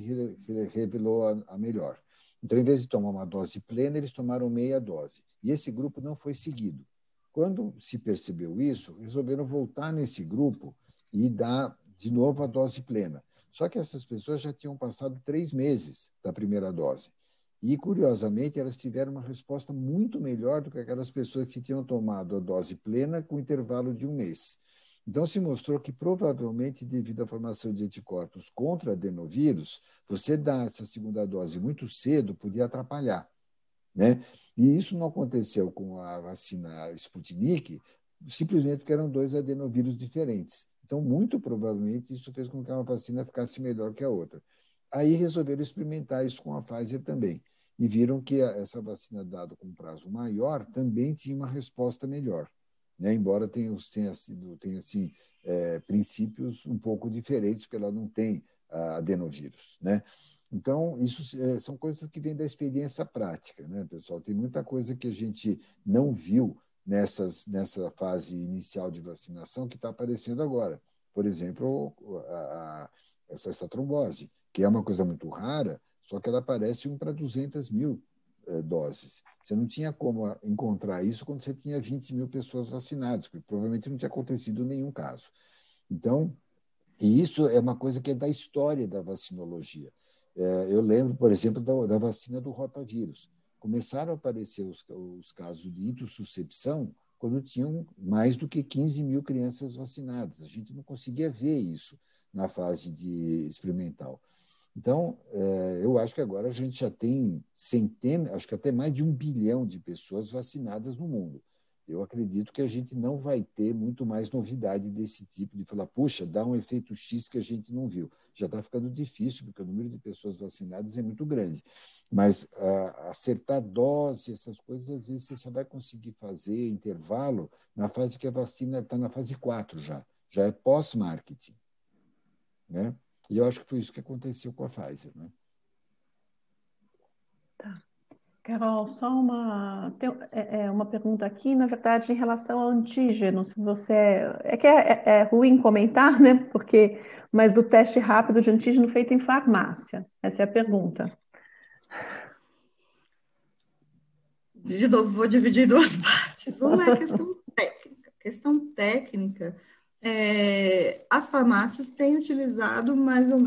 revelou a melhor. Então, em vez de tomar uma dose plena, eles tomaram meia dose. E esse grupo não foi seguido. Quando se percebeu isso, resolveram voltar nesse grupo e dar de novo a dose plena. Só que essas pessoas já tinham passado 3 meses da primeira dose. E, curiosamente, elas tiveram uma resposta muito melhor do que aquelas pessoas que tinham tomado a dose plena com intervalo de 1 mês. Então, se mostrou que, provavelmente, devido à formação de anticorpos contra adenovírus, você dar essa segunda dose muito cedo podia atrapalhar, né? E isso não aconteceu com a vacina Sputnik, simplesmente porque eram 2 adenovírus diferentes. Então, muito provavelmente, isso fez com que uma vacina ficasse melhor que a outra. Aí resolveram experimentar isso com a Pfizer também. E viram que essa vacina dada com prazo maior também tinha uma resposta melhor. né? Embora tenha assim, princípios um pouco diferentes, porque ela não tem adenovírus, né? Então, isso são coisas que vêm da experiência prática, né, pessoal? Tem muita coisa que a gente não viu nessa fase inicial de vacinação que está aparecendo agora. Por exemplo, essa trombose, que é uma coisa muito rara, só que ela aparece 1 para 200 mil doses. Você não tinha como encontrar isso quando você tinha 20 mil pessoas vacinadas, porque provavelmente não tinha acontecido nenhum caso. Então, e isso é uma coisa que é da história da vacinologia. Eu lembro, por exemplo, da vacina do rotavírus. Começaram a aparecer os casos de intussuscepção quando tinham mais do que 15 mil crianças vacinadas. A gente não conseguia ver isso na fase experimental. Então, eu acho que agora a gente já tem centenas, acho que até mais de 1 bilhão de pessoas vacinadas no mundo. Eu acredito que a gente não vai ter muito mais novidade desse tipo, de falar, puxa, dá um efeito X que a gente não viu. Já está ficando difícil, porque o número de pessoas vacinadas é muito grande. Mas acertar dose, essas coisas, às vezes você só vai conseguir fazer intervalo na fase que a vacina está na fase 4 já. Já é pós-marketing, né? E eu acho que foi isso que aconteceu com a Pfizer, né? Tá. Carol, só uma pergunta aqui, na verdade, em relação ao antígeno, se você é ruim comentar, né? Mas do teste rápido de antígeno feito em farmácia, essa é a pergunta. De novo, vou dividir em 2 partes. Uma é a questão técnica. Questão técnica, as farmácias têm utilizado,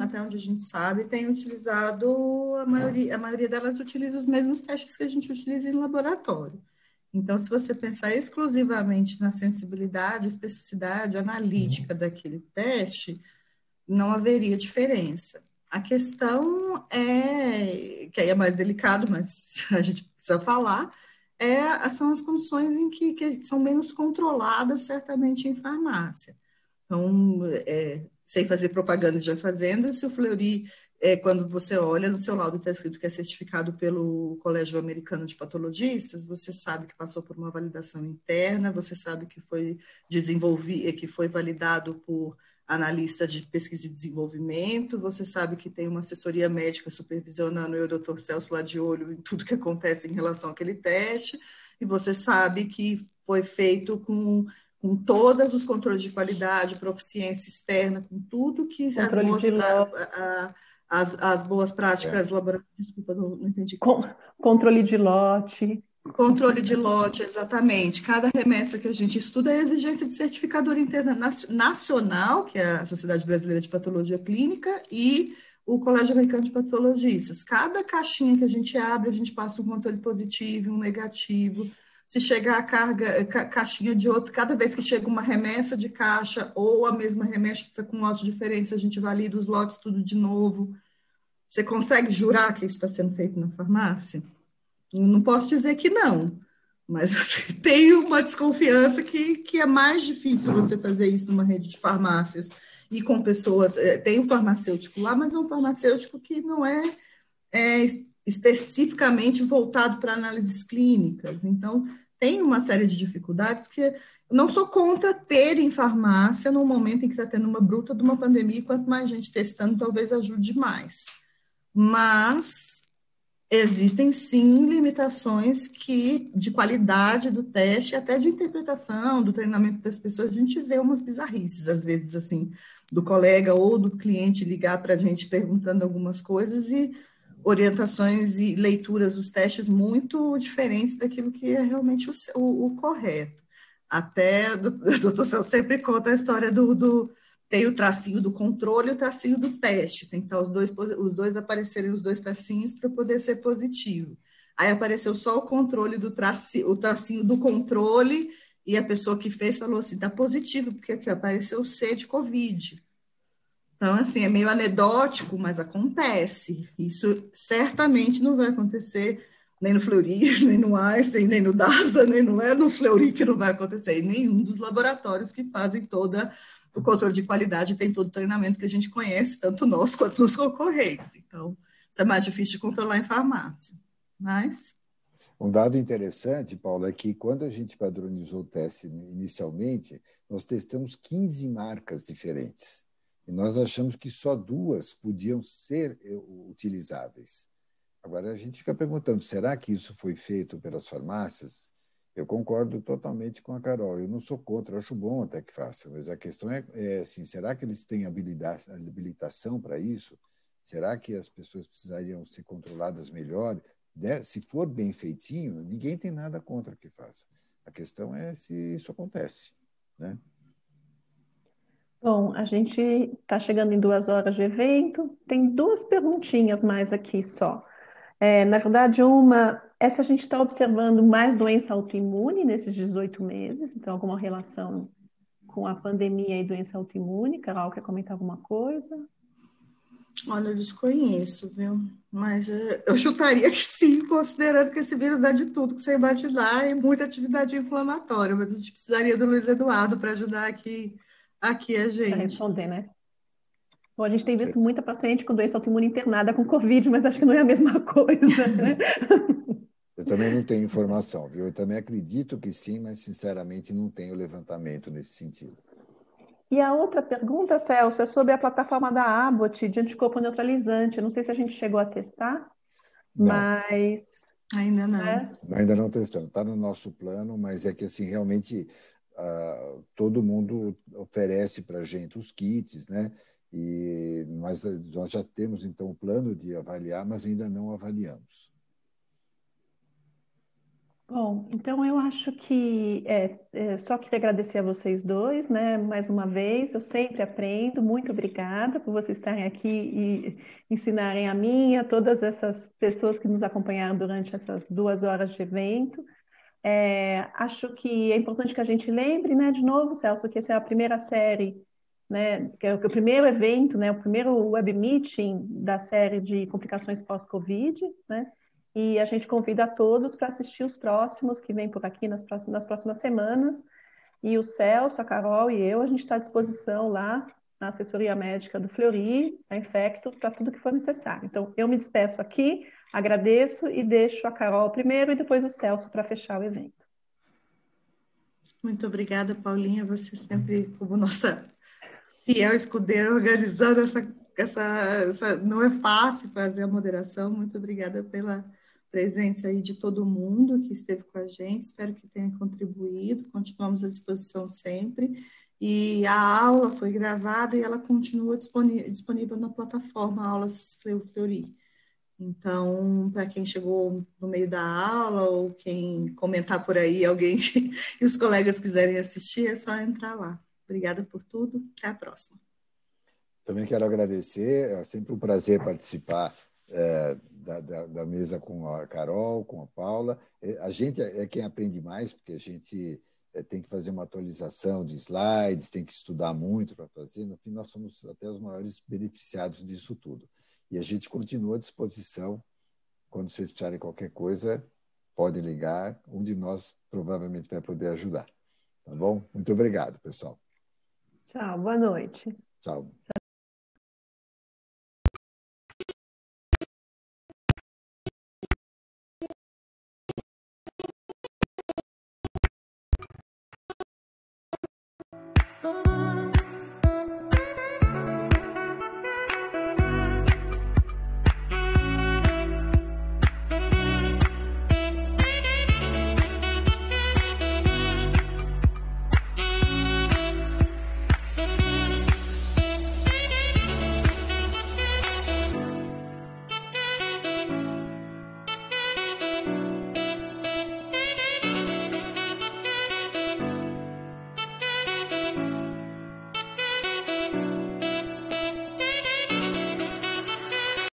até onde a gente sabe, têm utilizado, a maioria delas utiliza os mesmos testes que a gente utiliza em laboratório. Então, se você pensar exclusivamente na sensibilidade, especificidade analítica daquele teste, não haveria diferença. A questão que aí é mais delicado, mas a gente precisa falar, são as condições em que são menos controladas, certamente, em farmácia. Então, sem fazer propaganda já fazendo, se o Fleury, quando você olha no seu laudo está escrito que é certificado pelo Colégio Americano de Patologistas, você sabe que passou por uma validação interna, você sabe que foi desenvolvido, que foi validado por analista de pesquisa e desenvolvimento, você sabe que tem uma assessoria médica supervisionando, e o doutor Celso lá de olho em tudo que acontece em relação àquele teste, e você sabe que foi feito com todos os controles de qualidade, proficiência externa, com tudo que as boas práticas laboratórias. Desculpa, não entendi. Controle de lote. Controle de lote, exatamente. Cada remessa que a gente estuda é a exigência de certificadora interna nacional, que é a Sociedade Brasileira de Patologia Clínica, e o Colégio Americano de Patologistas. Cada caixinha que a gente abre, a gente passa um controle positivo, um negativo. Se chegar a caixinha de outro, cada vez que chega uma remessa de caixa ou a mesma remessa com lotes diferentes, a gente valida os lotes tudo de novo. Você consegue jurar que isso está sendo feito na farmácia? Não posso dizer que não, mas tenho uma desconfiança que é mais difícil você fazer isso numa rede de farmácias e com pessoas. Tem um farmacêutico lá, mas é um farmacêutico que não é especificamente voltado para análises clínicas. Então, tem uma série de dificuldades que eu não sou contra ter em farmácia no momento em que está tendo uma bruta de uma pandemia, e quanto mais gente testando, talvez ajude mais. Mas existem, sim, limitações de qualidade do teste, até de interpretação, do treinamento das pessoas. A gente vê umas bizarrices, às vezes, assim, do colega ou do cliente ligar para a gente perguntando algumas coisas e orientações e leituras dos testes muito diferentes daquilo que é realmente o correto. Até o doutor Celso sempre conta a história tem o tracinho do controle e o tracinho do teste. Tem que estar os dois aparecerem os dois tracinhos para poder ser positivo. Aí apareceu só o controle o tracinho do controle, e a pessoa que fez falou assim, está positivo, porque aqui apareceu o C de Covid. Então, assim, é meio anedótico, mas acontece. Isso certamente não vai acontecer nem no Fleury, nem no Einstein, nem no DASA, nem no Fleury que não vai acontecer, em nenhum dos laboratórios que fazem o controle de qualidade, tem todo o treinamento que a gente conhece, tanto nós quanto os concorrentes. Então, isso é mais difícil de controlar em farmácia. Mas... Um dado interessante, Paulo, é que quando a gente padronizou o teste inicialmente, nós testamos 15 marcas diferentes. E nós achamos que só 2 podiam ser utilizáveis. Agora, a gente fica perguntando, será que isso foi feito pelas farmácias? Eu concordo totalmente com a Carol. Eu não sou contra, eu acho bom até que faça, mas a questão é assim, será que eles têm habilitação para isso? Será que as pessoas precisariam ser controladas melhor? Se for bem feitinho, ninguém tem nada contra que faça. A questão é se isso acontece, né? Bom, a gente está chegando em 2 horas de evento. Tem 2 perguntinhas mais aqui só. Na verdade, uma é se a gente está observando mais doença autoimune nesses 18 meses, então alguma relação com a pandemia e doença autoimune. Carol, quer comentar alguma coisa? Olha, eu desconheço, viu? Mas eu chutaria que sim, considerando que esse vírus dá de tudo que você imaginar e muita atividade inflamatória, mas a gente precisaria do Luiz Eduardo para ajudar aqui a Para gente. responder, né? Bom, a gente tem visto muita paciente com doença autoimune internada com Covid, mas acho que não é a mesma coisa, né? Eu também não tenho informação, viu? Eu também acredito que sim, mas sinceramente não tenho levantamento nesse sentido. E a outra pergunta, Celso, é sobre a plataforma da Abbott de anticorpo neutralizante. Eu não sei se a gente chegou a testar, Não, mas... Ainda não. né? ainda não testamos. Está no nosso plano, mas é que assim realmente todo mundo oferece para a gente os kits, né? Mas nós já temos então o plano de avaliar, mas ainda não avaliamos. Bom, então eu acho que só queria agradecer a vocês dois, né? Mais uma vez, eu sempre aprendo. Muito obrigada por vocês estarem aqui e ensinarem a mim, e a todas essas pessoas que nos acompanharam durante essas 2 horas de evento. Acho que é importante que a gente lembre, né, de novo, Celso, que essa é a primeira série, né, que é o primeiro evento, né, o primeiro web meeting da série de complicações pós-Covid, né? E a gente convida a todos para assistir os próximos que vêm por aqui nas próximas semanas. E o Celso, a Carol e eu, a gente está à disposição lá na assessoria médica do Fleury, a Infecto, para tudo que for necessário. Então, eu me despeço aqui, agradeço e deixo a Carol primeiro e depois o Celso para fechar o evento. Muito obrigada, Paulinha. Você sempre, como nossa fiel escudeira, organizando não é fácil fazer a moderação. Muito obrigada pela presença aí de todo mundo que esteve com a gente. Espero que tenha contribuído. Continuamos à disposição sempre. E a aula foi gravada e ela continua disponível na plataforma Aulas Fleury. Então, para quem chegou no meio da aula ou quem comentar por aí, alguém e os colegas quiserem assistir, é só entrar lá. Obrigada por tudo. Até a próxima. Também quero agradecer, é sempre um prazer participar da mesa com a Carol, com a Paula. A gente é quem aprende mais, porque a gente tem que fazer uma atualização de slides, tem que estudar muito para fazer. No fim, nós somos até os maiores beneficiados disso tudo. E a gente continua à disposição. Quando vocês precisarem de qualquer coisa, podem ligar. Um de nós provavelmente vai poder ajudar. Tá bom? Muito obrigado, pessoal. Tchau, boa noite. Tchau. Oh